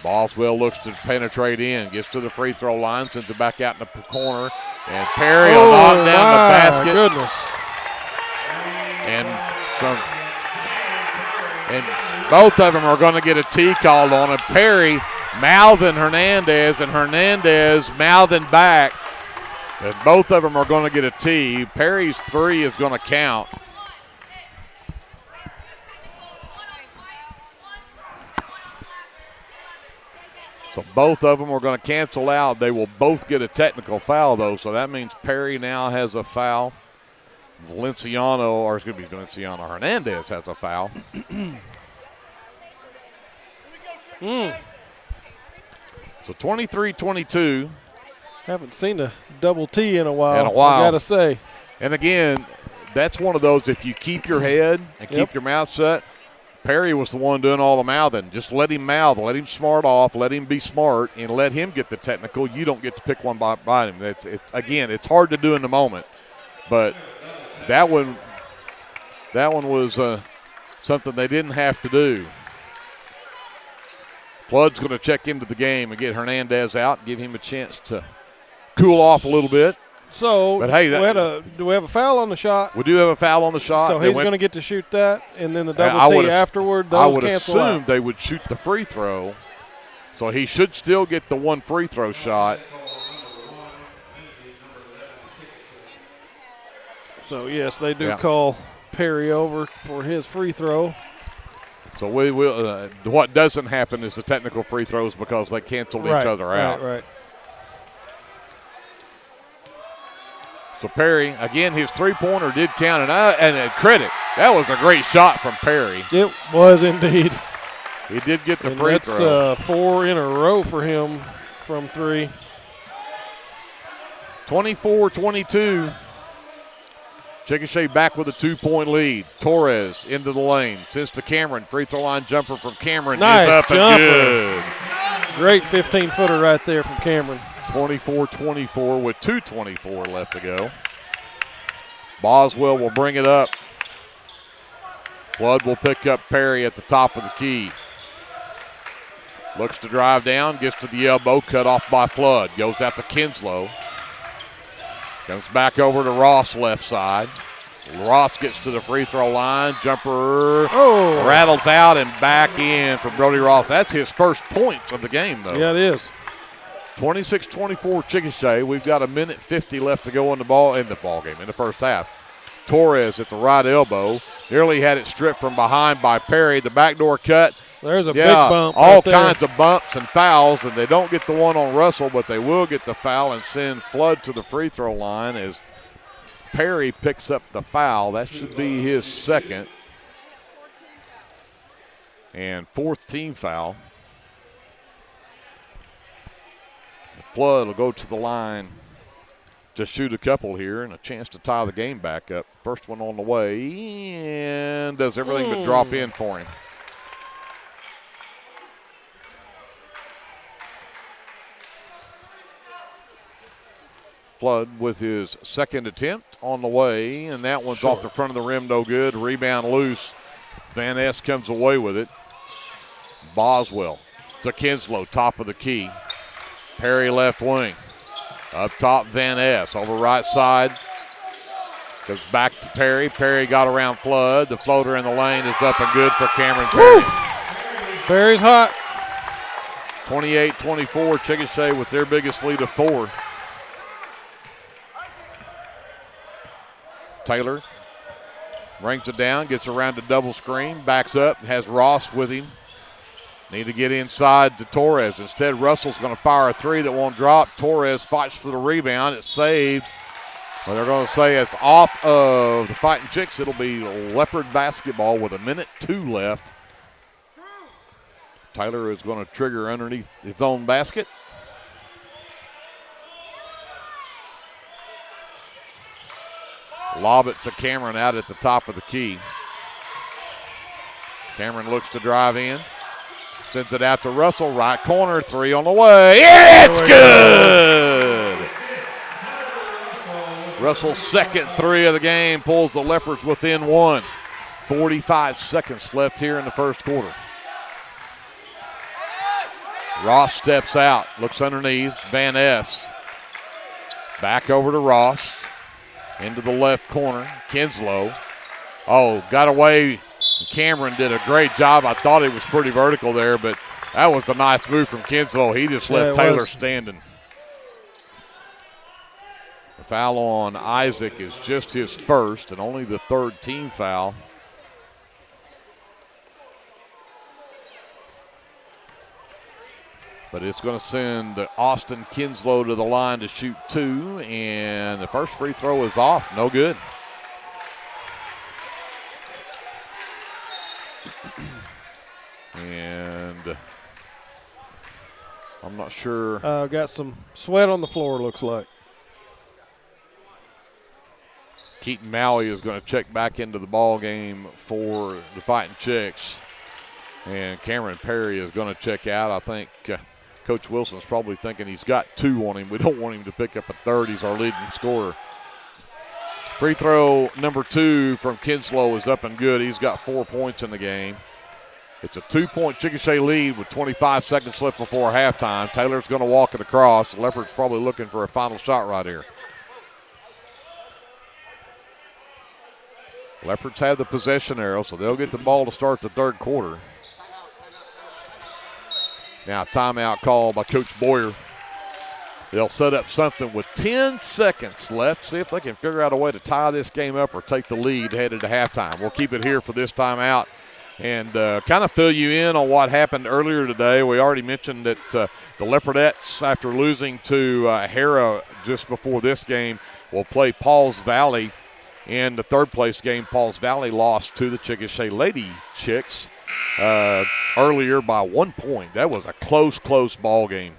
Boswell looks to penetrate in, gets to the free throw line, sends it back out in the corner, and Perry will knock down the basket. Goodness. And both of them are going to get a T called on him. Perry mouthing Hernandez, and Hernandez mouthing back. And both of them are going to get a T. Perry's 3 is going to count. So both of them are going to cancel out. They will both get a technical foul, though, so that means Perry now has a foul. Valenciano Hernandez has a foul. So 23-22. Haven't seen a double T in a while. I got to say. And again, that's one of those, if you keep your head and keep your mouth shut, Perry was the one doing all the mouthing. Just let him mouth, let him smart off, let him be smart, and let him get the technical. You don't get to pick one by him. Again, it's hard to do in the moment. But that one was something they didn't have to do. Flood's going to check into the game and get Hernandez out, give him a chance to cool off a little bit. So, but hey, do we have a foul on the shot? We do have a foul on the shot. So he's going to get to shoot that, and then the double T afterward, those I would cancel assume out. they would shoot the free throw. So he should still get the 1 free throw shot. So, yes, they do call Perry over for his free throw. So we will. What doesn't happen is the technical free throws because they cancel each other out. Right. So Perry, again, his 3-pointer did count, and credit. That was a great shot from Perry. It was indeed. He did get the free throw. That's 4 in a row for him from 3. 24-22. Chickasha back with a 2-point lead. Torres into the lane. Sends to Cameron. Free throw line jumper from Cameron nice is up jumper. and good. Great 15-footer right there from Cameron. 24-24 with 2:24 left to go. Boswell will bring it up. Flood will pick up Perry at the top of the key. Looks to drive down, gets to the elbow, cut off by Flood. Goes out to Kinslow. Comes back over to Ross left side. Ross gets to the free throw line. Jumper rattles out and back in from Brody Ross. That's his first points of the game, though. Yeah, it is. 26-24 Chickasha. We've got 1:50 left to go in the ball game in the first half. Torres at the right elbow. Nearly had it stripped from behind by Perry. The backdoor cut. There's a big bump. All right there. kinds of bumps and fouls, and they don't get the one on Russell, but they will get the foul and send Flood to the free throw line as Perry picks up the foul. That should be his second and 4th team foul. Flood will go to the line to shoot a couple here and a chance to tie the game back up. First one on the way and does everything but drop in for him. Flood with his second attempt on the way, and that one's off the front of the rim, no good. Rebound loose. Van Ness comes away with it. Boswell to Kinslow, top of the key. Perry left wing. Up top, Van Ness over right side. Goes back to Perry. Perry got around Flood. The floater in the lane is up and good for Cameron Perry. Perry's hot. 28-24, Chickasha with their biggest lead of 4. Taylor brings it down, gets around the double screen, backs up, has Ross with him. Need to get inside to Torres. Instead, Russell's going to fire a 3 that won't drop. Torres fights for the rebound. It's saved Well, they're going to say it's off of the Fighting Chicks. It'll be Leopard basketball with 1:02 left. Taylor is going to trigger underneath his own basket. Lob it to Cameron out at the top of the key. Cameron looks to drive in. Sends it out to Russell. Right corner. 3 on the way. It's good! Russell's second 3 of the game pulls the Leopards within 1. 45 seconds left here in the first quarter. Ross steps out. Looks underneath. Van Ness. Back over to Ross. Into the left corner. Kinslow. Oh, got away. Cameron did a great job. I thought he was pretty vertical there, but that was a nice move from Kinslow. He just left Taylor standing. The foul on Isaac is just his first and only the third team foul. But it's going to send Austin Kinslow to the line to shoot 2, and the first free throw is off. No good. And I'm not sure. Got some sweat on the floor, looks like. Keaton Maui is going to check back into the ball game for the Fighting Chicks. And Cameron Perry is going to check out. I think Coach Wilson's probably thinking he's got 2 on him. We don't want him to pick up a third. He's our leading scorer. Free throw number 2 from Kinslow is up and good. He's got 4 points in the game. It's a 2-point Chickasha lead with 25 seconds left before halftime. Taylor's going to walk it across. The Leopards probably looking for a final shot right here. Leopards have the possession arrow, so they'll get the ball to start the third quarter. Now timeout call by Coach Boyer. They'll set up something with 10 seconds left. See if they can figure out a way to tie this game up or take the lead headed to halftime. We'll keep it here for this timeout and kind of fill you in on what happened earlier today. We already mentioned that the Leopardettes, after losing to Harrah just before this game, will play Pauls Valley in the third-place game. Pauls Valley lost to the Chickasha Lady Chicks earlier by 1 point. That was a close ball game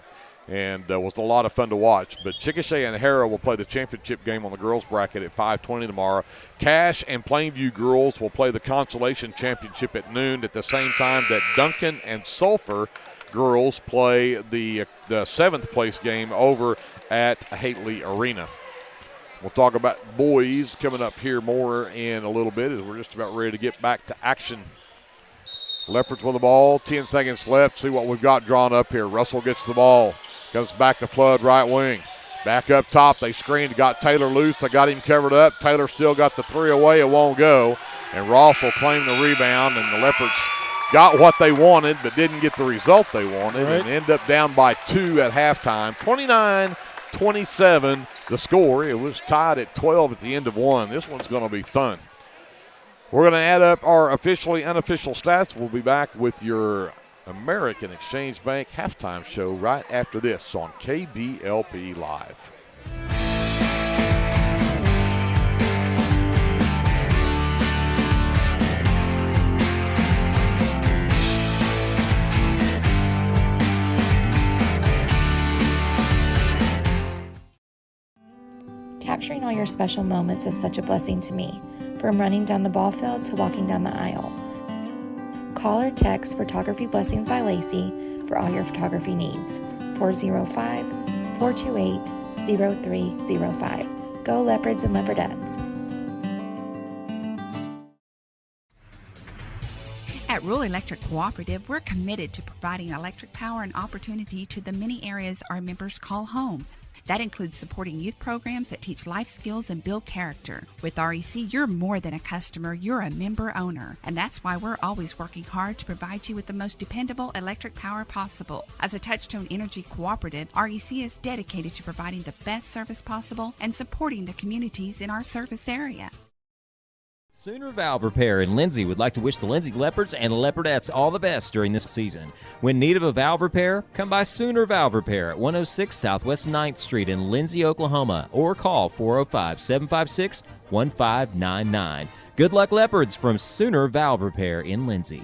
and was a lot of fun to watch. But Chickasha and Harrah will play the championship game on the girls bracket at 5:20 tomorrow. Cache and Plainview girls will play the consolation championship at noon at the same time that Duncan and Sulphur girls play the seventh-place game over at Hately Arena. We'll talk about boys coming up here more in a little bit as we're just about ready to get back to action. Leopards with the ball, 10 seconds left. See what we've got drawn up here. Russell gets the ball, comes back to Flood, right wing. Back up top, they screened, got Taylor loose. They got him covered up. Taylor still got the 3 away. It won't go. And Ross will claim the rebound, and the Leopards got what they wanted but didn't get the result they wanted and end up down by 2 at halftime. 29-27 the score. It was tied at 12 at the end of 1. This one's going to be fun. We're going to add up our officially unofficial stats. We'll be back with your American Exchange Bank halftime show right after this on KBLP Live. Capturing all your special moments is such a blessing to me, from running down the ball field to walking down the aisle. Call or text Photography Blessings by Lacey for all your photography needs. 405-428-0305. Go Leopards and Leopardettes. At Rural Electric Cooperative, we're committed to providing electric power and opportunity to the many areas our members call home. That includes supporting youth programs that teach life skills and build character. With REC, you're more than a customer, you're a member owner. And that's why we're always working hard to provide you with the most dependable electric power possible. As a Touchstone Energy Cooperative, REC is dedicated to providing the best service possible and supporting the communities in our service area. Sooner Valve Repair in Lindsay would like to wish the Lindsay Leopards and Leopardettes all the best during this season. When in need of a valve repair, come by Sooner Valve Repair at 106 Southwest 9th Street in Lindsay, Oklahoma, or call 405-756-1599. Good luck, Leopards, from Sooner Valve Repair in Lindsay.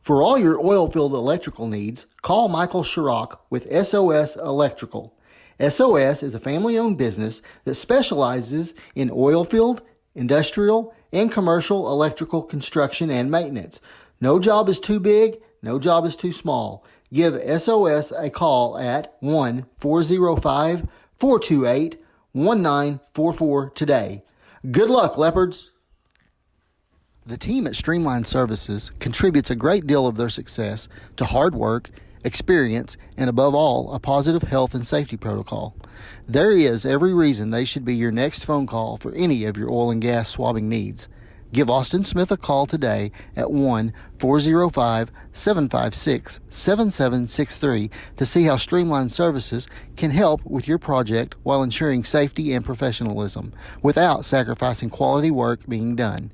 For all your oil-filled electrical needs, call Michael Schirach with SOS Electrical. SOS is a family-owned business that specializes in oil-filled, industrial, and commercial electrical construction and maintenance. No job is too big, no job is too small. Give SOS a call at 1-405-428-1944 today. Good luck, Leopards! The team at Streamline Services contributes a great deal of their success to hard work, experience, and above all, a positive health and safety protocol. There is every reason they should be your next phone call for any of your oil and gas swabbing needs. Give Austin Smith a call today at 1-405-756-7763 to see how Streamline Services can help with your project while ensuring safety and professionalism without sacrificing quality work being done.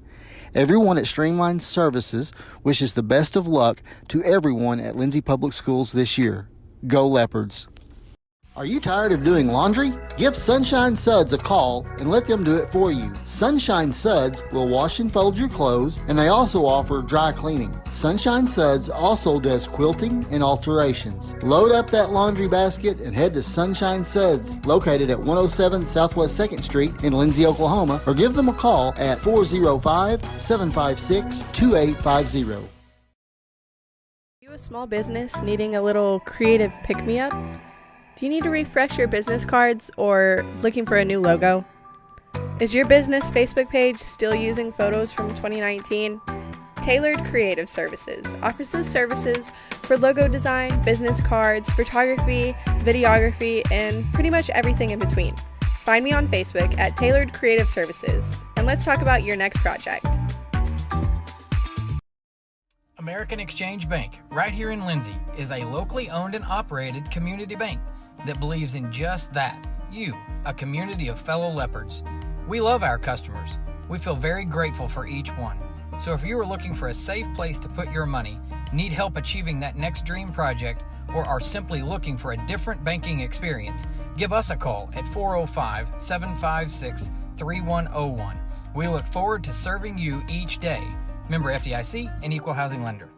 Everyone at Streamline Services wishes the best of luck to everyone at Lindsay Public Schools this year. Go Leopards! Are you tired of doing laundry? Give Sunshine Suds a call and let them do it for you. Sunshine Suds will wash and fold your clothes, and they also offer dry cleaning. Sunshine Suds also does quilting and alterations. Load up that laundry basket and head to Sunshine Suds, located at 107 Southwest 2nd Street in Lindsay, Oklahoma, or give them a call at 405-756-2850. Are you a small business needing a little creative pick-me-up? Do you need to refresh your business cards or looking for a new logo? Is your business Facebook page still using photos from 2019? Tailored Creative Services offers services for logo design, business cards, photography, videography, and pretty much everything in between. Find me on Facebook at Tailored Creative Services, and let's talk about your next project. American Exchange Bank, right here in Lindsay, is a locally owned and operated community bank that believes in just that, you, a community of fellow Leopards. We love our customers. We feel very grateful for each one. So if you are looking for a safe place to put your money, need help achieving that next dream project, or are simply looking for a different banking experience, give us a call at 405-756-3101. We look forward to serving you each day. Member FDIC and Equal Housing Lender.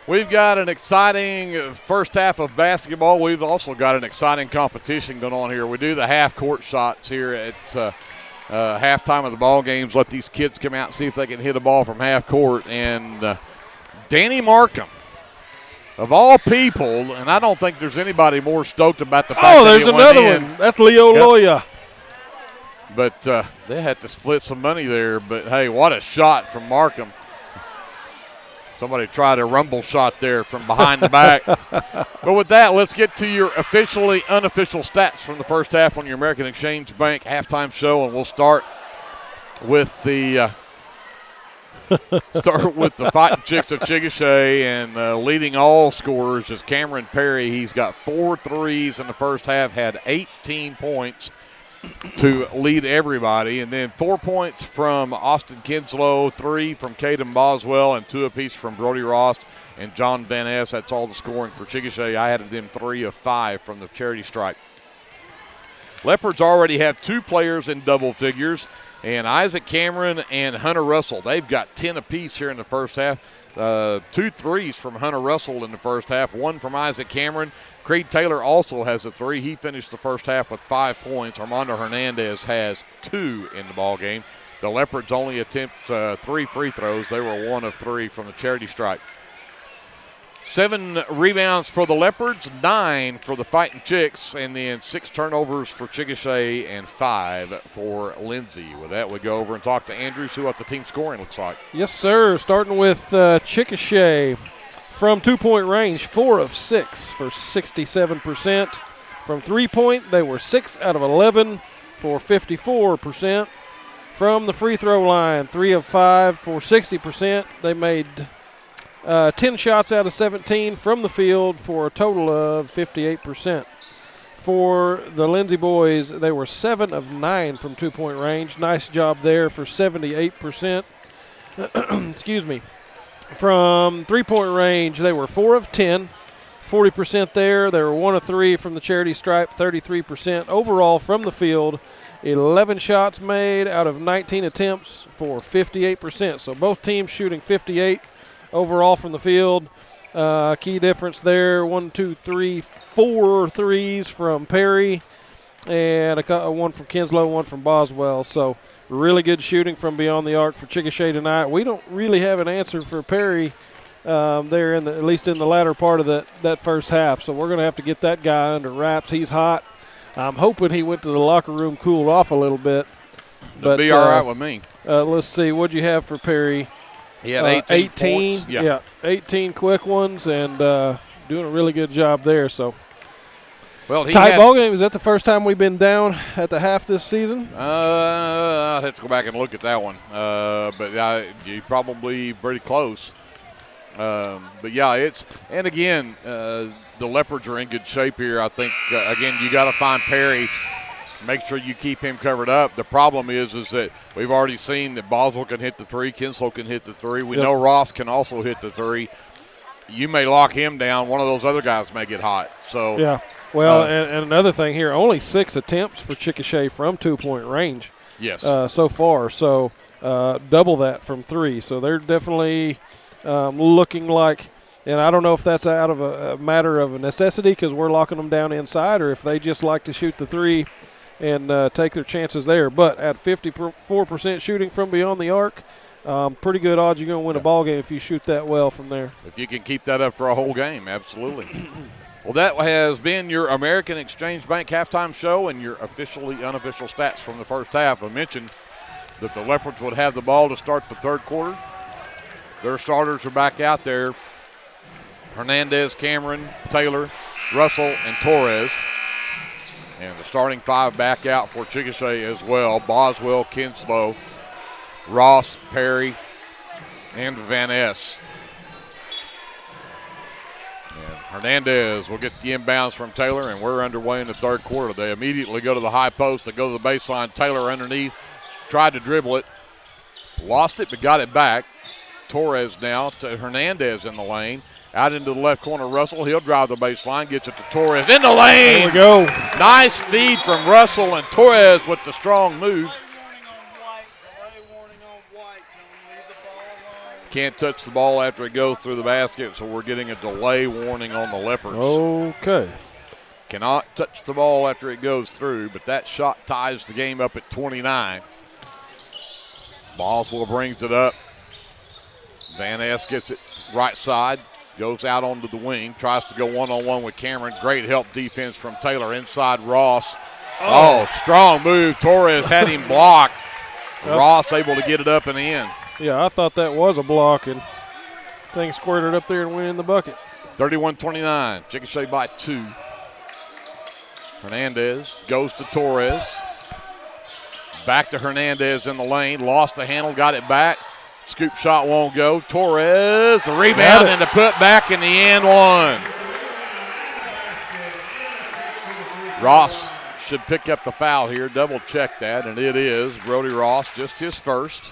We've got an exciting first half of basketball. We've also got an exciting competition going on here. We do the half-court shots here at halftime of the ball games. Let these kids come out and see if they can hit a ball from half court. And Danny Markham, of all people, and I don't think there's anybody more stoked about the fact that there's another one. That's Leo Loya. But they had to split some money there. But, hey, what a shot from Markham. Somebody tried a rumble shot there from behind the back. But with that, let's get to your officially unofficial stats from the first half on your American Exchange Bank halftime show, and we'll start with the Fighting Chicks of Chickasha, and leading all scorers is Cameron Perry. He's got 4 threes in the first half, had 18 points to lead everybody. And then 4 points from Austin Kinslow, 3 from Caden Boswell, and 2 apiece from Brody Ross and John Van Ness. That's all the scoring for Chickasha. I had them 3 of 5 from the charity stripe. Leopards already have 2 players in double figures, and Isaac Cameron and Hunter Russell. They've got 10 apiece here in the first half. 2 threes from Hunter Russell in the first half, 1 from Isaac Cameron. Creed Taylor also has a 3. He finished the first half with 5 points. Armando Hernandez has 2 in the ball game. The Leopards only attempt 3 free throws. They were 1 of 3 from the charity stripe. 7 rebounds for the Leopards, 9 for the Fighting Chicks, and then 6 turnovers for Chickasha and 5 for Lindsay. With that, we go over and talk to Andrew, see what the team scoring looks like. Yes, sir. Starting with Chickasha. From 2-point range, 4 of 6 for 67%. From 3-point, they were 6 out of 11 for 54%. From the free throw line, 3 of 5 for 60%. They made 10 shots out of 17 from the field for a total of 58%. for the Lindsay boys, they were 7 of 9 from 2-point range. Nice job there for 78%. Excuse me. From 3-point range, they were 4 of 10, 40% there. They were 1 of 3 from the charity stripe, 33%. Overall from the field, 11 shots made out of 19 attempts for 58%. So both teams shooting 58 overall from the field. Key difference there, 4 threes from Perry, and one from Kinslow, one from Boswell. So really good shooting from beyond the arc for Chickasha tonight. We don't really have an answer for Perry there, at least in the latter part of that first half. So we're going to have to get that guy under wraps. He's hot. I'm hoping he went to the locker room, cooled off a little bit. That'd be all right with me. Let's see. What'd you have for Perry? He had 18 points. Yeah, 18 quick ones, and doing a really good job there. So, tight ball game. Is that the first time we've been down at the half this season? I'd have to go back and look at that one. But you're probably pretty close. But yeah, and again, the Leopards are in good shape here. I think again you got to find Perry. Make sure you keep him covered up. The problem is that we've already seen that Boswell can hit the 3, Kinslow can hit the 3. We know Ross can also hit the 3. You may lock him down. One of those other guys may get hot. So yeah. Well, and another thing here, only 6 attempts for Chickasha from 2-point range. Yes. So far. So double that from 3. So they're definitely looking like. And I don't know if that's out of a matter of a necessity because we're locking them down inside, or if they just like to shoot the 3 and take their chances there. But at 54% shooting from beyond the arc, pretty good odds you're going to win a ball game if you shoot that well from there. If you can keep that up for a whole game, absolutely. Well, that has been your American Exchange Bank halftime show and your officially unofficial stats from the first half. I mentioned that the Leopards would have the ball to start the third quarter. Their starters are back out there. Hernandez, Cameron, Taylor, Russell, and Torres. And the starting 5 back out for Chickasha as well. Boswell, Kinslow, Ross, Perry, and Van Ness. And Hernandez will get the inbounds from Taylor, and we're underway in the third quarter. They immediately go to the high post. They go to the baseline. Taylor underneath, tried to dribble it. Lost it, but got it back. Torres now to Hernandez in the lane. Out into the left corner, Russell. He'll drive the baseline, gets it to Torres in the lane. There we go. Nice feed from Russell, and Torres with the strong move. Can't touch the ball after it goes through the basket, so we're getting a delay warning on the Leopards. Okay. Cannot touch the ball after it goes through, but that shot ties the game up at 29. Boswell brings it up. Van Ness gets it right side. Goes out onto the wing, tries to go one-on-one with Cameron. Great help defense from Taylor inside Ross. Oh, strong move. Torres had him blocked. Ross able to get it up and in. Yeah, I thought that was a block, and thing squirted up there and went in the bucket. 31-29, Chickasha by 2. Hernandez goes to Torres. Back to Hernandez in the lane. Lost the handle, got it back. Scoop shot won't go. Torres, the rebound and the put back in the end one. Ross should pick up the foul here. Double check that, and it is Brody Ross, just his first.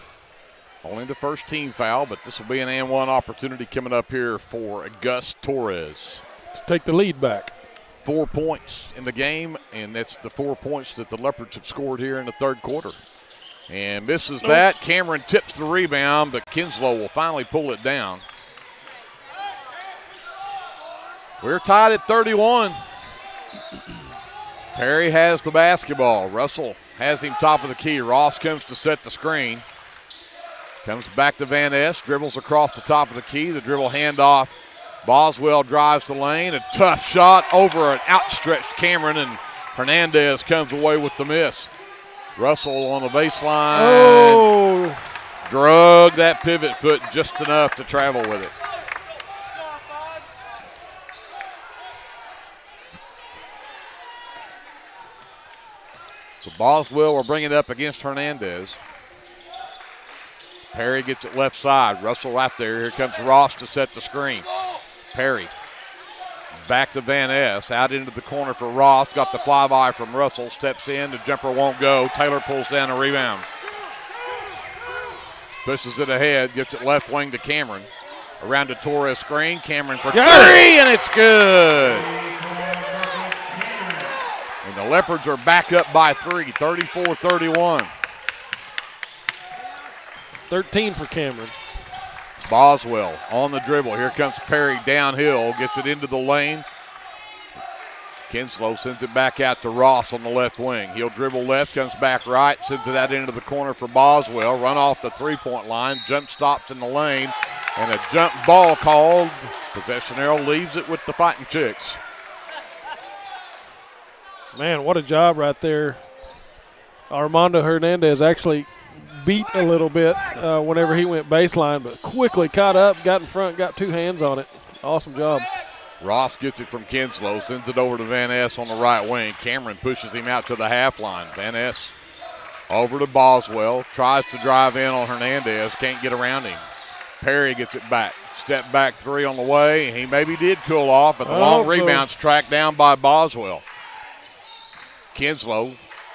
Only the first team foul, but this will be an and one opportunity coming up here for Gus Torres. To take the lead back. 4 points in the game, and that's the 4 points that the Leopards have scored here in the third quarter. And misses that. Cameron tips the rebound, but Kinslow will finally pull it down. We're tied at 31. Perry has the basketball. Russell has him top of the key. Ross comes to set the screen. Comes back to Van Ness. Dribbles across the top of the key. The dribble handoff. Boswell drives the lane. A tough shot over an outstretched Cameron, and Hernandez comes away with the miss. Russell on the baseline. Oh. Drug that pivot foot just enough to travel with it. So Boswell will bring it up against Hernandez. Perry gets it left side. Russell out there. Here comes Ross to set the screen. Perry Back to Van Ness, out into the corner for Ross. Got the flyby from Russell, steps in, the jumper won't go. Taylor pulls down a rebound. Pushes it ahead, gets it left wing to Cameron. Around to Torres screen, Cameron for three, and it's good. And the Leopards are back up by 3, 34-31. 13 for Cameron. Boswell on the dribble. Here comes Perry downhill, gets it into the lane. Kinslow sends it back out to Ross on the left wing. He'll dribble left, comes back right, sends it out into the corner for Boswell. Run off the three-point line, jump stops in the lane, and a jump ball called. Possession arrow leaves it with the Fighting Chicks. Man, what a job right there. Armando Hernandez actually beat a little bit whenever he went baseline, but quickly caught up, got in front, got 2 hands on it. Awesome job. Ross gets it from Kinslow, sends it over to Van Ness on the right wing. Cameron pushes him out to the half line. Van Ness over to Boswell, tries to drive in on Hernandez, can't get around him. Perry gets it back. Step back 3 on the way. He maybe did cool off, but the long rebound's tracked down by Boswell. Kinslow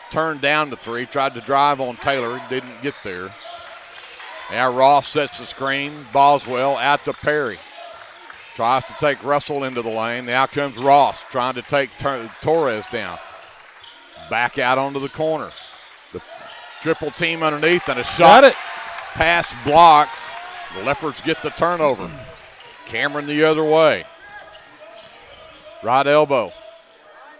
turned down to 3, tried to drive on Taylor, didn't get there. Now Ross sets the screen. Boswell out to Perry. Tries to take Russell into the lane. Now comes Ross trying to take Torres down. Back out onto the corner. The triple team underneath and a shot. Got it. Pass blocked. The Leopards get the turnover. Cameron the other way. Right elbow.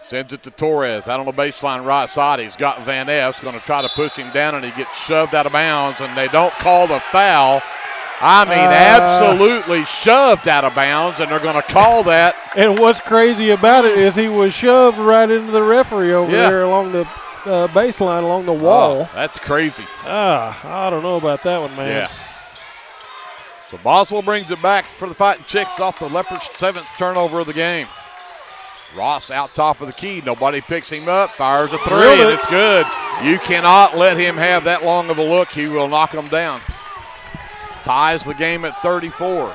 Sends it to Torres out on the baseline right side. He's got Van Ness going to try to push him down, and he gets shoved out of bounds, and they don't call the foul. I mean, absolutely shoved out of bounds, and they're going to call that. And what's crazy about it is he was shoved right into the referee over there along the baseline, along the wall. Oh, that's crazy. I don't know about that one, man. Yeah. So Boswell brings it back for the Fighting Chicks off the Leopards' 7th turnover of the game. Ross out top of the key. Nobody picks him up. Fires a 3, and it's good. You cannot let him have that long of a look. He will knock them down. Ties the game at 34.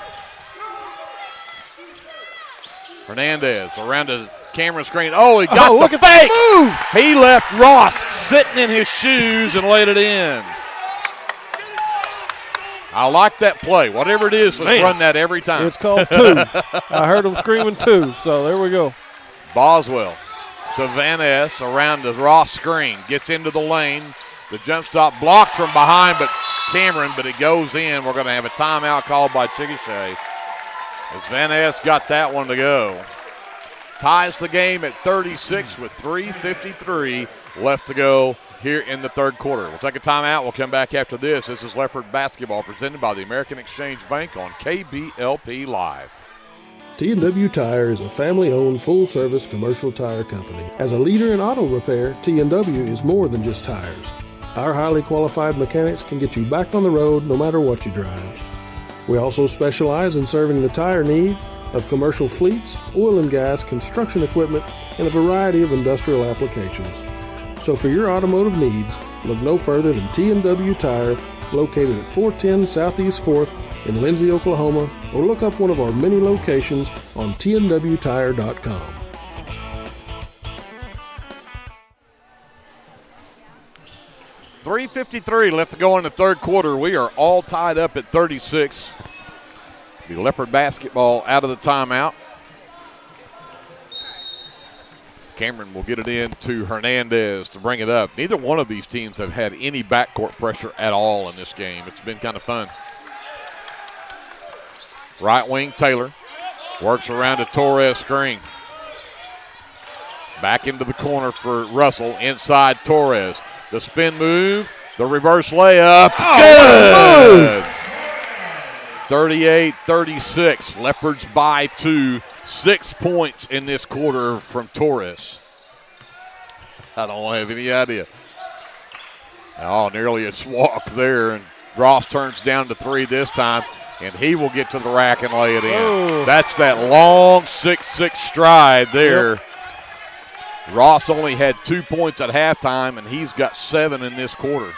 Hernandez around the camera screen. Oh, he got the fake. Move. He left Ross sitting in his shoes and laid it in. I like that play. Whatever it is, let's run that every time. It's called 2. I heard him screaming 2, so there we go. Boswell to Van Ness around the Ross screen. Gets into the lane. The jump stop blocked from behind, but Cameron, but it goes in. We're going to have a timeout called by Chickasha as Van Ness got that one to go. Ties the game at 36 with 3:53 left to go here in the third quarter. We'll take a timeout. We'll come back after this. This is Leopard basketball presented by the American Exchange Bank on KBLP Live. T&W Tire is a family-owned, full-service commercial tire company. As a leader in auto repair, T&W is more than just tires. Our highly qualified mechanics can get you back on the road no matter what you drive. We also specialize in serving the tire needs of commercial fleets, oil and gas, construction equipment, and a variety of industrial applications. So for your automotive needs, look no further than T&W Tire, located at 410 Southeast 4th in Lindsay, Oklahoma, or look up one of our many locations on tnwtire.com. .353 left to go in the third quarter. We are all tied up at 36. The Leopard basketball out of the timeout. Cameron will get it in to Hernandez to bring it up. Neither one of these teams have had any backcourt pressure at all in this game. It's been kind of fun. Right wing Taylor works around to Torres screen. Back into the corner for Russell. Inside Torres. The spin move. The reverse layup. Good! 38-36. Leopards by 2. 6 points in this quarter from Torres. I don't have any idea. Oh, nearly a walk there. And Ross turns down to 3 this time. And he will get to the rack and lay it in. Oh. That's that long 6'6" stride there. Yep. Ross only had 2 points at halftime, and he's got 7 in this quarter.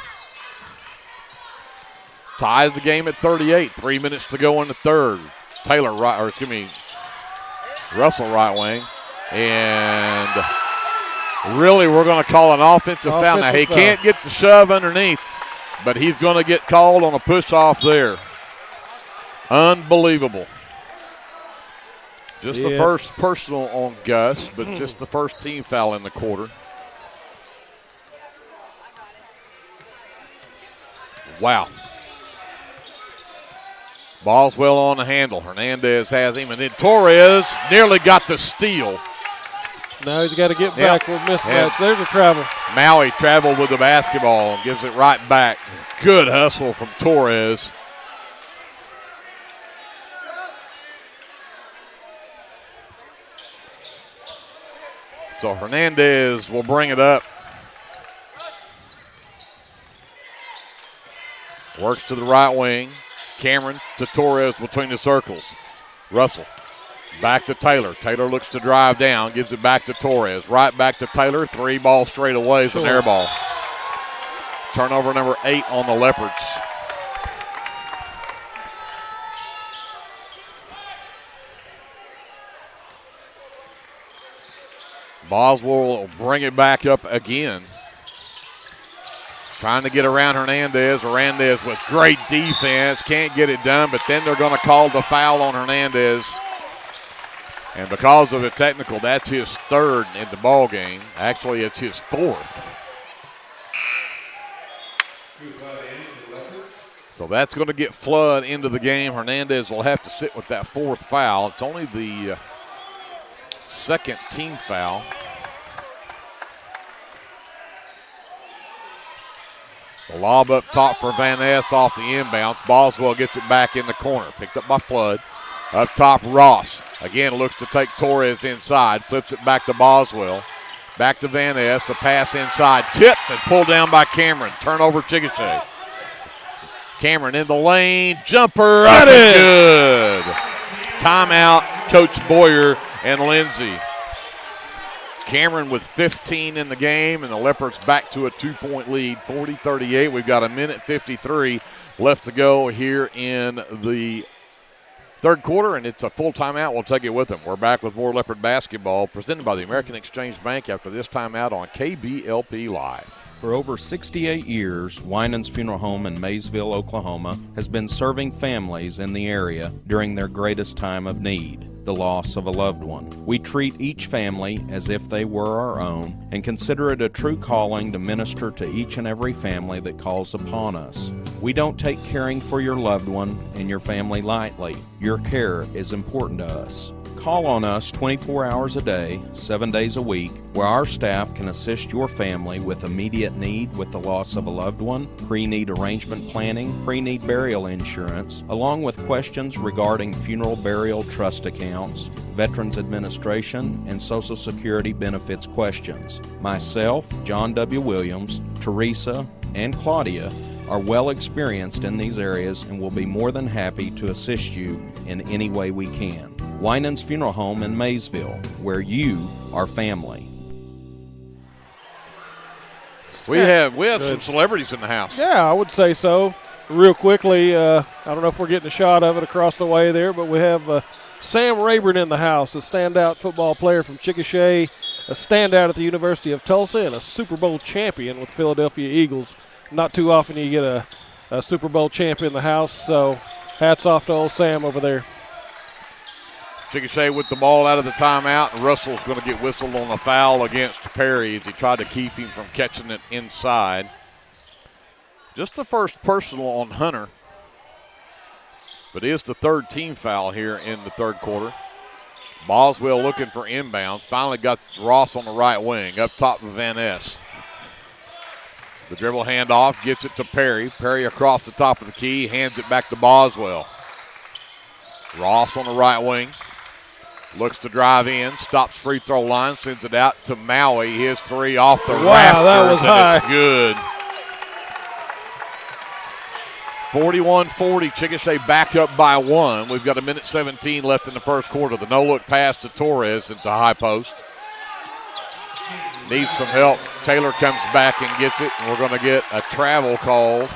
Ties the game at 38. 3 minutes to go in the third. Russell right wing. And really we're going to call an offensive foul. Now he can't get the shove underneath, but he's going to get called on a push-off there. Unbelievable. Just the first personal on Gus, but just the first team foul in the quarter. Wow. Boswell on the handle. Hernandez has him, and then Torres nearly got the steal. Now he's got to get back with mismatch. There's a travel. Maui traveled with the basketball and gives it right back. Good hustle from Torres. So Hernandez will bring it up. Works to the right wing. Cameron to Torres between the circles. Russell back to Taylor. Taylor looks to drive down, gives it back to Torres. Right back to Taylor. 3 ball straight away is an air ball. Turnover number 8 on the Leopards. Boswell will bring it back up again. Trying to get around Hernandez. Hernandez with great defense. Can't get it done, but then they're going to call the foul on Hernandez. And because of a technical, that's his 3rd in the ball game. Actually, it's his 4th. So that's going to get Flood into the game. Hernandez will have to sit with that 4th foul. It's only the 2nd team foul. The lob up top for Van Ness off the inbounds. Boswell gets it back in the corner. Picked up by Flood. Up top, Ross. Again, looks to take Torres inside. Flips it back to Boswell. Back to Van Ness. The pass inside. Tipped and pulled down by Cameron. Turnover, Chickasha. Cameron in the lane. Jumper. Up and good. Timeout, Coach Boyer and Lindsay. Cameron with 15 in the game, and the Leopards back to a 2-point lead, 40-38. We've got 1:53 left to go here in the 3rd quarter, and it's a full timeout. We'll take it with them. We're back with more Leopard basketball presented by the American Exchange Bank after this timeout on KBLP Live. For over 68 years, Winans Funeral Home in Maysville, Oklahoma, has been serving families in the area during their greatest time of need, the loss of a loved one. We treat each family as if they were our own and consider it a true calling to minister to each and every family that calls upon us. We don't take caring for your loved one and your family lightly. Your care is important to us. Call on us 24 hours a day, 7 days a week, where our staff can assist your family with immediate need with the loss of a loved one, pre-need arrangement planning, pre-need burial insurance, along with questions regarding funeral burial trust accounts, Veterans Administration, and Social Security benefits questions. Myself, John W. Williams, Teresa, and Claudia are well experienced in these areas and will be more than happy to assist you in any way we can. Winans Funeral Home in Maysville, where you are family. We have some celebrities in the house. Yeah, I would say so. Real quickly, I don't know if we're getting a shot of it across the way there, but we have Sam Rayburn in the house, a standout football player from Chickasha, a standout at the University of Tulsa, and a Super Bowl champion with Philadelphia Eagles. Not too often you get a Super Bowl champion in the house, so hats off to old Sam over there. Chickasha with the ball out of the timeout, and Russell's going to get whistled on a foul against Perry as he tried to keep him from catching it inside. Just the first personal on Hunter, but it is the 3rd team foul here in the 3rd quarter. Boswell looking for inbounds. Finally got Ross on the right wing, up top of Van Ness. The dribble handoff, gets it to Perry. Perry across the top of the key, hands it back to Boswell. Ross on the right wing. Looks to drive in, stops free throw line, sends it out to Maui. His 3 off the rafters, that was high. It's good. 41-40, Chickasha back up by 1. We've got 1:17 left in the 1st quarter. The no-look pass to Torres into high post. Needs some help. Taylor comes back and gets it, and we're going to get a travel call.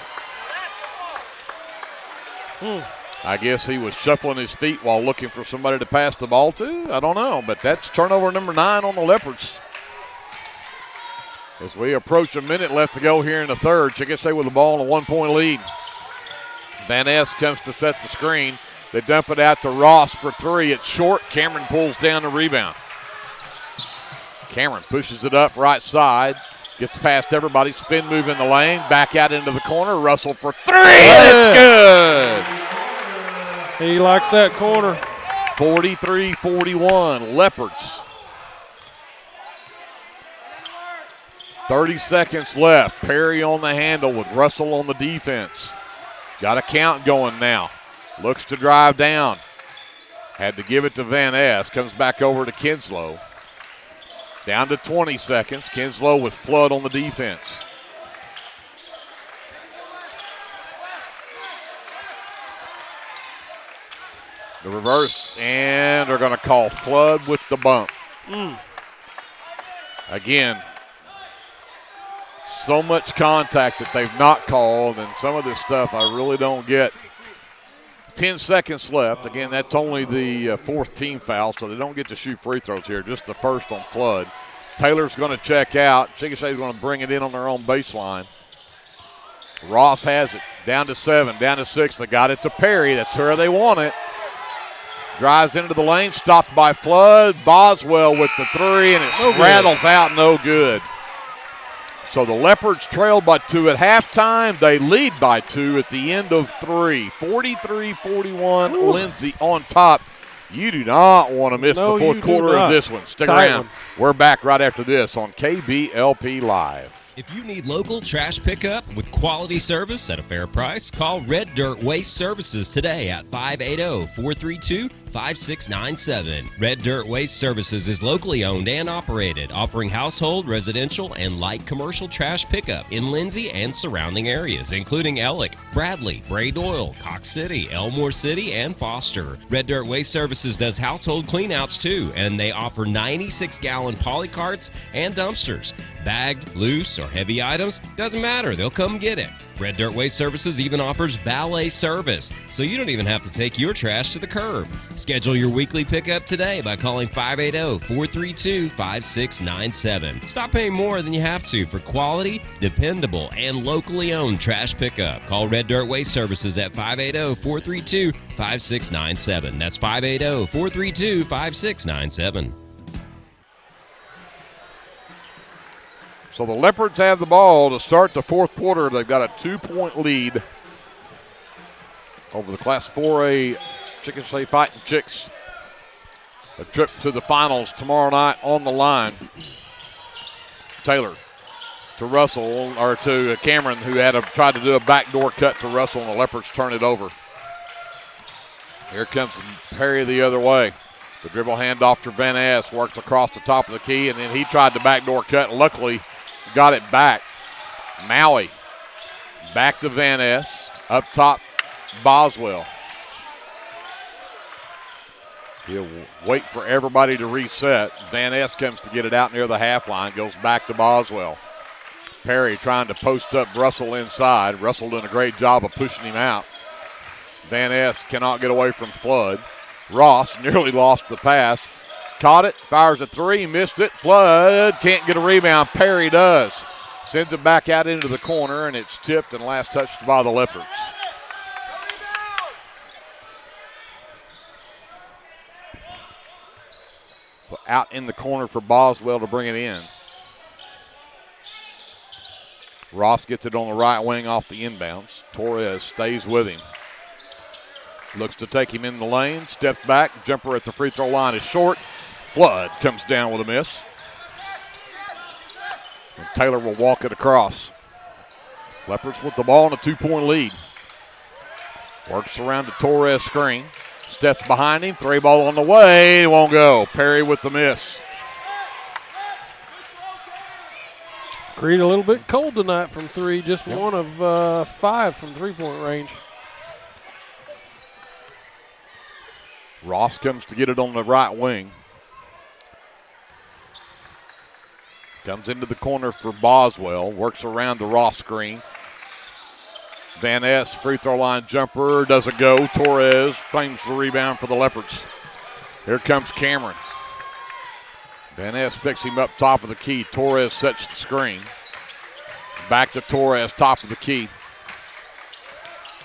I guess he was shuffling his feet while looking for somebody to pass the ball to. I don't know, but that's turnover number 9 on the Leopards. As we approach a minute left to go here in the third, Chickasha with the ball and a 1-point lead. Van Ness comes to set the screen. They dump it out to Ross for 3. It's short. Cameron pulls down the rebound. Cameron pushes it up right side. Gets past everybody. Spin move in the lane. Back out into the corner. Russell for 3. And it's good. He likes that corner. 43-41. Leopards. 30 seconds left. Perry on the handle with Russell on the defense. Got a count going now. Looks to drive down. Had to give it to Van Ness. Comes back over to Kinslow. Down to 20 seconds. Kinslow with Flood on the defense. The reverse, and they're going to call Flood with the bump. Again, so much contact that they've not called, and some of this stuff I really don't get. 10 seconds left. Again, that's only the fourth team foul, so they don't get to shoot free throws here, just the first on Flood. Taylor's going to check out. Chickasha is going to bring it in on their own baseline. Ross has it. Down to 7, down to 6. They got it to Perry. That's where they want it. Drives into the lane, stopped by Flood. Boswell with the 3, and it rattles out, no good. So the Leopards trailed by 2 at halftime. They lead by 2 at the end of 3. 43-41, Lindsay on top. You do not want to miss the fourth quarter of this one. Stick around. We're back right after this on KBLP Live. If you need local trash pickup with quality service at a fair price, call Red Dirt Waste Services today at 580-432-5697. Red Dirt Waste Services is locally owned and operated, offering household, residential, and light commercial trash pickup in Lindsay and surrounding areas, including Ellick, Bradley, Bray Doyle, Cox City, Elmore City, and Foster. Red Dirt Waste Services does household cleanouts too, and they offer 96-gallon poly carts and dumpsters. Bagged, loose, or heavy items, doesn't matter, they'll come get it. Red Dirt Waste Services even offers valet service, so you don't even have to take your trash to the curb. Schedule your weekly pickup today by calling 580-432-5697. Stop paying more than you have to for quality, dependable, and locally owned trash pickup. Call Red Dirt Waste Services at 580-432-5697. That's 580-432-5697. So the Leopards have the ball to start the fourth quarter. They've got a 2-point lead over the Class 4A Chickasha Fighting Chicks. A trip to the finals tomorrow night on the line. Taylor to Russell, or to Cameron, who tried to do a backdoor cut to Russell, and the Leopards turn it over. Here comes Perry the other way. The dribble handoff to Van Ness, works across the top of the key, and then he tried the backdoor cut. Luckily, got it back. Maui back to Van Ness. Up top, Boswell. He'll wait for everybody to reset. Van Ness comes to get it out near the half line. Goes back to Boswell. Perry trying to post up Russell inside. Russell doing a great job of pushing him out. Van Ness cannot get away from Flood. Ross nearly lost the pass. Caught it, fires a 3, missed it. Flood can't get a rebound. Perry does. Sends it back out into the corner, and it's tipped and last touched by the Leopards. So out in the corner for Boswell to bring it in. Ross gets it on the right wing off the inbounds. Torres stays with him. Looks to take him in the lane, steps back, jumper at the free throw line is short. Flood comes down with a miss. And Taylor will walk it across. Leopards with the ball and a 2-point lead. Works around the Torres screen. Steps behind him, 3 ball on the way, it won't go. Perry with the miss. Creed a little bit cold tonight from 3, just one of 5 from 3-point range. Ross comes to get it on the right wing. Comes into the corner for Boswell. Works around the Ross screen. Van Ness, free throw line jumper, doesn't go. Torres claims the rebound for the Leopards. Here comes Cameron. Van Ness picks him up top of the key. Torres sets the screen. Back to Torres, top of the key.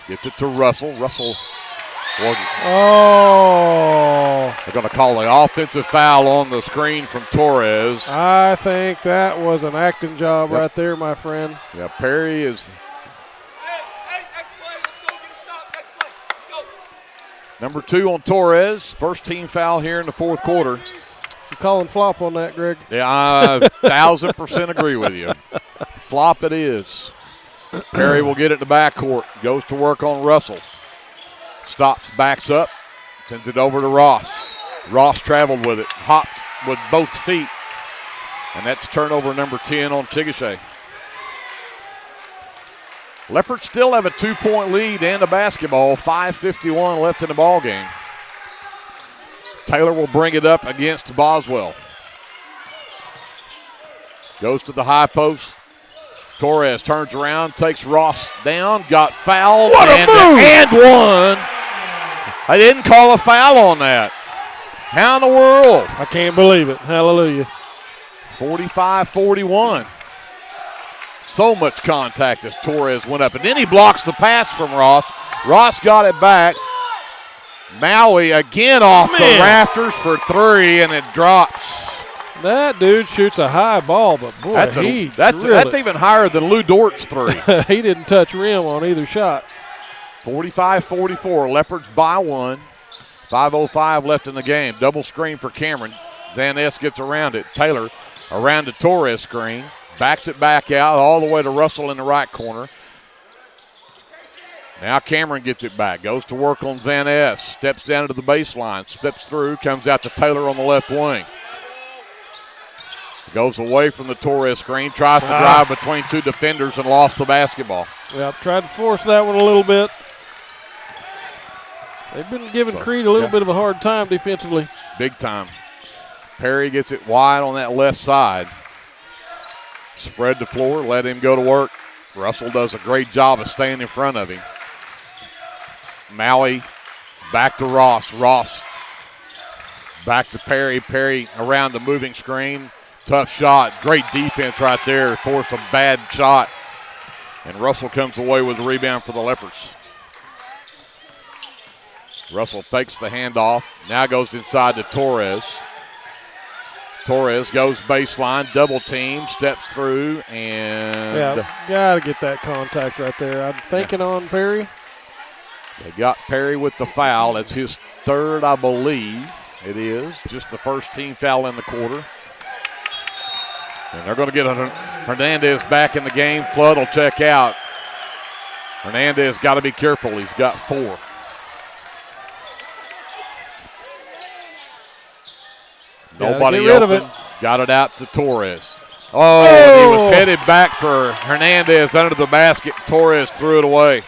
Gets it to Russell. Russell. Oh. They're going to call the offensive foul on the screen from Torres. I think that was an acting job right there, my friend. Yeah, Perry is. Number 2 on Torres. First team foul here in the fourth quarter. I'm calling flop on that, Greg. Yeah, I 1,000% agree with you. Flop it is. Perry will get it in the backcourt. Goes to work on Russell. Stops, backs up, sends it over to Ross. Ross traveled with it, hopped with both feet. And that's turnover number 10 on Chickasha. Leopards still have a 2-point lead and a basketball. 5:51 left in the ball game. Taylor will bring it up against Boswell. Goes to the high post. Torres turns around, takes Ross down, got fouled. What a move! And one. They didn't call a foul on that. How in the world? I can't believe it. Hallelujah. 45-41. So much contact as Torres went up. And then he blocks the pass from Ross. Ross got it back. Maui again off the rafters for 3, and it drops. That dude shoots a high ball, but boy, that's even higher than Lou Dort's 3. He didn't touch rim on either shot. 45-44. Leopards by 1. 5:05 left in the game. Double screen for Cameron. Van Ness gets around it. Taylor around the Torres screen. Backs it back out all the way to Russell in the right corner. Now Cameron gets it back. Goes to work on Van Ness. Steps down to the baseline. Steps through. Comes out to Taylor on the left wing. Goes away from the Torres screen. Tries to drive between 2 defenders and lost the basketball. Yep, tried to force that one a little bit. They've been giving Creed a little bit of a hard time defensively. Big time. Perry gets it wide on that left side. Spread the floor, let him go to work. Russell does a great job of staying in front of him. Maui back to Ross. Ross back to Perry. Perry around the moving screen. Tough shot. Great defense right there. Forced a bad shot. And Russell comes away with the rebound for the Leopards. Russell fakes the handoff. Now goes inside to Torres. Torres goes baseline, double team, steps through, and got to get that contact right there. I'm thinking on Perry. They got Perry with the foul. That's his 3rd, I believe. It is just the first team foul in the quarter. And they're going to get Hernandez back in the game. Flood will check out. Hernandez got to be careful. He's got 4. Nobody open. Got it out to Torres. Oh, he was headed back for Hernandez under the basket. Torres threw it away.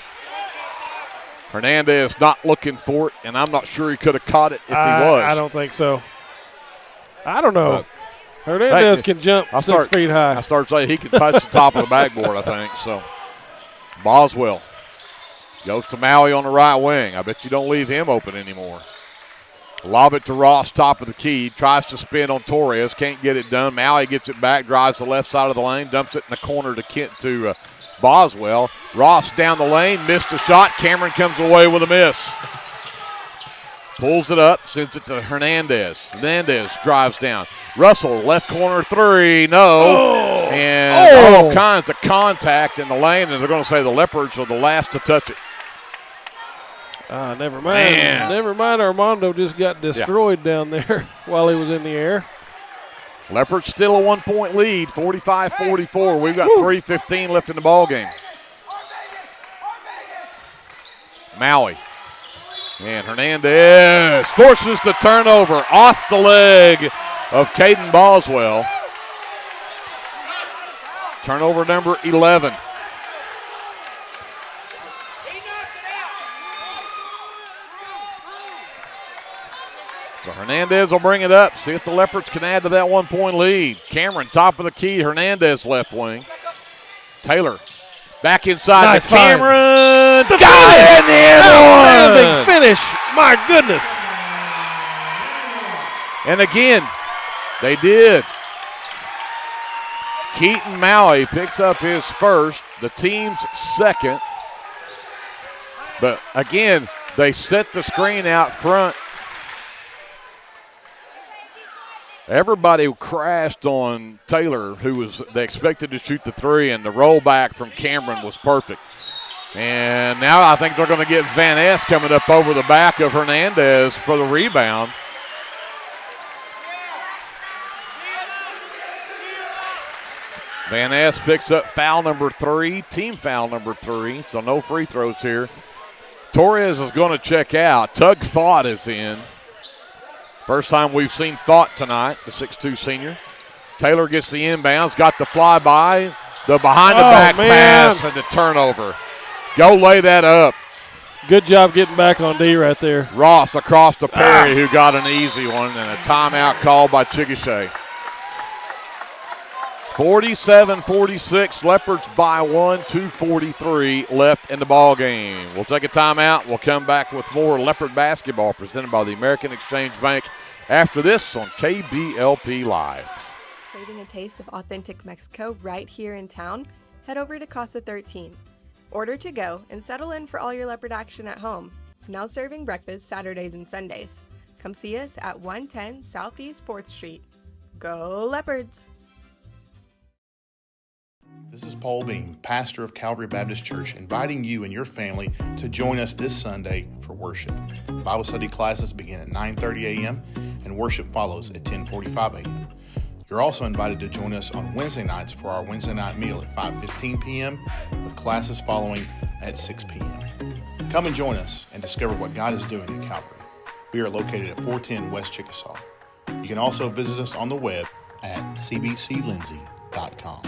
Hernandez not looking for it, and I'm not sure he could have caught it if he was. I don't think so. I don't know. Hernandez can jump 6 feet high. I start saying he can touch the top of the backboard, I think. So Boswell goes to Maui on the right wing. I bet you don't leave him open anymore. Lob it to Ross, top of the key. Tries to spin on Torres. Can't get it done. Maui gets it back, drives the left side of the lane, dumps it in the corner to Boswell. Ross down the lane, missed a shot. Cameron comes away with a miss. Pulls it up, sends it to Hernandez. Hernandez drives down. Russell, left corner 3, no. And all kinds of contact in the lane, and they're going to say the Leopards are the last to touch it. Never mind. Man. Never mind. Armando just got destroyed down there while he was in the air. Leopards still a 1-point lead, 45-44. We've got 3:15 left in the ball game. Maui. And Hernandez forces the turnover off the leg of Caden Boswell. Turnover number 11. So Hernandez will bring it up, see if the Leopards can add to that 1-point lead. Cameron, top of the key, Hernandez left wing. Taylor Back inside nice to Cameron. The Got it in the end outstanding finish. My goodness. And again, they did. Keaton Maui picks up his first, the team's second. But again, they set the screen out front. Everybody crashed on Taylor, they expected to shoot the three, and the rollback from Cameron was perfect. And now I think they're going to get Van Ness coming up over the back of Hernandez for the rebound. Van Ness picks up foul number 3, team foul number 3, so no free throws here. Torres is going to check out. Tug Thought is in. First time we've seen Thought tonight, the 6'2 senior. Taylor gets the inbounds, got the flyby, the behind-the-back pass, and the turnover. Go lay that up. Good job getting back on D right there. Ross across to Perry, who got an easy one, and a timeout called by Chickasha. 47-46, Leopards by 1, 2:43 left in the ball game. We'll take a timeout. We'll come back with more Leopard basketball presented by the American Exchange Bank after this on KBLP Live. Craving a taste of authentic Mexico right here in town? Head over to Casa 13. Order to go and settle in for all your Leopard action at home. Now serving breakfast Saturdays and Sundays. Come see us at 110 Southeast 4th Street. Go Leopards! This is Paul Beam, pastor of Calvary Baptist Church, inviting you and your family to join us this Sunday for worship. Bible study classes begin at 9:30 a.m. and worship follows at 10:45 a.m. You're also invited to join us on Wednesday nights for our Wednesday night meal at 5:15 p.m. with classes following at 6 p.m. Come and join us and discover what God is doing at Calvary. We are located at 410 West Chickasha. You can also visit us on the web at cbclindsay.com.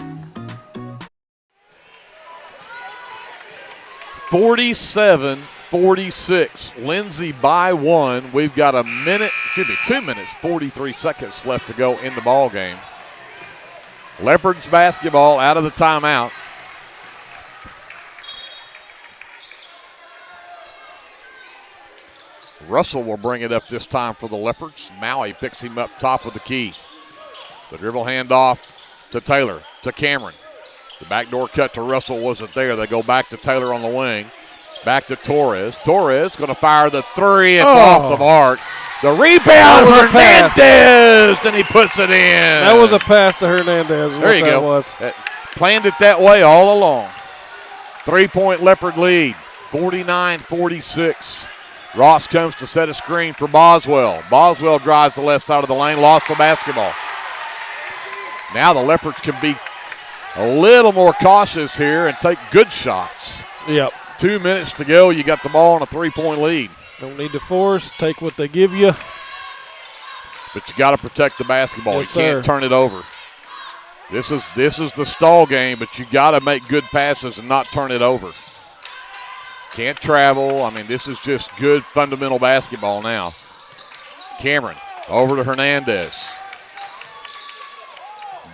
47-46, Lindsay by 1. We've got 2 minutes, 43 seconds left to go in the ball game. Leopards basketball out of the timeout. Russell will bring it up this time for the Leopards. Maui picks him up top with the key. The dribble handoff to Taylor, to Cameron. The backdoor cut to Russell wasn't there. They go back to Taylor on the wing. Back to Torres. Torres going to fire the three. It's off the mark. The rebound, Hernandez, and he puts it in. That was a pass to Hernandez. There you go. Planned it that way all along. 3-point Leopard lead, 49-46. Ross comes to set a screen for Boswell. Boswell drives the left side of the lane, lost the basketball. Now the Leopards can be a little more cautious here and take good shots. Yep. 2 minutes to go. You got the ball on a 3-point lead. Don't need to force. Take what they give you. But you got to protect the basketball. Yes, you can't turn it over. This is the stall game, but you got to make good passes and not turn it over. Can't travel. I mean, this is just good fundamental basketball now. Cameron over to Hernandez.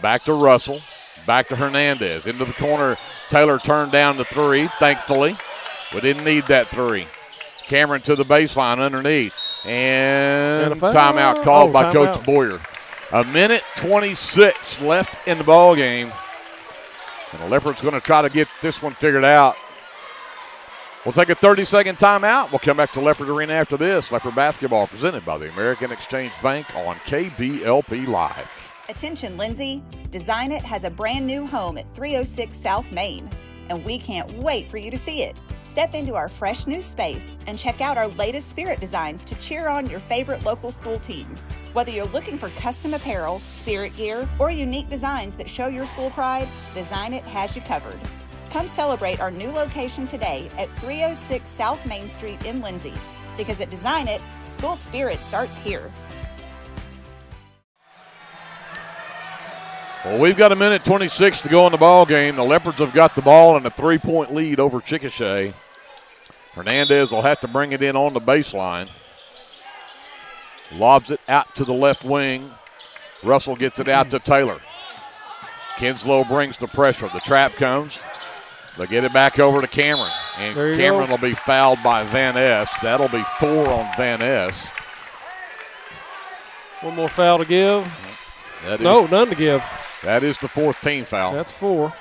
Back to Russell. Back to Hernandez. Into the corner. Taylor turned down the three, thankfully. We didn't need that three. Cameron to the baseline underneath. And timeout called by Coach Boyer. 1:26 left in the ball game. And the Leopards going to try to get this one figured out. We'll take a 30-second timeout. We'll come back to Leopard Arena after this. Leopard basketball presented by the American Exchange Bank on KBLP Live. Attention, Lindsay. Design It has a brand new home at 306 South Main, and we can't wait for you to see it. Step into our fresh new space and check out our latest spirit designs to cheer on your favorite local school teams. Whether you're looking for custom apparel, spirit gear, or unique designs that show your school pride, Design It has you covered. Come celebrate our new location today at 306 South Main Street in Lindsay, because at Design It, school spirit starts here. Well, we've got 1:26 to go in the ball game. The Leopards have got the ball in a 3-point lead over Chickasha. Hernandez will have to bring it in on the baseline. Lobs it out to the left wing. Russell gets it out to Taylor. Kinslow brings the pressure. The trap comes. They'll get it back over to Cameron. And Cameron will be fouled by Van Ness. That'll be 4 on Van Ness. One more foul to give. None to give. That is the 4th team foul. That's 4.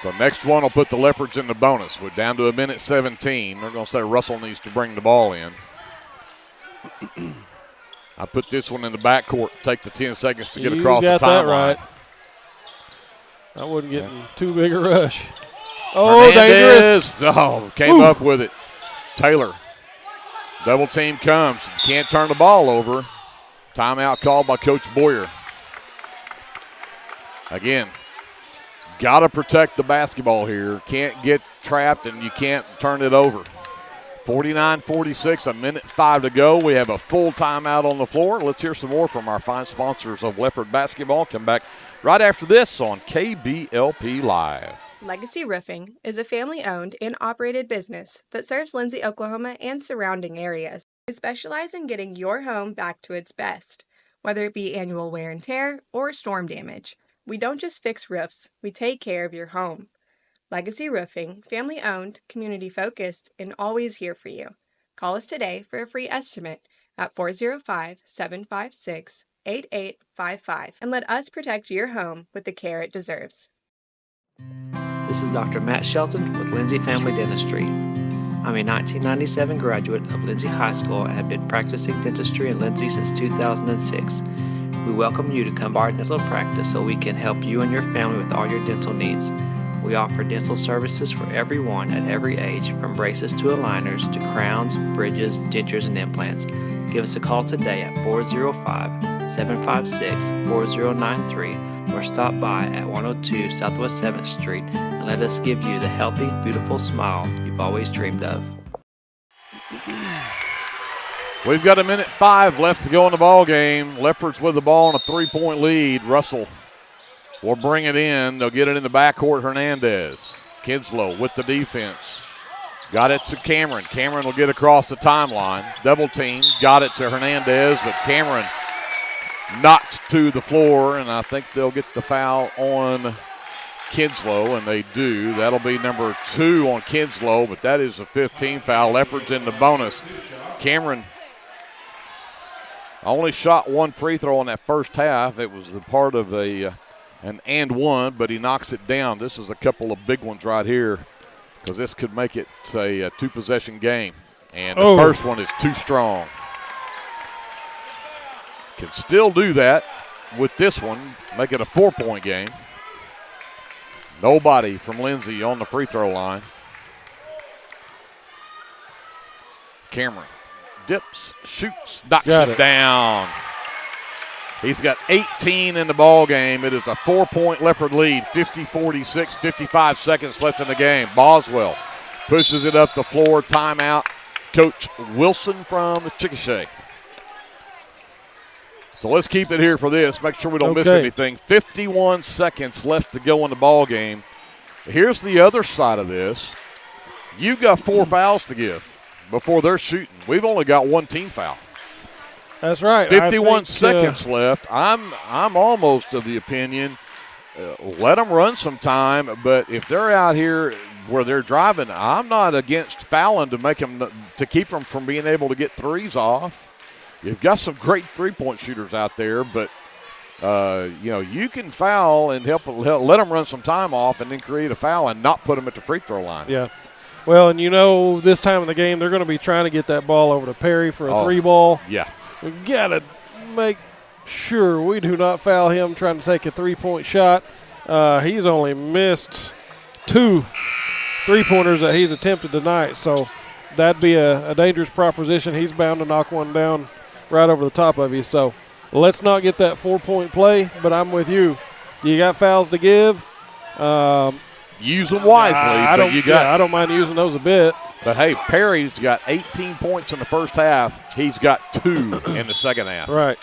So next one will put the Leopards in the bonus. We're down to a minute 17. They're going to say Russell needs to bring the ball in. I put this one in the backcourt. Take the 10 seconds to get across the timeline. You got that right. I wasn't getting too big a rush. Oh, Hernandez. dangerous. Oh, came up with it. Taylor. Double team comes. Can't turn the ball over. Timeout called by Coach Boyer. Again, got to protect the basketball here. Can't get trapped and you can't turn it over. 49-46, a minute 5 to go. We have a full timeout on the floor. Let's hear some more from our fine sponsors of Leopard basketball. Come back right after this on KBLP Live. Legacy Roofing is a family-owned and operated business that serves Lindsay, Oklahoma and surrounding areas. We specialize in getting your home back to its best, whether it be annual wear and tear or storm damage. We don't just fix roofs, we take care of your home. Legacy Roofing, family-owned, community-focused, and always here for you. Call us today for a free estimate at 405-756-8855 and let us protect your home with the care it deserves. This is Dr. Matt Shelton with Lindsay Family Dentistry. I'm a 1997 graduate of Lindsay High School and have been practicing dentistry in Lindsay since 2006. We welcome you to come by our dental practice so we can help you and your family with all your dental needs. We offer dental services for everyone at every age, from braces to aligners to crowns, bridges, dentures, and implants. Give us a call today at 405-756-4093 or stop by at 102 Southwest 7th Street and let us give you the healthy, beautiful smile you've always dreamed of. We've got a minute 5 left to go in the ball game. Leopards with the ball and a 3-point lead. Russell will bring it in. They'll get it in the backcourt. Hernandez. Kinslow with the defense. Got it to Cameron. Cameron will get across the timeline. Double team. Got it to Hernandez, but Cameron knocked to the floor, and I think they'll get the foul on Kinslow, and they do. That'll be number 2 on Kinslow, but that is a 15 foul. Leopards in the bonus. Cameron only shot 1 free throw in that first half. It was the part of an and one, but he knocks it down. This is a couple of big ones right here because this could make it a 2-possession game. And the first one is too strong. Can still do that with this one, make it a 4-point game. Nobody from Lindsay on the free throw line. Cameron dips, shoots, knocks it down. He's got 18 in the ball game. It is a 4-point Leopard lead, 50-46, 55 seconds left in the game. Boswell pushes it up the floor. Timeout. Coach Wilson from Chickasha. So let's keep it here for this. Make sure we don't miss anything. 51 seconds left to go in the ball game. Here's the other side of this. You've got 4 fouls to give before they're shooting. We've only got 1 team foul. That's right. 51 seconds left. I'm almost of the opinion, let them run some time, but if they're out here where they're driving, I'm not against fouling to make them, to keep them from being able to get threes off. You've got some great three-point shooters out there, but you can foul and help let them run some time off and then create a foul and not put them at the free throw line. Yeah. Well, and this time of the game, they're going to be trying to get that ball over to Perry for a 3-ball. Yeah. We got to make sure we do not foul him trying to take a 3-point shot. He's only missed 2 3-pointers that he's attempted tonight, so that'd be a dangerous proposition. He's bound to knock one down right over the top of you. So let's not get that 4-point play, but I'm with you. You got fouls to give. Use them wisely. I don't mind using those a bit. But, hey, Perry's got 18 points in the first half. He's got 2 in the second half. Right.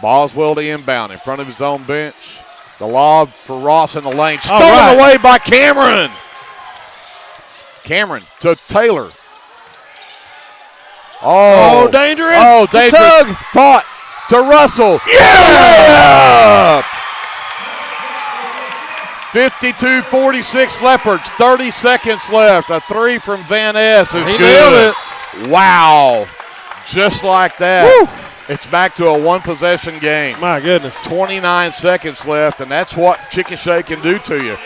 Boswell to inbound in front of his own bench. The lob for Ross in the lane. Stolen away by Cameron. Cameron to Taylor. Oh, dangerous. Oh, dangerous. Tug. Fought to Russell. Yeah! 52-46 Leopards, 30 seconds left. A three from Van Ness is He good. nailed it. Wow. Just like that. Woo. It's back to a one-possession game. My goodness. 29 seconds left, and that's what Chickasha can do to you.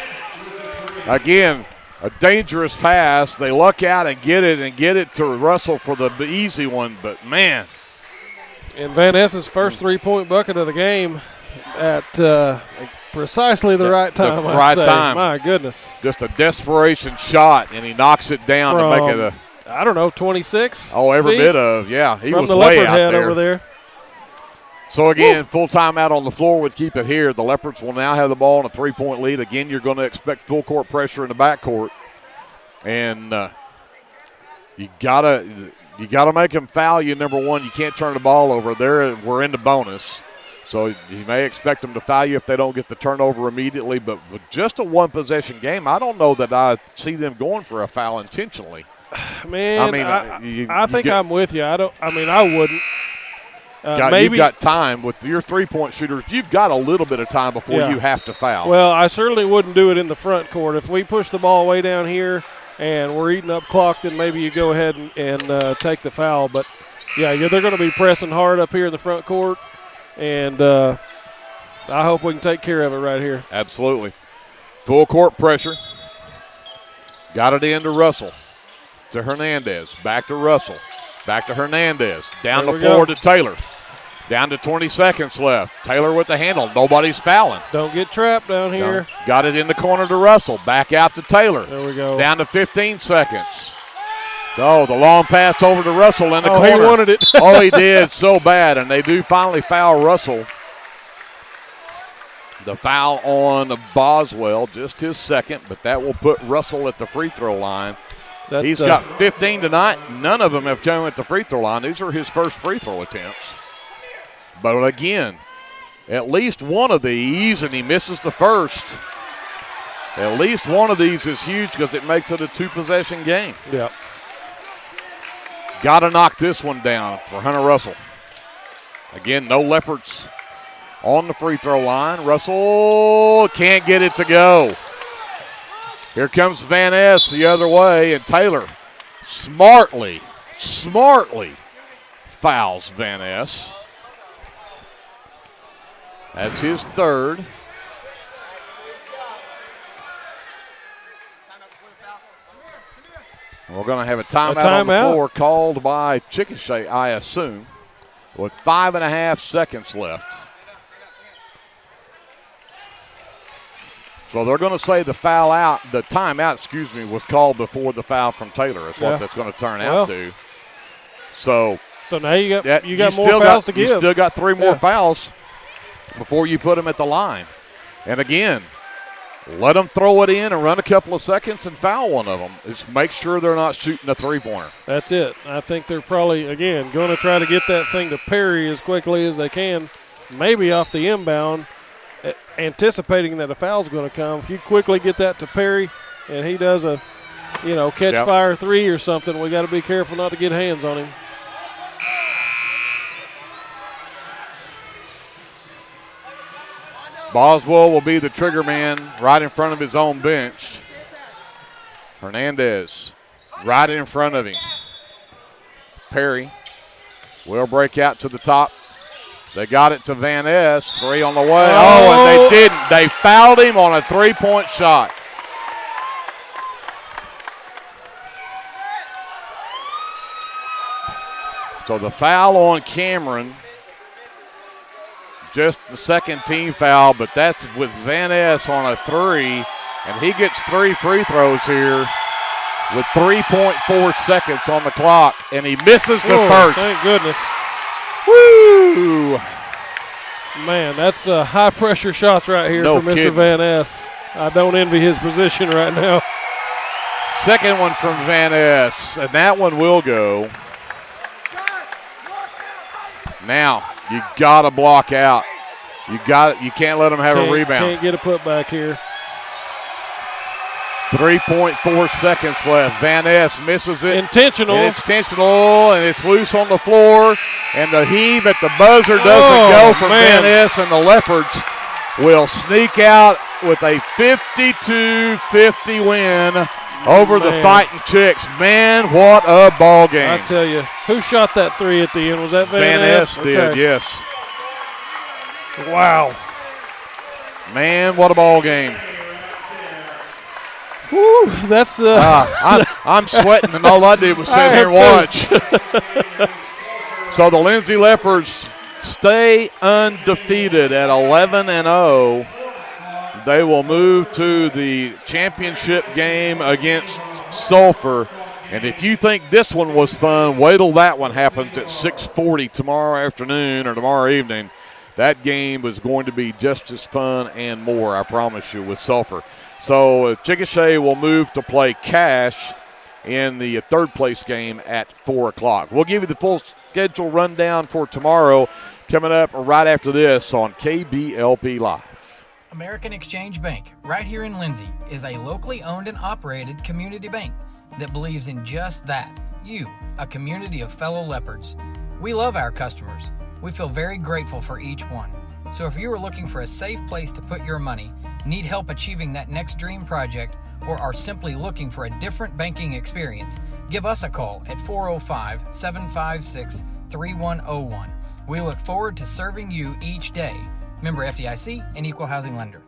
Again, a dangerous pass. They luck out and get it to Russell for the easy one, but man. And Van Ness's first three-point bucket of the game at precisely the right time. The right time. My goodness. Just a desperation shot, and he knocks it down to make it a. I don't know, 26. Oh, every feet bit of, yeah. He from was the way Leopard out head there. over there. So again, full timeout on the floor would keep it here. The Leopards will now have the ball in a 3-point lead. Again, you're going to expect full court pressure in the backcourt, and you gotta make them foul you. Number one, you can't turn the ball over. We're into bonus, so you may expect them to foul you if they don't get the turnover immediately. But with just a one-possession game, I don't know that I see them going for a foul intentionally. Man, I think I'm with you. I wouldn't. You've got time with your three-point shooters. You've got a little bit of time before you have to foul. Well, I certainly wouldn't do it in the front court. If we push the ball way down here and we're eating up clock, then maybe you go ahead and take the foul. But, yeah, they're going to be pressing hard up here in the front court, and I hope we can take care of it right here. Absolutely. Full court pressure. Got it into Russell. To Hernandez. Back to Russell. Back to Hernandez. Down the floor to Taylor. Down to 20 seconds left. Taylor with the handle. Nobody's fouling. Don't get trapped down here. No. Got it in the corner to Russell. Back out to Taylor. There we go. Down to 15 seconds. Oh, the long pass over to Russell in the corner. He wanted it. Oh, he did so bad, and they do finally foul Russell. The foul on Boswell, just his second, but that will put Russell at the free throw line. He's got 15 tonight. None of them have come at the free throw line. These are his first free throw attempts. But again, at least one of these, and he misses the first. At least one of these is huge because it makes it a two-possession game. Yep. Got to knock this one down for Hunter Russell. Again, no Leopards on the free throw line. Russell can't get it to go. Here comes Van Ness the other way, and Taylor smartly fouls Van Ness. That's his third. We're going to have a timeout on the floor called by Chickasha, I assume, with 5.5 seconds left. So they're going to say the timeout, was called before the foul from Taylor. Is what that's going to turn out to. So now you got more fouls to give. You still got three more fouls before you put them at the line. And again, let them throw it in and run a couple of seconds and foul one of them. Just make sure they're not shooting a three-pointer. That's it. I think they're probably, again, going to try to get that thing to Perry as quickly as they can, maybe off the inbound, anticipating that a foul's going to come. If you quickly get that to Perry and he does a, catch-fire three or something, we got to be careful not to get hands on him. Boswell will be the trigger man right in front of his own bench. Hernandez right in front of him. Perry will break out to the top. They got it to Van Ness. Three on the way. Oh, and they didn't. They fouled him on a three-point shot. So the foul on Cameron, just the second team foul, but that's with Van Ness on a three, and he gets 3 free throws here with 3.4 seconds on the clock, and he misses the first. Thank goodness. Woo! Man, that's high-pressure shots right here for Mr. Van Ness. I don't envy his position right now. Second one from Van Ness, and that one will go. Now, you got to block out. You can't let them have a rebound. Can't get a putback here. 3.4 seconds left. Van Ness misses it. Intentional. And it's intentional, and it's loose on the floor. And the heave at the buzzer doesn't go from Van Ness, and the Leopards will sneak out with a 52-50 win over the Fighting Chicks. Man, what a ball game. I tell you, who shot that three at the end? Was that Van Ness did, yes. Wow. Man, what a ball game. Whew, that's I'm sweating, and all I did was sit here and watch. So the Lindsay Leopards stay undefeated at 11-0. They will move to the championship game against Sulphur. And if you think this one was fun, wait till that one happens at 6:40 tomorrow afternoon or tomorrow evening. That game is going to be just as fun and more, I promise you, with Sulphur. So Chickasha will move to play Cash in the third place game at 4 o'clock. We'll give you the full schedule rundown for tomorrow coming up right after this on KBLP Live. American Exchange Bank, right here in Lindsay, is a locally owned and operated community bank that believes in just that, you, a community of fellow Leopards. We love our customers. We feel very grateful for each one. So if you are looking for a safe place to put your money, need help achieving that next dream project, or are simply looking for a different banking experience, give us a call at 405-756-3101. We look forward to serving you each day. Member FDIC and Equal Housing Lender.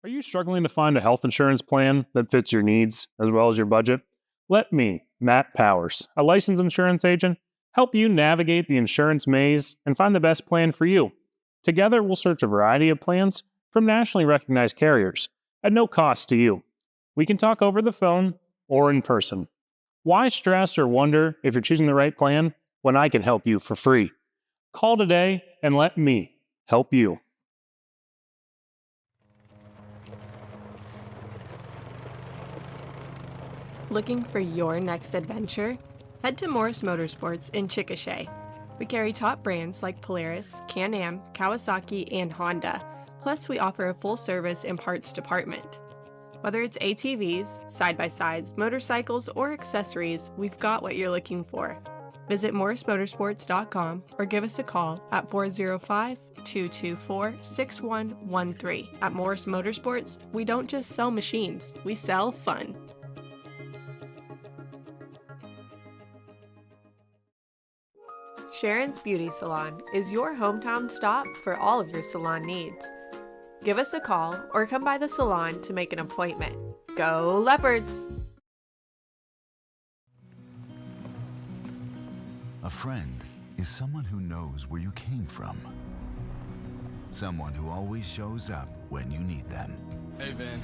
Are you struggling to find a health insurance plan that fits your needs as well as your budget? Let me, Matt Powers, a licensed insurance agent, help you navigate the insurance maze and find the best plan for you. Together, we'll search a variety of plans from nationally recognized carriers at no cost to you. We can talk over the phone or in person. Why stress or wonder if you're choosing the right plan when I can help you for free? Call today and let me help you. Looking for your next adventure? Head to Morris Motorsports in Chickasha. We carry top brands like Polaris, Can-Am, Kawasaki, and Honda. Plus, we offer a full-service and parts department. Whether it's ATVs, side-by-sides, motorcycles, or accessories, we've got what you're looking for. Visit morrismotorsports.com or give us a call at 405-224-6113. At Morris Motorsports, we don't just sell machines, we sell fun. Sharon's Beauty Salon is your hometown stop for all of your salon needs. Give us a call or come by the salon to make an appointment. Go Leopards! A friend is someone who knows where you came from. Someone who always shows up when you need them. Hey, Ben.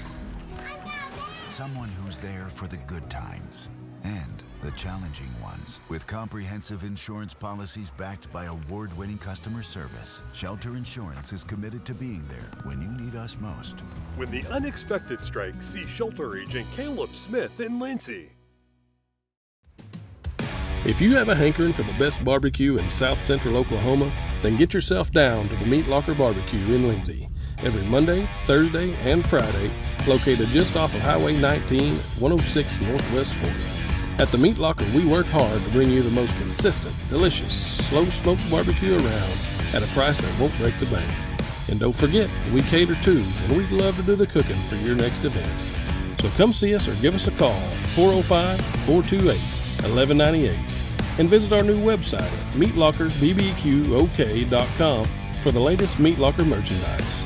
Someone who's there for the good times and the challenging ones. With comprehensive insurance policies backed by award-winning customer service, Shelter Insurance is committed to being there when you need us most. When the unexpected strikes, see Shelter Agent Caleb Smith in Lindsay. If you have a hankering for the best barbecue in South Central Oklahoma, then get yourself down to the Meat Locker Barbecue in Lindsay. Every Monday, Thursday, and Friday, located just off of Highway 19, 106 Northwest 4th. At the Meat Locker, we work hard to bring you the most consistent, delicious, slow-smoked barbecue around at a price that won't break the bank. And don't forget, we cater too, and we'd love to do the cooking for your next event. So come see us or give us a call at 405-428-1198 and visit our new website at meatlockerbbqok.com for the latest Meat Locker merchandise.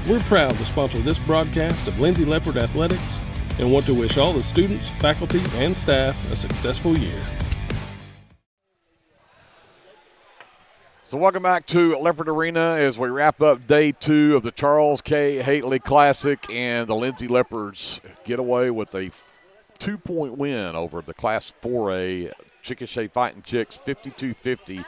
We're proud to sponsor this broadcast of Lindsay Leopard Athletics and want to wish all the students, faculty, and staff a successful year. So welcome back to Leopard Arena as we wrap up day 2 of the Charles K. Hately Classic, and the Lindsay Leopards get away with a 2-point win over the Class 4A Chickasha Fighting Chicks, 52-50.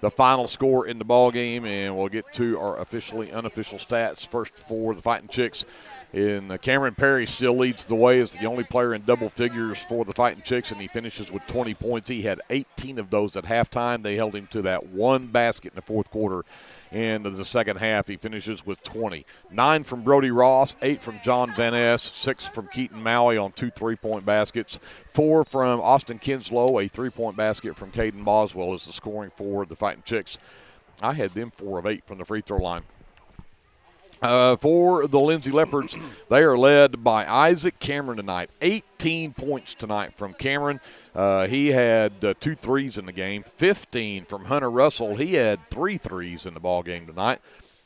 The final score in the ball game, and we'll get to our officially unofficial stats first for the Fighting Chicks. Cameron Perry still leads the way as the only player in double figures for the Fighting Chicks, and he finishes with 20 points. He had 18 of those at halftime. They held him to that one basket in the fourth quarter. And in the second half, he finishes with 20. 9 from Brody Ross, 8 from John Van Ness, 6 from Keaton Maui on 2 3-point baskets, 4 from Austin Kinslow, a 3-point basket from Caden Boswell is the scoring for the Fighting Chicks. I had them 4 of 8 from the free throw line. For the Lindsay Leopards, they are led by Isaac Cameron tonight. 18 points tonight from Cameron. He had 2 threes in the game. 15 from Hunter Russell. He had 3 threes in the ball game tonight.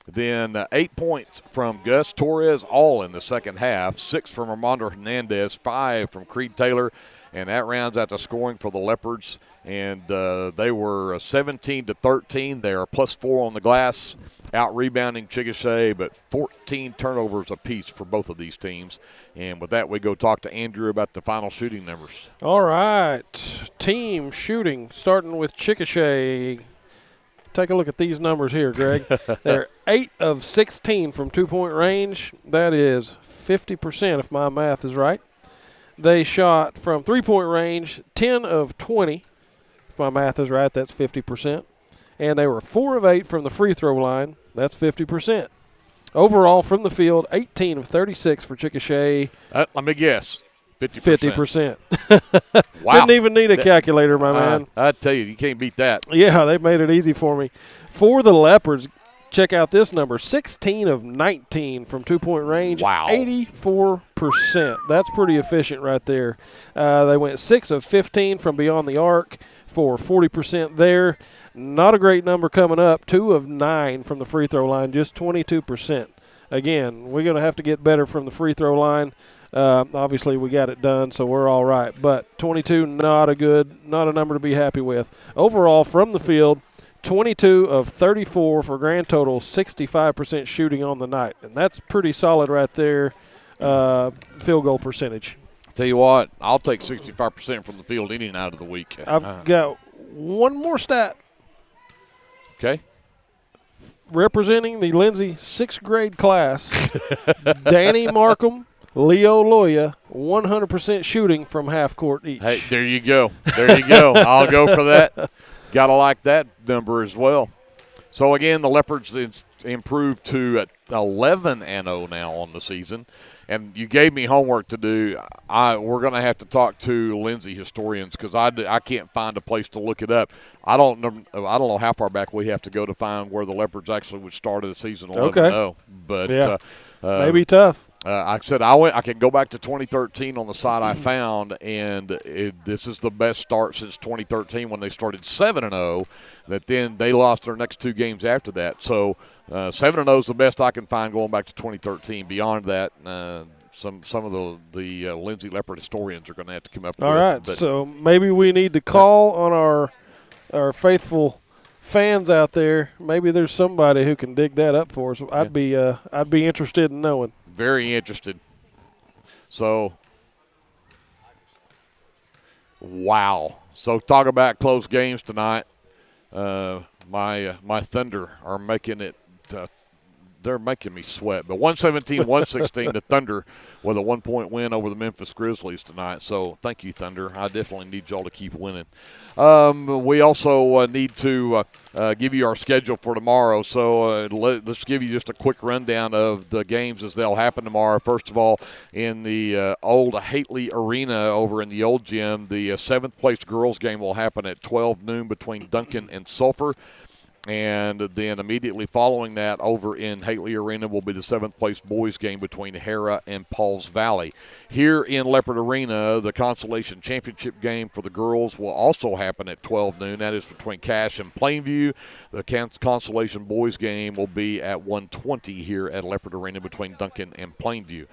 Then 8 points from Gus Torres, all in the second half. 6 from Armando Hernandez, 5 from Creed Taylor. And that rounds out the scoring for the Leopards. And they were 17-13. They are +4 on the glass, out-rebounding Chickasha, but 14 turnovers apiece for both of these teams. And with that, we go talk to Andrew about the final shooting numbers. All right. Team shooting, starting with Chickasha. Take a look at these numbers here, Greg. They're 8 of 16 from two-point range. That is 50% if my math is right. They shot from three-point range 10 of 20. If my math is right, that's 50%. And they were 4 of 8 from the free throw line. That's 50%. Overall, from the field, 18 of 36 for Chickasha. Let me guess. 50%. Wow. Didn't even need a calculator, my man. I tell you, you can't beat that. Yeah, they made it easy for me. For the Leopards, check out this number, 16 of 19 from two-point range. Wow. 84%. That's pretty efficient right there. They went 6 of 15 from beyond the arc for 40% there. Not a great number coming up. 2 of 9 from the free throw line, just 22%. Again, we're going to have to get better from the free throw line. Obviously, we got it done, so we're all right. But 22, not a number to be happy with. Overall, from the field, 22 of 34 for a grand total, 65% shooting on the night. And that's pretty solid right there, field goal percentage. Tell you what, I'll take 65% from the field any night of the week. I've got one more stat. Okay. Representing the Lindsay 6th grade class, Danny Markham, Leo Loya, 100% shooting from half court each. Hey, there you go. There you go. I'll go for that. Got to like that number as well. So, again, the Leopards improved to 11-0 now on the season. And you gave me homework to do. We're going to have to talk to Lindsay historians because I can't find a place to look it up. I don't know how far back we have to go to find where the Leopards actually would start the season 11-0. Okay. But yeah. Maybe tough. I said I can go back to 2013 on the site I found, and this is the best start since 2013 when they started 7-0. That then they lost their next 2 games after that. So 7-0 is the best I can find going back to 2013. Beyond that, some of the Lindsay Leopard historians are going to have to come up with. All right, so maybe we need to call on our faithful fans out there. Maybe there's somebody who can dig that up for us. I'd be interested in knowing. Very interested. So, wow. So talk about close games tonight. My Thunder are making it. They're making me sweat. But 117-116, the Thunder with a 1-point win over the Memphis Grizzlies tonight. So thank you, Thunder. I definitely need y'all to keep winning. We also need to give you our schedule for tomorrow. So let's give you just a quick rundown of the games as they'll happen tomorrow. First of all, in the old Hately Arena over in the old gym, the 7th place girls game will happen at 12 noon between Duncan and Sulphur. And then immediately following that over in Hately Arena will be the 7th place boys game between Harrah and Pauls Valley. Here in Leopard Arena, the Consolation Championship game for the girls will also happen at 12 noon. That is between Cache and Plainview. The Consolation boys game will be at 1:20 here at Leopard Arena between Duncan and Plainview.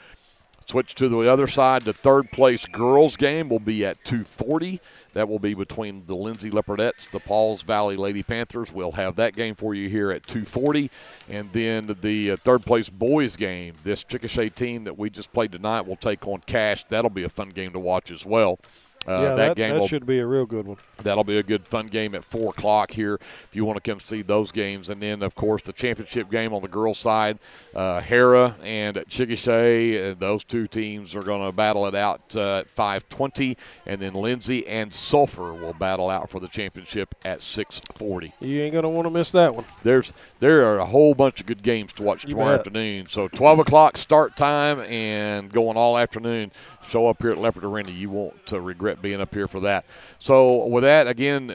Switch to the other side. The 3rd place girls game will be at 2:40. That will be between the Lindsay Leopardettes, the Pauls Valley Lady Panthers. We'll have that game for you here at 2:40. And then the 3rd place boys game, this Chickasha team that we just played tonight will take on Cache. That'll be a fun game to watch as well. That should be a real good one. That'll be a good, fun game at 4 o'clock here if you want to come see those games. And then, of course, the championship game on the girls' side, Harrah and Chickasha, those 2 teams are going to battle it out at 5:20. And then Lindsay and Sulphur will battle out for the championship at 6:40. You ain't going to want to miss that one. There are a whole bunch of good games to watch tomorrow afternoon. So 12 o'clock start time and going all afternoon. Show up here at Leopard Arena. You won't regret Brett being up here for that. So with that, again,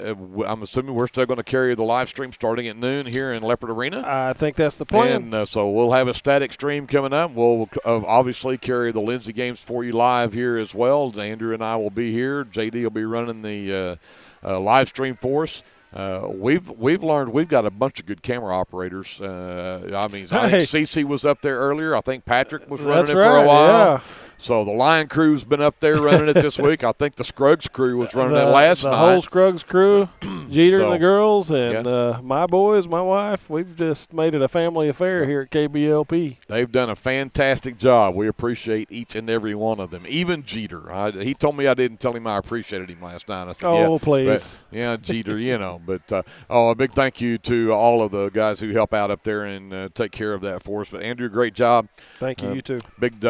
I'm assuming we're still going to carry the live stream starting at noon here in Leopard Arena. I think that's the plan. And so we'll have a static stream coming up. We'll obviously carry the Lindsay games for you live here as well. Andrew and I will be here. JD will be running the live stream for us. We've learned we've got a bunch of good camera operators. I think Cece was up there earlier. I think Patrick was running for a while. Yeah. So the Lion crew's been up there running it this week. I think the Scruggs crew was running it last night. The whole Scruggs crew, Jeter and the girls, and my boys, my wife. We've just made it a family affair here at KBLP. They've done a fantastic job. We appreciate each and every one of them. Even Jeter. He told me I didn't tell him I appreciated him last night. I said, please. Jeter, But a big thank you to all of the guys who help out up there and take care of that for us. But Andrew, great job. Thank you. You too. Big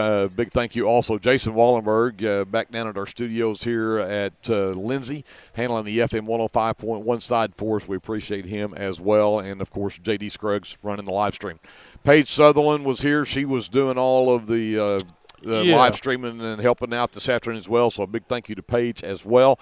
thank you also Jason Wallenberg back down at our studios here at Lindsay, handling the FM 105.1 side for us. We appreciate him as well. And, of course, J.D. Scruggs running the live stream. Paige Sutherland was here. She was doing all of the live streaming and helping out this afternoon as well. So a big thank you to Paige as well.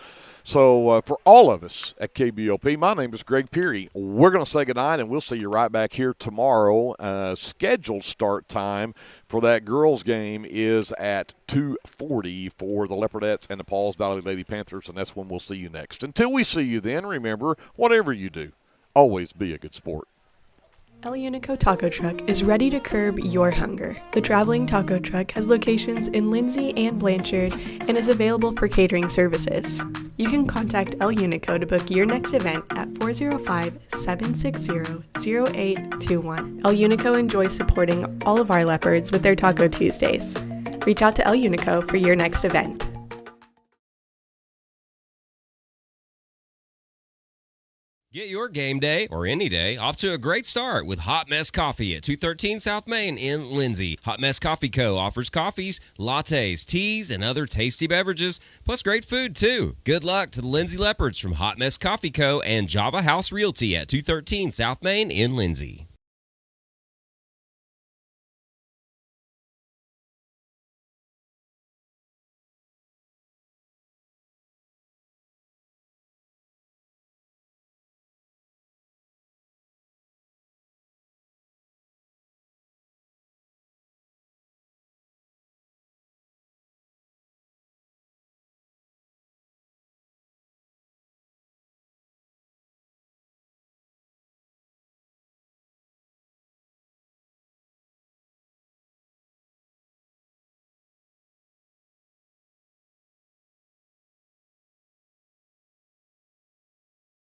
So for all of us at KBLP, my name is Greg Peary. We're going to say goodnight, and we'll see you right back here tomorrow. Scheduled start time for that girls' game is at 2:40 for the Leopardettes and the Pauls Valley Lady Panthers, and that's when we'll see you next. Until we see you then, remember, whatever you do, always be a good sport. El Unico Taco Truck is ready to curb your hunger. The traveling taco truck has locations in Lindsay and Blanchard and is available for catering services. You can contact El Unico to book your next event at 405-760-0821. El Unico enjoys supporting all of our leopards with their Taco Tuesdays. Reach out to El Unico for your next event. Get your game day, or any day, off to a great start with Hot Mess Coffee at 213 South Main in Lindsay. Hot Mess Coffee Co. offers coffees, lattes, teas, and other tasty beverages, plus great food, too. Good luck to the Lindsay Leopards from Hot Mess Coffee Co. and Java House Realty at 213 South Main in Lindsay.